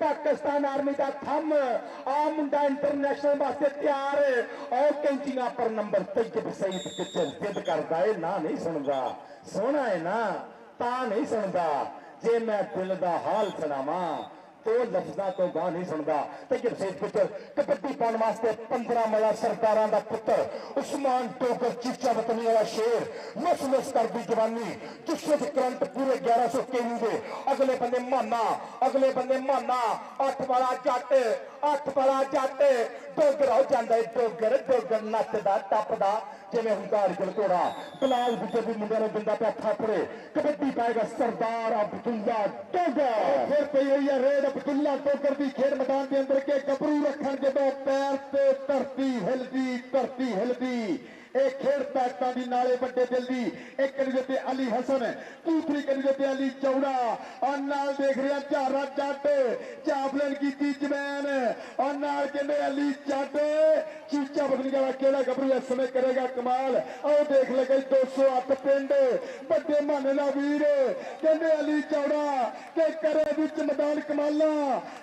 पाकिस्तान आर्मी का थम, आ मुंडा इंटरनेशनल वास्ते तैयार और कैंचियां पर नंबर तैयब सईद गुज्जर जिद करदा है ना नहीं सुनदा, सोना है ना ता नहीं सुनदा, जे मैं दिल दा हाल सुनावा तो लफ्जां तो गा नहीं सुनदा। तैयब सईद गुज्जर कबड्डी पाने वास्ते 15 मेला सरदारां दा पुत्र, उस्मान डोगर चीचा वतनी वाला शेर, लुस लुस करदी जवानी, जिससे करंट पूरे 1100 केवी दे। अगले बंदे माना, अगले बंदे माना 8 वाला जट, 8 वाला जट डोगर हो जांदा है, डोगर डोगर नचदा टपदा जिवें हुंकार गल घोड़ा। बिलाल गुज्जर भी मुंडे ने दिंदा पिया थापड़े। कबड्डी पाएगा सरदार अब्दुल्ला डोगर, फिर पई हुई है रेड अब्दुल्ला डोगर की खेल मैदान के अंदर के गबरू रखन जदों पैर ते धरती हिलदी। एक खेड़ ताकतां दी नाले बड़े दिल दी। एक करी ते अली हसन, दूसरी करी ते अली चौड़ा, और नाल देख रहे झारा जट चापलन की जमैन, और नाल कहते अली जट चीचा बदनी वाला केड़ा गबरू इस समय करेगा कमाल। और देख लगे 208 पिंड बड़े माने दा वीर कहते अली चौड़ा के करे विच मैदान कमाला,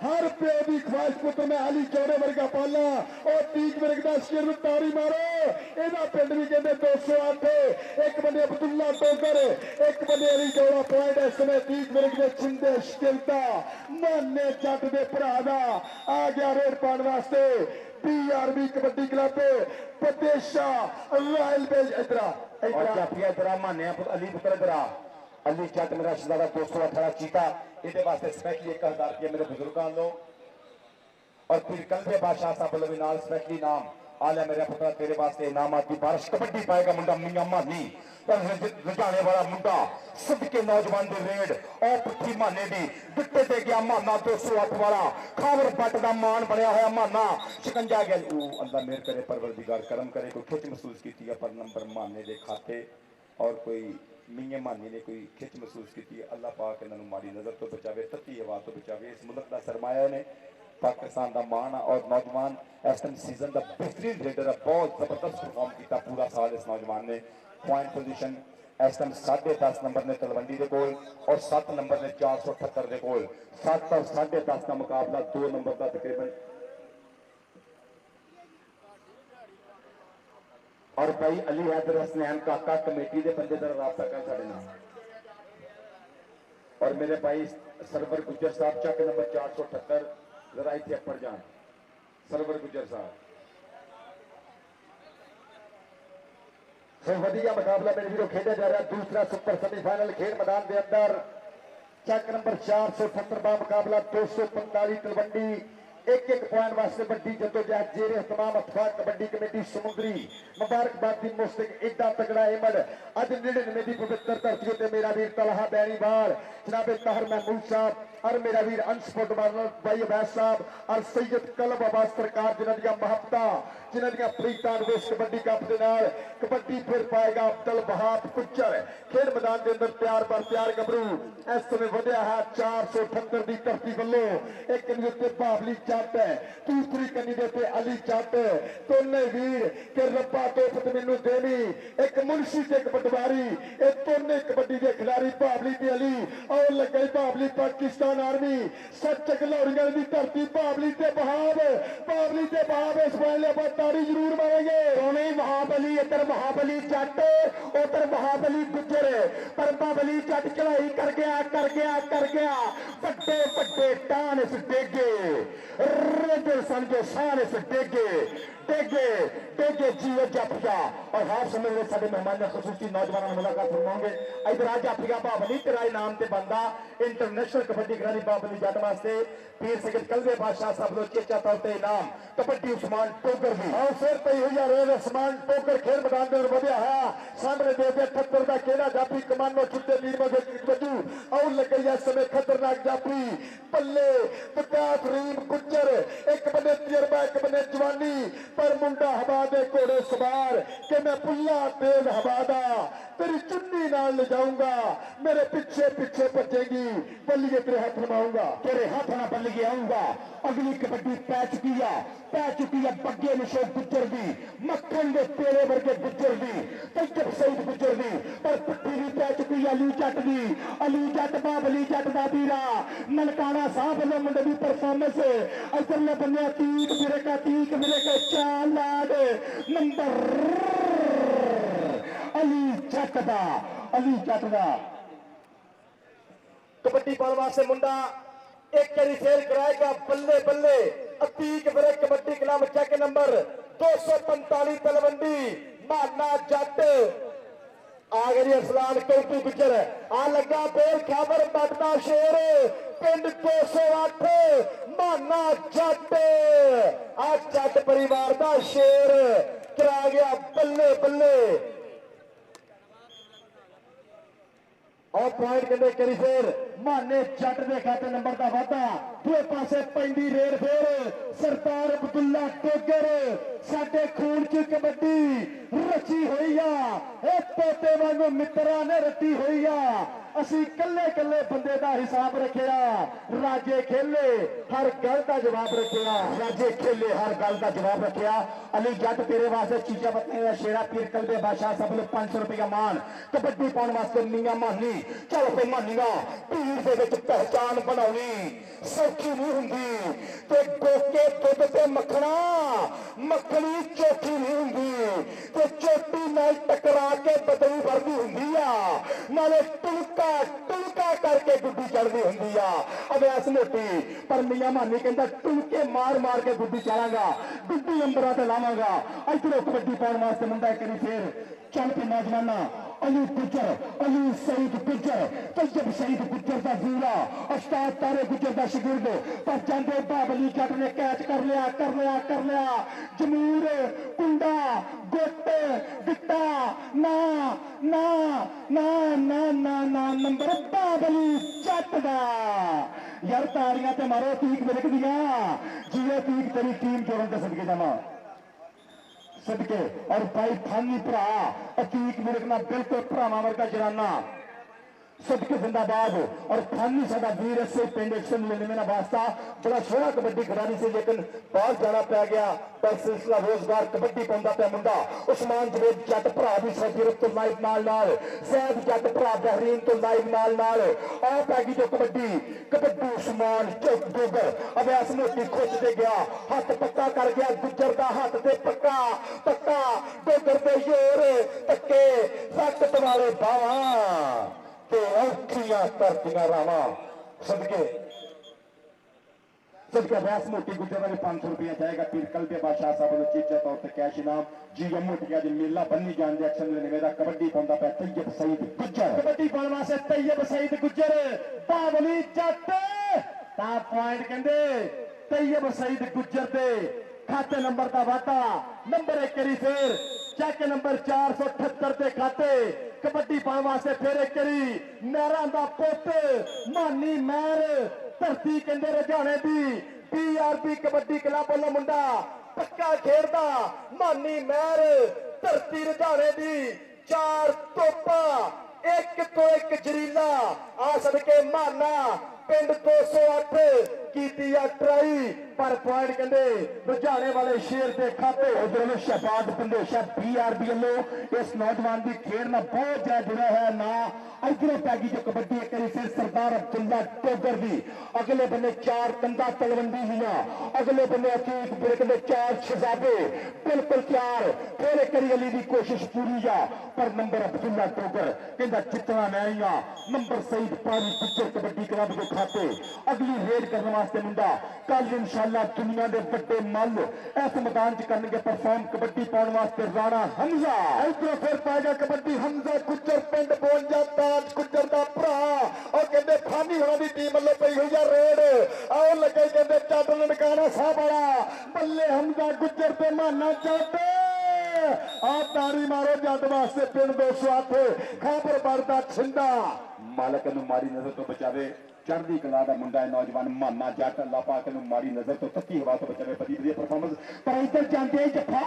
हर प्यो की ख्वाहिश पुत्र मैं अली चौड़े वर्गा पाला। और तीक वर्ग का सिर तारी मारो, एदा पिंड भी कहते 208। एक बंदे अब्दुल्ला डोगर, एक बंदे अली चौड़ा पॉइंट। इस समय तीक वर्ग के छिंदे शिलता माने जट दे भरा दा आ गया रेड पाने वास्ते। PRB कबड्डी क्लब प्रदेशा रॉयल बेज इधरा इधरा माने अली पुत्र इधरा अली जट मेरा शहजादा 218 चीता, ये वास्ते स्पेशली 1000 रुपये मेरे बुजुर्गों लो, और फिर कल बादशाह साहब वालों भी नाल स्पेशली नाम आलिया मेरा पुत्र तेरे वास्ते इनामात की बारिश। कबड्डी पाएगा मुंडा मियां मानी रजाने वाला मुंडा, सदके नौजवान दे रेड और पृथ्वी माने दी दिते ते गया माना 208 वाला, खावर बट दा मान बनया होया माना शिकंजा गया। अल्लाह मेहर करे परवरदिगार करम करे। कोई खिच महसूस की पर नंबर माने दे खाते, और कोई मियां मानी ने कोई खिच महसूस की। अल्लाह पाक इन्होंने माड़ी नजर तो बचावे, तत्ती हवा तो बचावे। इस मुल्क का सरमाया ने पाकिस्तान का मान और नौजवान इस टाइम सीजन का बेहतरीन रेडर है, बहुत जबरदस्त परफॉर्म किया पूरा साल इस नौजवान ने। पॉइंट पोजीशन इस टाइम 10.5 नंबर ने तलवंडी के कोल और 7 नंबर ने 478 के कोल। 7 और 10.5 का मुकाबला 2 नंबर का तकरीबन। और भाई अली हैदर हसनैन काका कमेटी के बंदे जरा राबता कर साढ़े नाल, और मेरे भाई सरवर गुज्जर साहब चक नंबर 478 जरा इतने अपर जान। ਸਰਵਰ ਗੁੱਜਰ ਸਾਹਿਬ। ਸੋ ਵਧੀਆ ਮੁਕਾਬਲਾ ਮੇਰੇ ਵੀਰੋ ਖੇਡਿਆ ਜਾ ਰਿਹਾ ਦੂਸਰਾ ਸੁਪਰ ਸੈਮੀਫਾਈਨਲ ਖੇਡ ਮੈਦਾਨ ਦੇ ਅੰਦਰ ਚੱਕ ਨੰਬਰ 478 ਦਾ ਮੁਕਾਬਲਾ 245 ਤਲਵੰਡੀ एक पॉइंट वास्ते बड़ी जद्दोजहद जेरे तमाम अथवाक कबड्डी कमेटी समुद्री मुबारकबाद दी मुस्तक एडा तगड़ा एमड अज 99 दी पवित्र धरती ते मेरा वीर तलहा बैनीवाल जनाबे ताहर महमूद साहब और मेरा वीर अंश फुटबॉलर भाई अवैस साहब और सैयद कलब अब्बास सरकार जिन्हां दी मोहब्बत जिन्हां दी प्रीतां वेस कबड्डी कप दे नाल कबड्डी फिर पाएगा अब्दुल वहाब कुच्चर खेड मैदान के अंदर तैयार पर तैयार गबरू इस समय वधिया है 478 दी धरती वल्लों एक नियत बाबली जट है दूसरी कनी दे अली जट दोने वीर के रब्बा तोहफत मैनू देवी एक मुंशी ते एक पटवारी ये दोने कबड्डी के खिलाड़ी बाबली ते अली और लगे बाबली पाकिस्तान आर्मी सच गलौरियां दी धरती बाबली ते बहाब इस वाले पर ताड़ी जरूर मारेंगे दोनों महाबली इधर महाबली जट उधर महाबली गुजर पर बाबली जट चढ़ाई कर गया बड़े बड़े टान इस डेगे रेडर सन जो शान इस डेगे जीव जाफिया और हाफ समय में साडे मेहमान ने खसूसी नौजवानों ने मुलाकात फरमाओगे इधर आ जाफिया बाबली तेरा इनाम ते बंदा इंटरनेशनल कबड्डी खिलाड़ी बाबली जट वास्ते पीर सैयद कलवे बादशाह साहब लोग चेचा तौर ते इनाम कबड्डी उस्मान टोकर भी और फिर पई हुई है रेल उस्मान टोकर खेल मैदान में बढ़िया है सामने दे 78 का केड़ा जाफी कमानो छुट्टे नीरमो के वजू और लग गई है समय खतरनाक जाफी पल्ले विकास रीम गुज्जर एक बने तजर्बा एक बने जवानी पर मुंडा हवा दे घोड़े सवार के मैं पुल्ला तेज हवा दा तेरी चुन्नी नाल ले जाऊंगा मेरे पीछे पीछे भजेगी बल्लिए तेरे हाथ थमाऊंगा तेरे हाथ ना बल्लिए आऊंगा अगली कबड्डी पै चुकी है बग्गे निशो गुज्जर दी मक्खन दे तेरे वर्गे गुज्जर दी तैयब सईद गुज्जर दी पर पिट्ठी भी पै चुकी है अली जट बाबली जट दा बीरा ननकाना साहब वालों मुंडे दी परफॉर्मेंस इधरले बन्ने तीक मेरे का चाल लाड नंबर अली जट दा कबड्डी पाने वास्ते मुंडा एक करी फेर कराएगा बल्ले बल्ले अतीक फिर kabaddi club check number 245 Talwandi माना जट आ गई अरसलान कौटू गुजर आ लगा बेल खैबर बटना शेर पिंड 208 माना जट आ जट परिवार का शेर करा गया बल्ले बल्ले और पॉइंट कहते करी फिर माने जट के खाते नंबर का वाधा दूए पासे पैंदी रेड फिर सरदार अब्दुल्ला टोगर साडे खून च कबड्डी रची हुई आ तोते वांगू मित्रा ने रटी हुई आ असी कल्ले कल्ले बंदे का हिसाब रखिया राजे खेले हर गल का जवाब रखिया अली जट तेरे वास्ते चीजा पत्नी का शेरा पीर कलबे बादशाह सब लोग 500 रुपया मान कबड्डी पाने वास्ते मियां मानी चल फिर मानीगा पीर दे विच पहचान बनानी सौखी नहीं हुंदी ते गोके दुध ते मक्खनी चोटी नहीं हुंदी ते चोटी नाल टकरा के बदली भरदी हुंदी आ नाले टुलका करके गुड्डी चढ़ती हुंदी आ अवैस मोटी पर मियां मानी कहंदा टुलके मार मार के गुड्डी चढ़ांगा गुड्डी अंबरा ते लावांगा इधरों कबड्डी पाने वास्ते मुंडा करी फिर चल पे नौजवाना अली गुज्जर अली सईद गुज्जर तैयब सईद गुज्जर का जीरा उस्ताद तारे गुज्जर का शिगिर्द पर जांदे बाबली जट ने कैच कर लिया जमूर कुंडा गुट गिट्टा ना ना ना ना ना ना नंबर बाबली जट दा यार तारियां ते मारो तीक मिलक दिया जिए तीक तेरी टीम जोड़न ते सदके जाना सदके और भाई फानी भरा अतीक मेरे को बिल्कुल भरावां वर्गा जराना सदके जिंदाबाद और फानी साडा वीर इसे पिंड 199 वास्ता बड़ा सोहना कबड्डी खिलाड़ी से लेकिन बाहर जाना पै गया पर सिलसिला रोजगार कबड्डी पाउंदा पिया मुंडा उस्मान जवेद जट भरा भी सौदीअरब तो लाइव नाल सैद जट भरा बहरीन तो लाइव नाल आ पैगी जो कबड्डी उस्मान चुप डोगर अवैस मोटी खुच दे गया हाथ पक्का कर गया गुज्जर का हाथ से पक्का डोगर दे जोर तक्के सख्त वाले बावां औखियां धरतियां रावां सदके सदका वैस मोटी गुजर वाले 500 रुपया जाएगा पीर कलबे बादशाह साहब वालों चीचा तौर पर कैश इनाम जी मोटिया जी मेला बन्नी जान दे एक्शन निवेदा कबड्डी पाਉਂਦਾ ਪਿਆ तैयब सईद गुज्जर कबड्डी पाउण वास्ते तैयब सईद गुज्जर बावली जट ता पॉइंट कहंदे तैयब सईद गुज्जर दे खाते नंबर का वाटा नंबर 1 करी फिर चेक नंबर 478 ਦੇ ਖਾਤੇ कबड्डी पाउण वास्ते फिर एक करी नहरां दा पुੱਤ मानी महर धरती कहंदे रजाने दी PRB कबड्डी क्लब वाला मुंडा पक्का खेड़दा मानी महर धरती रजाने दी 4 तोपा एक तो एक जरीला आ सदके माना पिंड 208 कीती आ ट्राई पर पॉइंट कहंदे रुझाने वाले शेर के खाते उधर शहबाज पंदेशा BRB वालों इस नौजवान की खेल में बहुत ज्यादा जुड़ा है ना इधरों पैगी जो कबड्डी एक बार फिर सरदार अब्दुल्ला टोगर दी अगले बन्ने 4 कंधा तलवंडी हिया अगले बन्ने अतीक बिरक ने 4 शहजादे बिल्कुल 4 फिर एक बार अली की कोशिश पूरी जा पर नंबर अब्दुल्ला टोगर कहता जितना मैं ही हां नंबर सईद पारी गुज्जर कबड्डी क्लब के खाते अगली रेड करने वास्ते मुंडा कल इंशाअल्लाह दुनिया के बड़े मल इस मैदान च करनगे परफॉर्म कबड्डी पाउण वास्ते राणा हमजा इधरों फिर पाएगा कबड्डी हमजा गुज्जर पिंड बोंजा ताज गुज्जर दा भरा और कहंदे फानी होना दी टीम ਵੱਲੋਂ ਪਈ ਹੋਈ ਆ रेड आओ लगे कहंदे चट लड़काना साहब वाला बल्ले हमजा गुज्जर ते माना चट आ तारी मारो जट वास्ते पिंड 208 खाबर बरदा छिंदा मालक नूं माड़ी नजर तो बचावे चढ़दी कला का मुंडा है नौजवान माना जट अल्लाह पाक नूं माड़ी नजर तो तत्ती हवा तो बचावे बड़ी वधिया परफॉर्मेंस पर इधर जाते जफा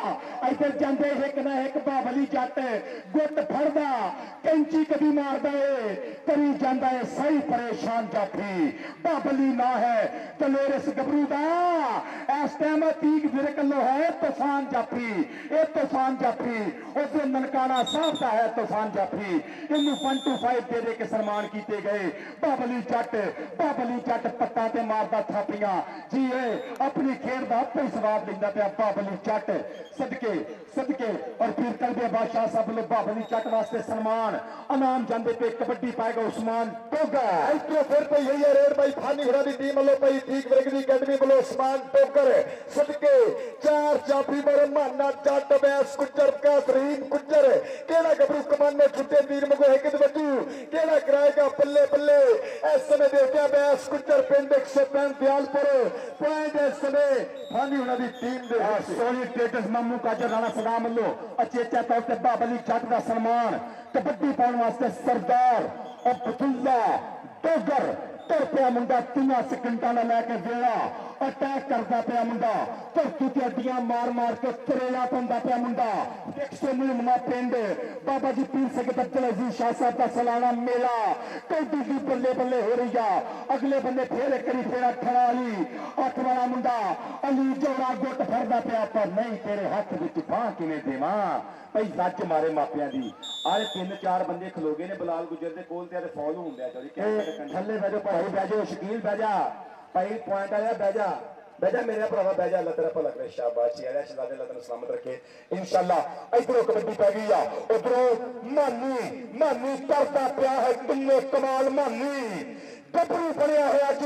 इधर जाते एक ना एक बावली जट गुट फड़दा कैंची कभी मारदा है करी जांदा है सही परेशान जाफी बावली ना है दलेरस गबरू दा इस टाइम तीक विरकलो है तूफान जाफी ये तूफान जाफी उसे ननकाना साहब का है तूफान जाफी इनू 125 दे के सन्मान किए गए बाबली जट पट्टा ते मारदा थापियां जी अपनी खेल का आपे स्वाद लेंदा पिया बाबली जट सदके सदके और फिर कलबे बादशाह साहब लो बाबली जट वास्ते सन्मान इनाम जांदे पे कबड्डी पाएगा उस्मान टोगा इधरों फिर पई हुई है रेड भाई फानी होना दी टीम वालों पई ठीक वर्ग दी अकेडमी वालों उस्मान टोकर सदके 4 चापी मरे माना जट बैस गुज्जर का तरीन गुज्जर केड़ा गबरू कमाने छुट्टे तीर मगो है कि बच्चू केड़ा कराएगा बल्ले बल्ले इस समय देखा बैस गुज्जर पिंड 165 दयालपुर पॉइंट इस समय फानी होना दी टीम दे सोनी स्टेटस मामू काजर राणा सलाम लो अचेचा तौर ते बाबली जट का सन्मान कबड्डी पाउण वास्ते सरदार अब्दुल्ला टोगर तुर पिया मुंडा 3 सेकंडा ना लैके वेला अटैक करता पिया मुंडा धरती ते अड्डियां मार मार के तरेला पाउंदा पिया मुंडा 199 पिंड बाबा जी पीर सैयद अब्दुल अजीज शाह साहब का सालाना मेला कौडी दी बल्ले बल्ले हो रही है अगले बन्ने फिर एक करी फेरा खड़ा अली 8 वाला मुंडा अली जोड़ा गुट फरदा पिया पर नहीं तेरे हाथ विच बाह किवें देवां भाई लज मारे मापियां दी आज 3-4 बंदे खलोगे ने बिलाल गुजर दे कोल ते फॉल होंदे चली थल्ले बह जाओ भाई बह जाओ शकील बह जा भाई पॉइंट आया बह जा मेरे भरावा बह जा अल्लाह तेरा भला करे शाबाश यार शहजादे अल्लाह तेन सलामत रखे इंशाअल्लाह इधरों कबड्डी पै गई आ उधरों मानी करता पिया है तुमने कमाल मानी गबरू बनया है अज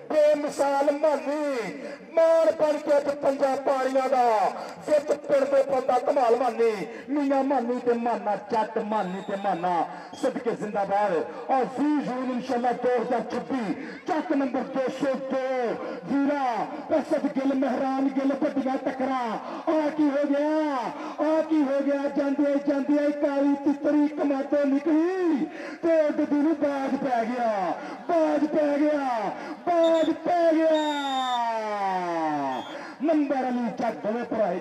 बेमिसाल मानी मान बन के अज पंजा पानियां दा विच पिंड बंदा कमाल मानी मियां मानी ते माना जट मानी ते माना सदके जिंदाबाद और 20 जून इंशाअल्लाह 2026 चक नंबर 202 वीरा असद गिल मेहरान गिल बड़ियां टकरा आ की हो गया जांदे जांदे काली तितरी कमाते निकली ते उडदी नूं बाज पै गया नंबर अली जट दोवे भराए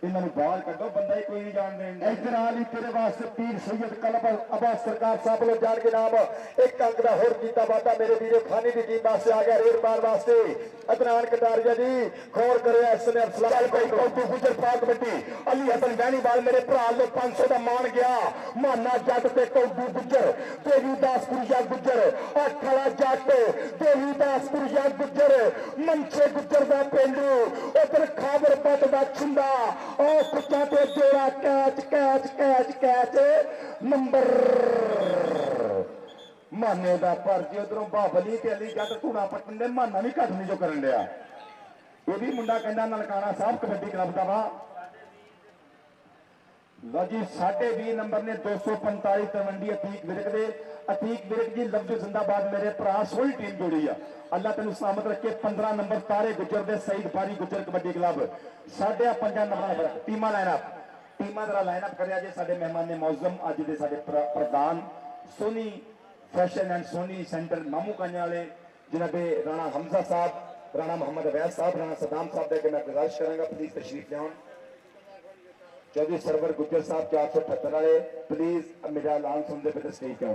इन्होंने बाल कड्डो बंदा ही कोई नहीं जान दें इधर आली तेरे वास्ते पीर सैयद कलब अब्बास सरकार साहब लोग जान के नाम एक अंक का होर कीता वादा मेरे वीरे खानी की टीम वास्ते आ गया रेड पार वास्ते अदनान कटारिया जी खौर करे इसने अफसलाल भाई कौतू गुजर पाक बट्टी अली हसन बैनीवाल मेरे भरा लो 500 का मान गया माना जट ते कौतू गुजर देवीदासपुरिया गुजर अठाला जट देवीदासपुरिया गुजर मंचे गुजर का पेंडू उधर खाबर पट का छिंदा और कुत्ता पे जोड़ा कैच नंबर ਮਾਨੇ ਦਾ ਪਰ ਜੇ ਉਧਰੋਂ ਬਾਬਲੀ ਤੇ ਅਲੀ ਜੱਟ ਧੂਣਾ ਪੱਟਣ ਦੇ ਮਾਨਾ ਵੀ ਘੱਟ ਨਹੀਂ ਜੋ ਕਰਨ ਡਿਆ। ਇਹ ਵੀ ਮੁੰਡਾ ਕਹਿੰਦਾ ਨਨਕਾਣਾ ਸਾਹਿਬ ਕਬੱਡੀ ਕਲੱਬ ਦਾ ਵਾ। ਲਓ ਜੀ 20.5 ਨੰਬਰ ਨੇ 245 ਤਵੰਡੀ ਅਤੀਕ ਵਿਰਕ ਦੇ। ਅਤੀਕ ਵਿਰਕ ਜੀ ਲਫ਼ਜ਼ ਜ਼ਿੰਦਾਬਾਦ ਮੇਰੇ ਭਰਾ ਸੋਹਣੀ ਟੀਮ ਜੋੜੀ ਆ। ਅੱਲਾ ਤੈਨੂੰ ਸਲਾਮਤ ਰੱਖੇ। 15 ਨੰਬਰ ਤਾਰੇ ਗੁੱਜਰ ਦੇ ਸਈਦ ਬਾਰੀ ਗੁੱਜਰ ਕਬੱਡੀ ਕਲੱਬ 5.5 ਨੰਬਰ ਦਾ ਟੀਮਾਂ ਟੀਮਾਂ ਦਾ ਲਾਈਨਅਪ ਕਰਿਆ ਜੇ ਸਾਡੇ ਮਹਿਮਾਨ ਨੇ ਮੌਜ਼ਮ ਅੱਜ ਦੇ ਸਾਡੇ ਪ੍ਰਧਾਨ Soni fashion and Soni centre मामू कान्या वाले जनाबे राणा हमजा साहब, राणा मोहम्मद अवैस साहब, राणा सदाम साहब दे मैं गुजारिश करांगा प्लीज तशरीफ लियाओ। चौधरी सरवर गुज्जर साहब 478 वाले प्लीज मेरा ऐलान सुनते पे स्टेज पे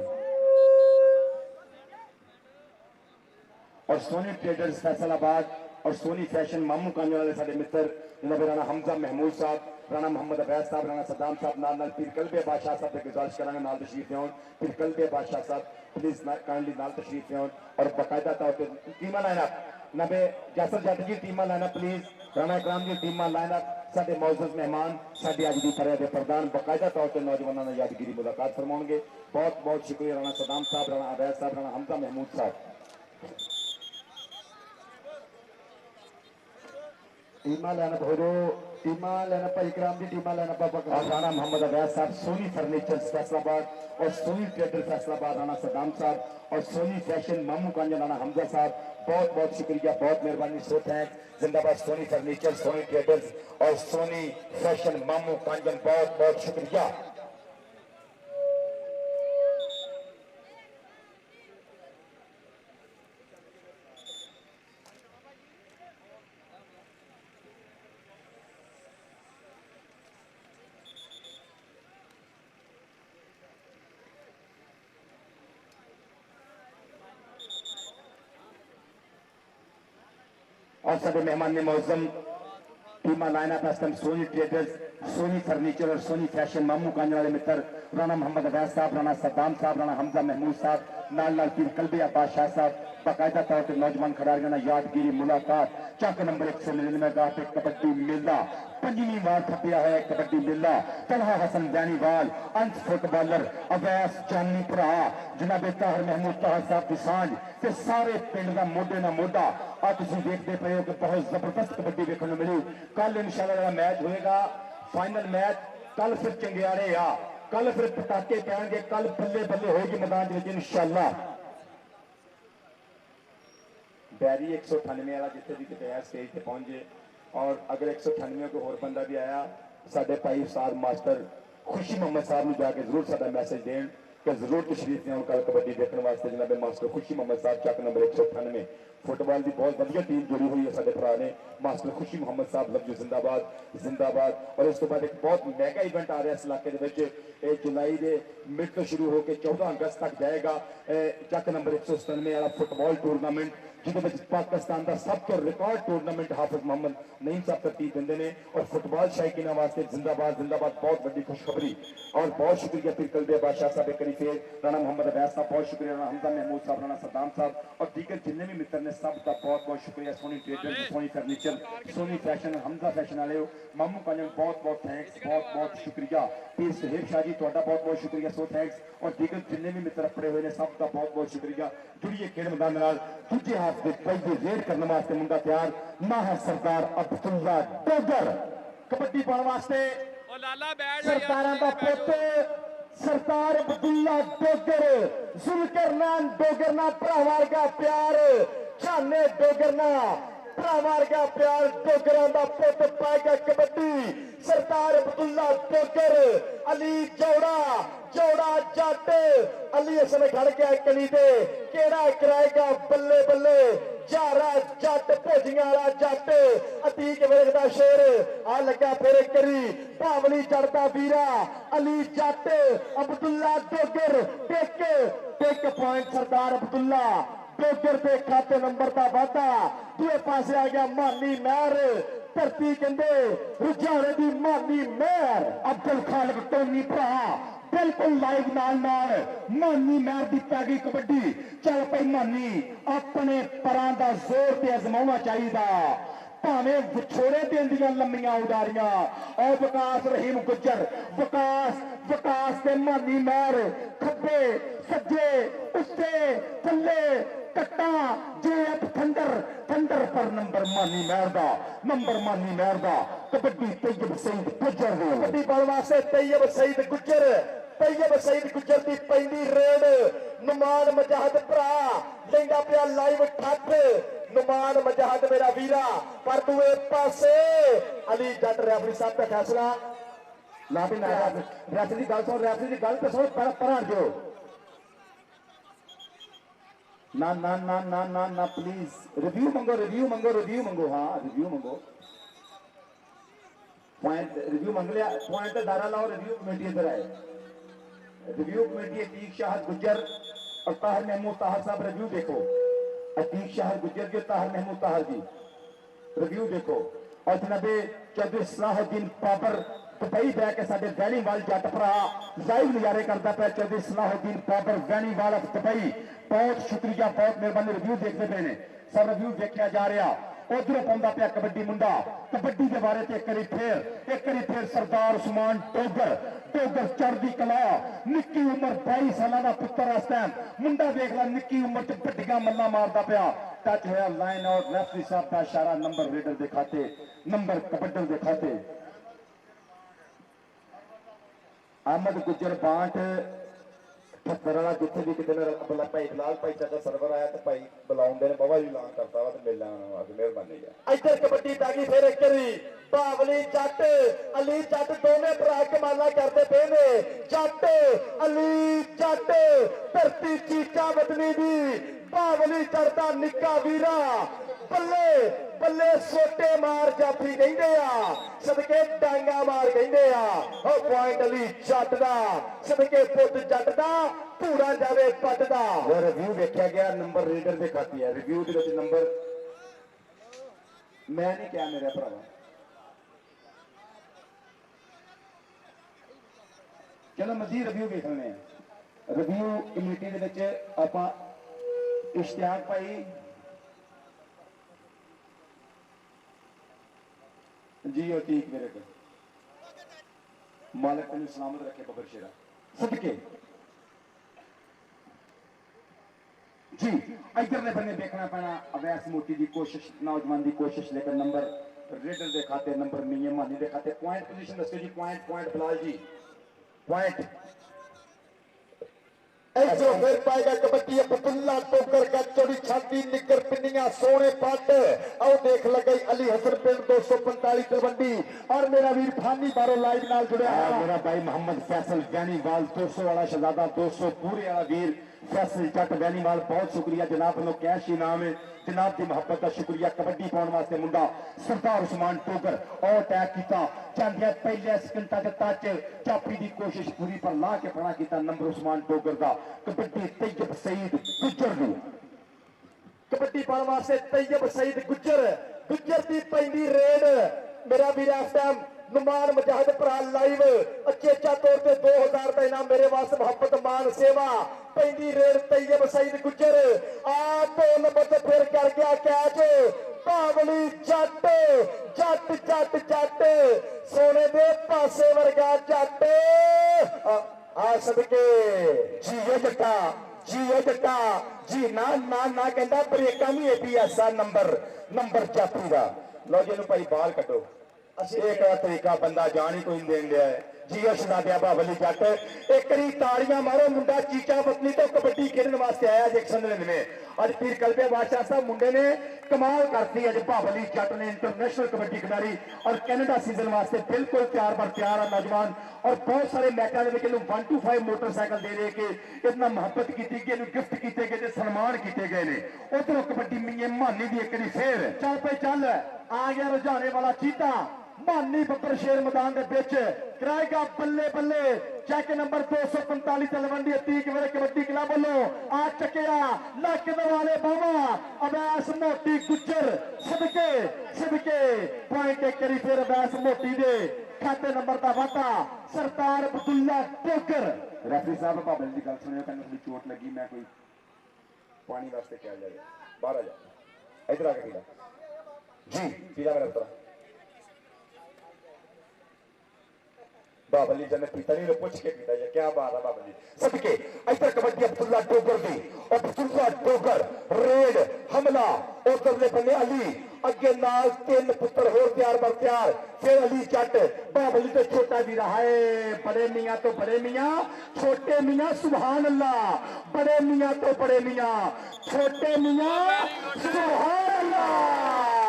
और सोनी ट्रेडर्स फैसलाबाद और सोनी फैशन मामू कान्या वाले साडे मित्र जनाबे राणा हमजा महमूद साहब, राणा मोहम्मद अवैस साहब, राणा सदाम साहब नाल पीर कलबे बादशाह साहब की गुजारिश करांगे नाल तशरीफ लियाओ। पीर कलबे बादशाह साहब प्लीज काइंडली नाल तशरीफ लियाओ और बाकायदा तौर पर टीमां लाइनअप नबे जैसर जट जी टीमां लाइनअप प्लीज राणा इकराम जी टीमां लाइनअप साडे मौजूद मेहमान साडे अज दी तरह के प्रधान बाकायदा तौर पर नौजवानों ने यादगिरी मुलाकात फरमाउणगे। बहुत बहुत शुक्रिया राणा सदाम साहब, राणा अवैस साहब, राणा हमजा महमूद साहब। टीमां लाइनअप हो जो टीमां लाइनअप भाई इकराम जी टीमां लाइनअप और राणा मोहम्मद अवैस साहब सोनी फर्नीचर फैसलाबाद और सोनी ट्रेडर फैसलाबाद राणा सदाम साहब और सोनी फैशन मामू कांजा राणा हमजा साहब बहुत बहुत शुक्रिया, बहुत मेहरबानी। सो थैंक जिंदाबाद सोनी फर्नीचर, सोनी ट्रेडर्स और सोनी फैशन मामू कांजन, बहुत बहुत शुक्रिया। और सभी मेहमान ने मौजूद टीमा lineup Soni traders, Soni furniture और सोनी फैशन मामू कान्या वाले मित्र राणा मोहम्मद अवैस साहब, राणा सद्दाम साहब, राणा हमजा महमूद साहब नाल पीर कलबे बादशाह साहब बाकायदा तौर पर नौजवान खिलाड़ियों ने यादगिरी मुलाकात चक नंबर 199 गाह पे कबड्डी मेला 5वीं बार खपिया है कबड्डी मेला। तलहा हसन दैनीवाल अंत फुटबॉलर अवैस जानी भरा जनाबे ताहर महमूद ताहर साहब की सांझ ते सारे पिंड का मोढे ना मोढा आ तुसीं देखते पे हो कि बहुत जबरदस्त कबड्डी देखने को मिली। कल इंशाल्लाह मैच होएगा फाइनल मैच, कल फिर चंगियाड़े आ, कल फिर पटाके पैणगे, कल बल्ले बल्ले होगी मैदान इंशाल्लाह। बैरी 198 वाला जिथे भी कितने स्टेज पे पहुंचे और अगर 198 को होर बंदा भी आया साडे भाई उस्ताद मास्टर खुशी मोहम्मद साहब ने जाके जरूर साडा मैसेज दें कि जरूर तशरीफ लियाओ कल कबड्डी देखने वास्ते। जनाबे मास्टर खुशी मोहम्मद साहब चक नंबर 198 फुटबॉल की बहुत वधिया टीम जुड़ी हुई है साडे भरा ने मास्टर खुशी मोहम्मद साहब लफ्ज जिंदाबाद जिंदाबाद। और इस तो बाद एक बहुत महंगा इवेंट आ रहा है इस इलाके जुलाई के मिड तो शुरू होकर 14 अगस्त तक जाएगा चक नंबर 197 वाला फुटबॉल टूरनामेंट जिसे पाकिस्तान का सब तो रिकॉर्ड टूरनामेंट हाफिज मोहम्मद नईम साहब तरतीब देंगे ने और फुटबॉल शायकीना वास्ते जिंदाबाद जिंदाबाद बहुत बड़ी खुशखबरी। और बहुत शुक्रिया पीर कलबे बादशाह साहब एक फिर राणा मोहम्मद अवैस साहब, बहुत शुक्रिया राणा हमजा महमूद साहब, राणा सद्दाम साहब और दीगर जितने भी मित्र ने सब का बहुत बहुत शुक्रिया। Soni traders, Soni furniture, Soni fashion, Hamza fashion वाले मामू कांजन बहुत बहुत थैंक्स, बहुत बहुत शुक्रिया। पीर सुहेब शाह जी तुहाडा बहुत बहुत शुक्रिया, सो थैंक्स। और दीगर जितने भी मित्र पड़े हुए ने सब का बहुत बहुत शुक्रिया। जुड़िए खेल मैदान नाल दूजे हाथ के पहले रेड करने वास्ते मुंडा तैयार ना है सरदार अब्दुल्ला डोगर कबड्डी पाने वास्ते ਉਹ ਲਾਲਾ ਬੈਠ सरदारां दा पुत्त सरदार अब्दुल्ला डोगर जुल्करनान डोगर ना भरा वर्गा प्यार छाने डोगर ना भरा वर्गा प्यार डोगरां दा पुत्त पाएगा कबड्डी सरदार अब्दुल्ला डोगर अली जौड़ा जौड़ा जट अली इस समय खड़ के कली दे केड़ा कराएगा बल्ले बल्ले जारा जट भोजियां वाला जट अतीक वेखदा शेर आ लगा फिर करी भावली चढ़ता वीरा अली जट अब्दुल्ला डोगर टेक पॉइंट सरदार अब्दुल्ला डोगर के खाते नंबर का वाधा दूए पासे आ गया मानी महर धरती कहते रुझाने की मानी महर अब्दुल खालिक टोनी भरा बिल्कुल लाइव नाल मानी महर की पै गई कबड्डी। चल पई मानी अपने परां दा जोर ते आजमाना चाहिए भावें विछोड़े देंदियां लम्मियां उडारियां और विकास रहीम गुज्जर विकास विकास के मानी महर खब्बे सज्जे उत्ते थल्ले कट्टा जेएफ थंडर थंडर पर नंबर मानी महर दा नंबर मानी महर दा कबड्डी तैयब सईद गुजर दे कबड्डी पाउण वास्ते तैयब सईद गुजर दी पैंदी रेड नुमान मजाहद भरा लेंदा पिया लाइव ठੱਠ नुमान मजाहद मेरा वीरा पर दूए पासे अली जट रेफरी साहब का फैसला ना भी ना रेफरी की गल तो सुन पर जो ना ना ना ना ना ना प्लीज रिव्यू मंगो हाँ रिव्यू मंगो पॉइंट रिव्यू मंग लिया पॉइंट दारा लाओ रिव्यू कमेटी इधर आए रिव्यू कमेटी अतीक शाह गुज्जर और ताहिर महमूद ताहिर साहब रिव्यू देखो अतीक शाह गुज्जर जी ताहिर महमूद ताहिर जी रिव्यू देखो और जनाबे चौधरी सलाहुद्दीन पाबर दुबई बह के साडे वैलीवाल जट भरा लाइव नजारे करता पाया चौधरी सलाहुद्दीन पाबर वैलीवाल दुबई बहुत शुक्रिया बहुत मेहरबानी रिव्यू देखते पे ने सब रिव्यू देखा जा रहा उधरों पाउंदा पिया कबड्डी मुंडा कबड्डी के बारे एक करी फिर सरदार उस्मान टोगर चढ़दी कला निक्की उम्र 22 साल का पुत्र इस टाइम मुंडा देख ला निक्की उम्र च बड्डियां मल्ला मारदा पिया टच होया लाइन आउट रेफरी साहब का इशारा नंबर रेडर के खाते नंबर कबड्डर के खाते अहमद गुज्जर बांट ठक्कर वाला जिथे भी कितने भाई फिलहाल भाई चाचा सरवर आया तो भाई बुलाउंदे ने बाबा जी ऐलान करता वा तो मेला मेहरबानी है इधर कबड्डी तागी फिर एक करी बावली जट अली जट दोनों भरा कमाला करते पे ने जट अली जट धरती चीचा बदली दी बावली चढ़ता निक्का वीरा बल्ले बल्ले सोटे मार जाफी कहते सदके डांगा मार कहते पॉइंट अली जट दा सदके पुत जट दा पूरा जावे पट दा रिव्यू देखा गया नंबर रीडर के खाती है रिव्यू के नंबर मैं नहीं क्या मेरा भरावा चलो मजीद रिव्यू देख लेने रिव्यू कमेटी के आप इश्तियाक भाई जी और ठीक मेरे को मालिक तेन सलामत रखे बबर शेरा सदके जी इधर ने बने देखना पैना अवैस मोटी की कोशिश नौजवान की कोशिश लेकर नंबर रेडर के खाते नंबर मीए मानी के खाते पॉइंट पोजीशन दसो जी पॉइंट बिलाल जी पॉइंट ऐसे फिर पाएगा कबड्डी अब्दुल्ला टोकर का चौड़ी छाती निकर पिन्नियां सोने पट और देख लग अली हसन पिंड 245 तलवंडी और मेरा वीर फानी बारो लाइव नाल जुड़े मेरा भाई मोहम्मद फैसल वैनीवाल 200 वाला शहजादा 200 पूरे वाला वीर फैसल जट वैनीवाल बहुत शुक्रिया जनाब नो कैश इनाम है जनाब की मोहब्बत का शुक्रिया कबड्डी पाने वास्ते मुंडा सरदार उस्मान टोगर और टैग किया चाहते पहले सेकंडा के टच चापी की कोशिश पूरी पर ला के पड़ा किया नंबर उस्मान टोगर का कबड्डी तैयब सईद गुज्जर दी कबड्डी पाने वास्ते तैयब सईद गुज्जर की पैंदी रेड मेरा वीर इस टाइम नुमान मुजाहिद भरा लाइव अचेचा तौर पर 2000 का इनाम मेरे वास्ते मोहब्बत मान सेवा पैंदी रेड तैयब सईद गुज्जर आ 2 नंबर से फिर कर गया कैच बावली जट जट जट जट सोने दे पासे वर्गा जट आ सदके जियो जट्टा जी ना ना ना कहता ब्रेका नहीं एपीएस नंबर जाफी का लो जी भाई बाहर कटो एक तरीका बंदा जान ही कोई देन दिया है जी शहजादिया बावली जट एक ताड़ियां मारो मुंडा चीचा पत्नी तो कबड्डी खेलने वास्ते आया जैक्सन में अज पीर कलबे बादशाह साहब मुंडे ने कमाल करती अज बावली जट ने इंटरनेशनल कबड्डी खिलाड़ी और कैनेडा सीजन वास्ते बिल्कुल तैयार पर तैयार है नौजवान और बहुत सारे मैचों में 125 मोटरसाइकिल दे के इतना मोहब्बत की गई गिफ्ट किए गए सन्मान किए गए ने उधरों कबड्डी मीए मानी की एक फिर चल पे चल आ गया रुझाने वाला चीता मानी बब्बर शेर मैदान के कराएगा बल्ले बल्ले चेक नंबर 245 तलवंडी अतीक मेरे कबड्डी क्लब वालों आ चकिया लक वाले बाबा अवैस मोटी गुज्जर सदके पॉइंट एक करी फिर अवैस मोटी दे खाते नंबर का वाटा सरदार अब्दुल्ला टोकर रेफरी साहब बाबल की गल सुनियो कहने थोड़ी चोट लगी मैं कोई पानी वास्ते क्या जाए बाहर आ जा इधर आके जी पीला मेरा तरह बाबली जी ने पीता नहीं पूछ के पीता जी क्या बात है बाबली सबके इधर कबड्डी अब्दुल्ला डोगर दी अब्दुल्ला डोगर रेड हमला उधरले बने अली अगे नाल तीन पुत्र होर तैयार बर तैयार फिर अली जट बाबली तो छोटा भी रहा है बड़े मियाँ तो बड़े मियाँ छोटे मियाँ सुभान अल्लाह बड़े मियाँ तो बड़े मियाँ छोटे मियाँ सुभान अल्लाह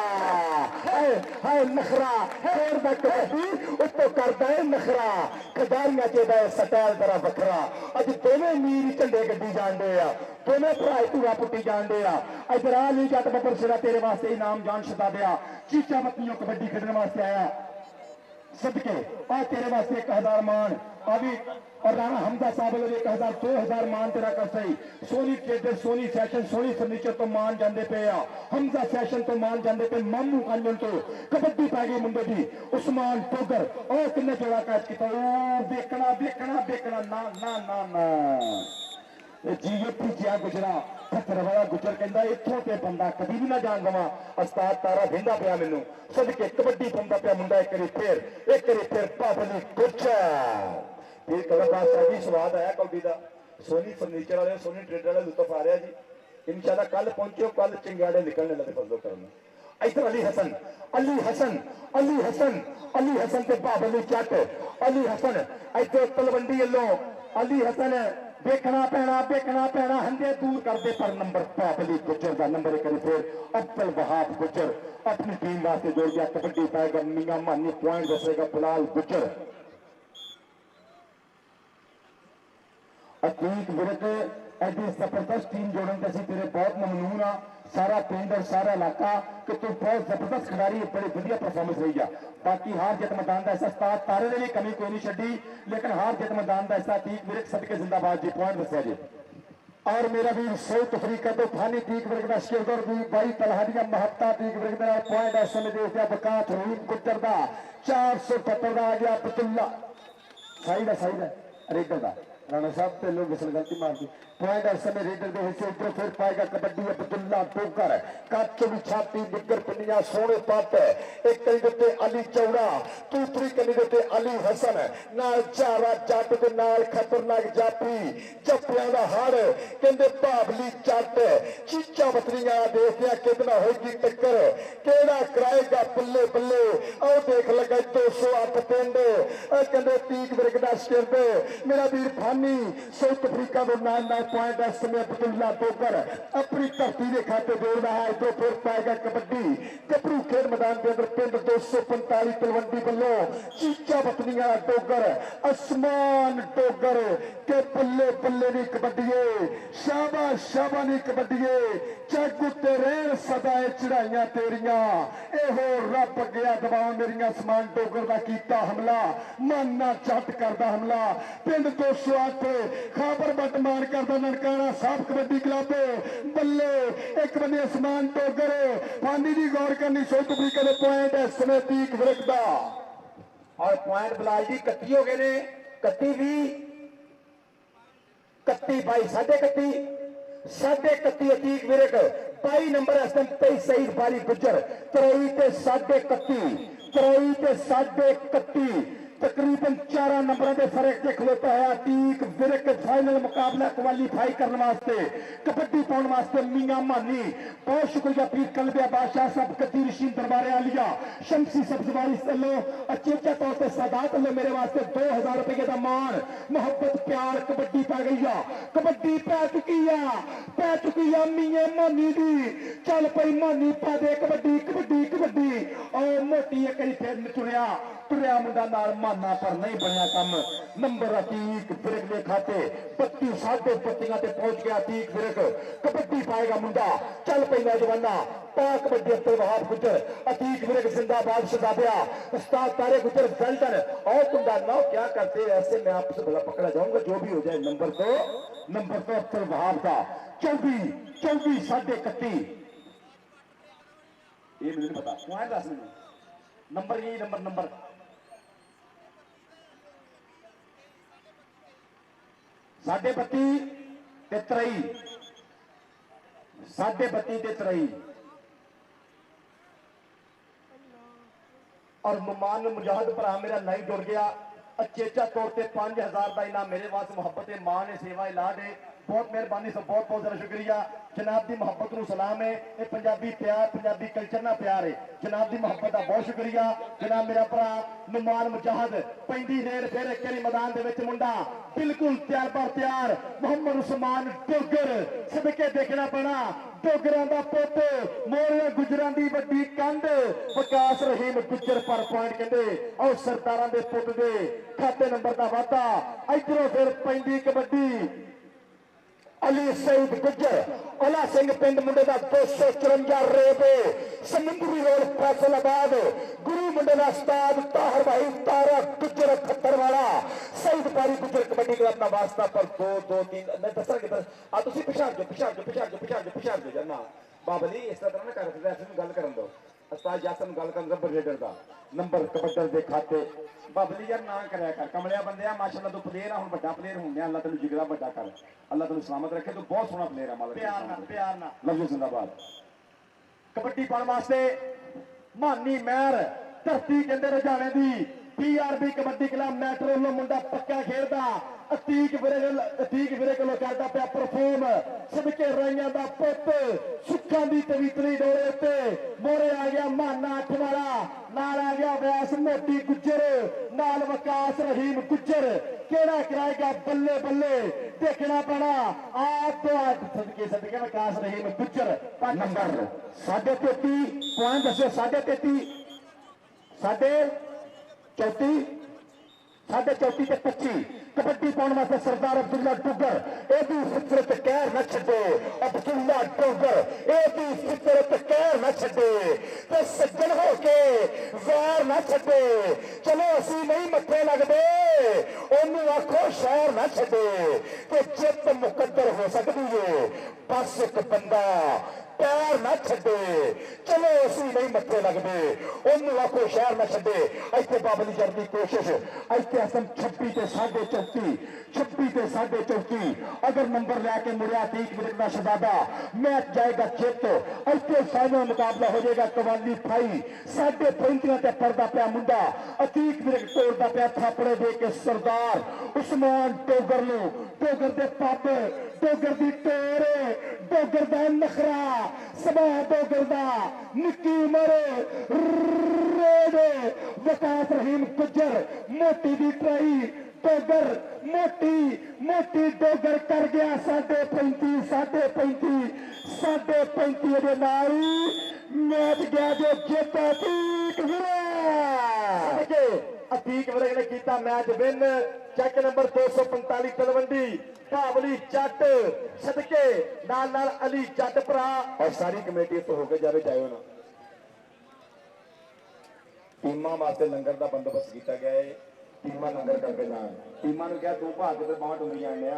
हाय नखरा फिर कबड्डी उत्तो करता है नखरा खिडारियां चेदा है स्टाइल तेरा वखरा अज दोवें मीर झंडे गड्डी जांदे आ दोवें भरा धूआ पुट्टी जांदे आ इधर आ ली जट बब्बर सिरा तेरे वास्ते इनाम जान छता दिया चीचा बत्तियों कबड्डी खेलने वास्ते आया सदके आ तेरे वास्ते 1000 मान अभी और राणा हमदा साहब वाले 1000 2000 मान तेरा कर सही Soni trader Soni fashion Soni furniture तो मान जाते पे आ हमदा फैशन तो मान जाते पे मामू कांजन तो कबड्डी पै गई मुंडे दी उस्मान टोगर और किन्ने जोड़ा कैच किया देखना देखना देखना ना ना ना ना जीएपी जिया गुजरा पत्थर वाला गुजर कहता इत्थों ते बंदा कभी भी ना जान दवा उस्ताद तारा भेंदा पिया मैनू सदके कबड्डी पाਉਂਦਾ ਪਿਆ मुंडा एक करी फिर बाबली गुजर फिर कलर बादशाह जी स्वाद आया कबड्डी का सोनी फर्नीचर वाले सोनी ट्रेडर वाले लुत्फ आ रहा जी इंशाल्लाह कल पहुंचो कल चिंगाड़े निकलने लगे फजलो करना इधर अली हसन अली हसन अली हसन अली हसन ते बाबली जट अली हसन इधर तलवंडी वालों अली हसन देखना पैना हंडे दूर करते पर नंबर बाबली गुजर का नंबर एक फिर अब्दुल वहाब गुजर अपनी टीम वास्ते जोड़ दिया कबड्डी पाएगा मियां मानी पॉइंट दसेगा बिलाल गुजर अतीक विरक ऐसी जबरदस्त टीम जोड़न से तेरे बहुत ममनून हाँ सारा पिंड और सारा इलाका कि तू बहुत जबरदस्त खिलाड़ी बड़ी बढ़िया परफॉर्मेंस रही है बाकी हार जित मैदान का ऐसा उस्ताद तारे ने भी कमी कोई नहीं छड़ी लेकिन हार जित मैदान का ऐसा अतीक विरक सदके जिंदाबाद जी पॉइंट दसिया जी और मेरा भी साउथ अफ्रीका तो फानी तीक वर्ग का शिरदर भी बाई तलहाड़िया महत्ता तीक वर्ग का पॉइंट इस समय देखते बकात रहीम गुजर का 470 का आ गया अब्दुल्ला साइड है रेडर का राणा साहब पहले विसल गलती मार दी पॉइंट इस समय रेडर के हिस्से उधर फिर पाएगा कबड्डी अब्दुल्ला डोगर कच्च भी छाती निगर पिनिया सोने पट एक कली देते अली चौड़ा दूसरी कली देते अली हसन नाल चारा जट के नाल खतरनाक जापी जप्पियां दा हड़ कहंदे बाबली जट चीचा बतरियां देखदे कितना होगी टक्कर केड़ा कराएगा बल्ले बल्ले आओ देख लगा 208 पिंड कहंदे तीक वर्ग दा शिरद मेरा वीर फानी साउथ अफ्रीका दो नाल पॉइंट इस समय अब्दुल्ला डोगर अपनी धरती के खाते जोड़ रहा है तो फिर पाएगा कबड्डी गबरू खेल मैदान के अंदर पिंड 245 तलवंडी बल्लो चीचा बतनिया डोगर आसमान डोगर के बल्ले बल्ले नहीं कबड्डीए शाबाश शाबा नहीं कबड्डीए जग उत्ते रेल सदाए चढ़ाइया तेरिया एहो रब गया दबाव मेरिया आसमान डोगर का कीता हमला माना जट करदा हमला पिंड 208 खाबर बटमान करदा ननकाना साहब कबड्डी क्लब बल्ले एक बने आसमान डोगर पानी की गौर करनी साउथ अफ्रीका के पॉइंट है समय तीक विरक दा और पॉइंट बिलाल जी 31 हो गए ने 31 भी 31 बाई 31.5 अतीक विरक 22 नंबर इस टाइम 23 सईद बारी गुजर 23 ते 31.5 तकरीबन 4 नंबर के फर्क से खलोता है अतीक विरक फाइनल मुकाबला क्वालीफाई करने वास्ते कबड्डी पाने वास्ते मियां मानी बहुत शुक्रिया पीर कलबिया बादशाह साहब कदी रशीद दरबार आलिया शमसी सब्जवारी सलो अचेचा तौर पर सादात लो मेरे वास्ते 2000 रुपए का मान मोहब्बत प्यार कबड्डी पै गई कबड्डी पै चुकी है मियां मानी दी चल पई मानी पा दे कबड्डी कबड्डी कबड्डी और मोटी एक फिर चुनिया तुरिया मुंडा नाल माना पर नहीं बनया कम नंबर अतीक विरक के खाते 32 साढ़े 32 ते पहुंच गया अतीक विरक कबड्डी पाएगा मुंडा चल पई नौजवाना पा कबड्डी अब्दुल वहाब गुजर अतीक विरक जिंदाबाद शहजादिया उस्ताद तारे गुजर वेल्डन और तुमदा नाम क्या करते ऐसे मैं आपसे भला पकड़ा जाऊंगा जो भी हो जाए नंबर तो अब्दुल वहाब का 24 साढ़े 31 ये मुझे पता पॉइंट दस नंबर यही नंबर साढ़े 32 ते 23 साढ़े 32 ते 23 और मुमान मुजाहिद भरा मेरा लाइव जुड़ गया अचेचा तौर पर 5000 का इनाम मेरे वास्ते मुहब्बत है, मां ने सेवा लाड है। बहुत मेहरबानी से बहुत बहुत ज़्यादा शुक्रिया जनाब की मुहब्बत को सलाम है। ये पंजाबी प्यार पंजाबी कल्चर ना प्यार है। जनाब की मुहब्बत का बहुत शुक्रिया। जनाब मेरा भरा नुमान मुजाहिद पैंदी रेड फिर एक बारी मैदान दे विच मुंडा बिल्कुल तैयार पर तैयार मोहम्मद उस्मान डोगर सदके देखना पैना डोगरां दा पुत मोरिया गुजरां दी वड्डी कंध विकास रहीम गुजर पर पॉइंट कहंदे और सरदारां दे पुत दे खाते नंबर दा वाधा इधरों फिर पैंदी कबड्डी अली सईद गुजर ओला सिंह पिंड मुंडे का 254 रेबे समुंदरी रोड फैसलाबाद गुरु मुंडे का उस्ताद ताहर भाई तारा गुजर खत्तर वाला सईद पारी गुजर कबड्डी क्लब का वास्ता पर 2-2-3 मैं दसा कि आ तुसी पिछाड़ जो जन्ना बाबली इस तरह ना कर रैफरी गल करन दो उस्ताद यासन गल करन रबर रेडर दा नंबर कबड्डर दे खाते बाबली यार ना करया कर कमलिया बंदे माशाअल्लाह तू प्लेयर आ हुन बड़ा प्लेयर होने अल्लाह तेनु जिगरा बड़ा कर अल्लाह तेनु सलामत रखे तू बहुत सोहना प्लेयर है मालिक प्यार ना लफ्ज़ जिंदाबाद कबड्डी पाने वास्ते मानी महर धरती कहंदे रजाने दी पीआरबी कबड्डी क्लब मैट्रो लो मुंडा पक्का खेलदा अतीक विरे कोलों करदा पिया परफॉर्म सदके राइयां दा पुत सुखां दी तवीतली डोले उत्ते मोरे आ गया माना अठ वाला नाल आ गया व्यास मोटी गुजर नाल विकास रहीम गुजर केड़ा कराएगा बल्ले बल्ले देखना पैना आप तो सदके विकास रहीम गुजर नंबर 33.5 पॉइंट दसो 33.5 साढ़े 34 ते 25 कबड्डी पाने वास्ते सरदार अब्दुल्ला डुगर एदी फितरत कहर न छड्डे अब्दुल्ला डुगर एदी फितरत कहर न छड्डे ते सज्जन हो के वैर न छड्डे चलो असी नहीं मत्थे लगदे ओनू आखो शहर न छड्डे ते जित मुकद्दर हो सकदी है बस एक बंदा पैर न छड्डे चलो असी नहीं मत्थे लगदे ओनू आखो शहर न छड्डे इत्थे बाबली जर दी कोशिश इत्थे असम 26 ते 34 अगर नंबर लैके मुड़िया 30 मिनट का शहजादा मैच जाएगा जित इत्थे फाइनल मुकाबला हो जाएगा कवाली फाई 35 ते पर्दा पिया मुंडा अतीक मिनट तोड़दा पिया थापड़े दे के सरदार उस्मान डोगर नूं डोगर दे पापे डोगर दी टोर डोगर दा नखरा सभा डोगर दा निक्की उमर रेडे विकास रहीम गुजर मोटी दी ट्राई डोगर मोटी डोगर कर गया 35 दे नाल मैच गया जो जीत अतीक विरे ने कीता match win check number 245 Talwandi भावली जट सदके नाल अली जट भरा और सारी कमेटी तो होके जावे जायो ना टीमां वास्ते लंगर का बंदोबस्त किया गया है टीमां लंगर करके जान टीमां नूं क्या तू भाग के बाहर डुंगी जाने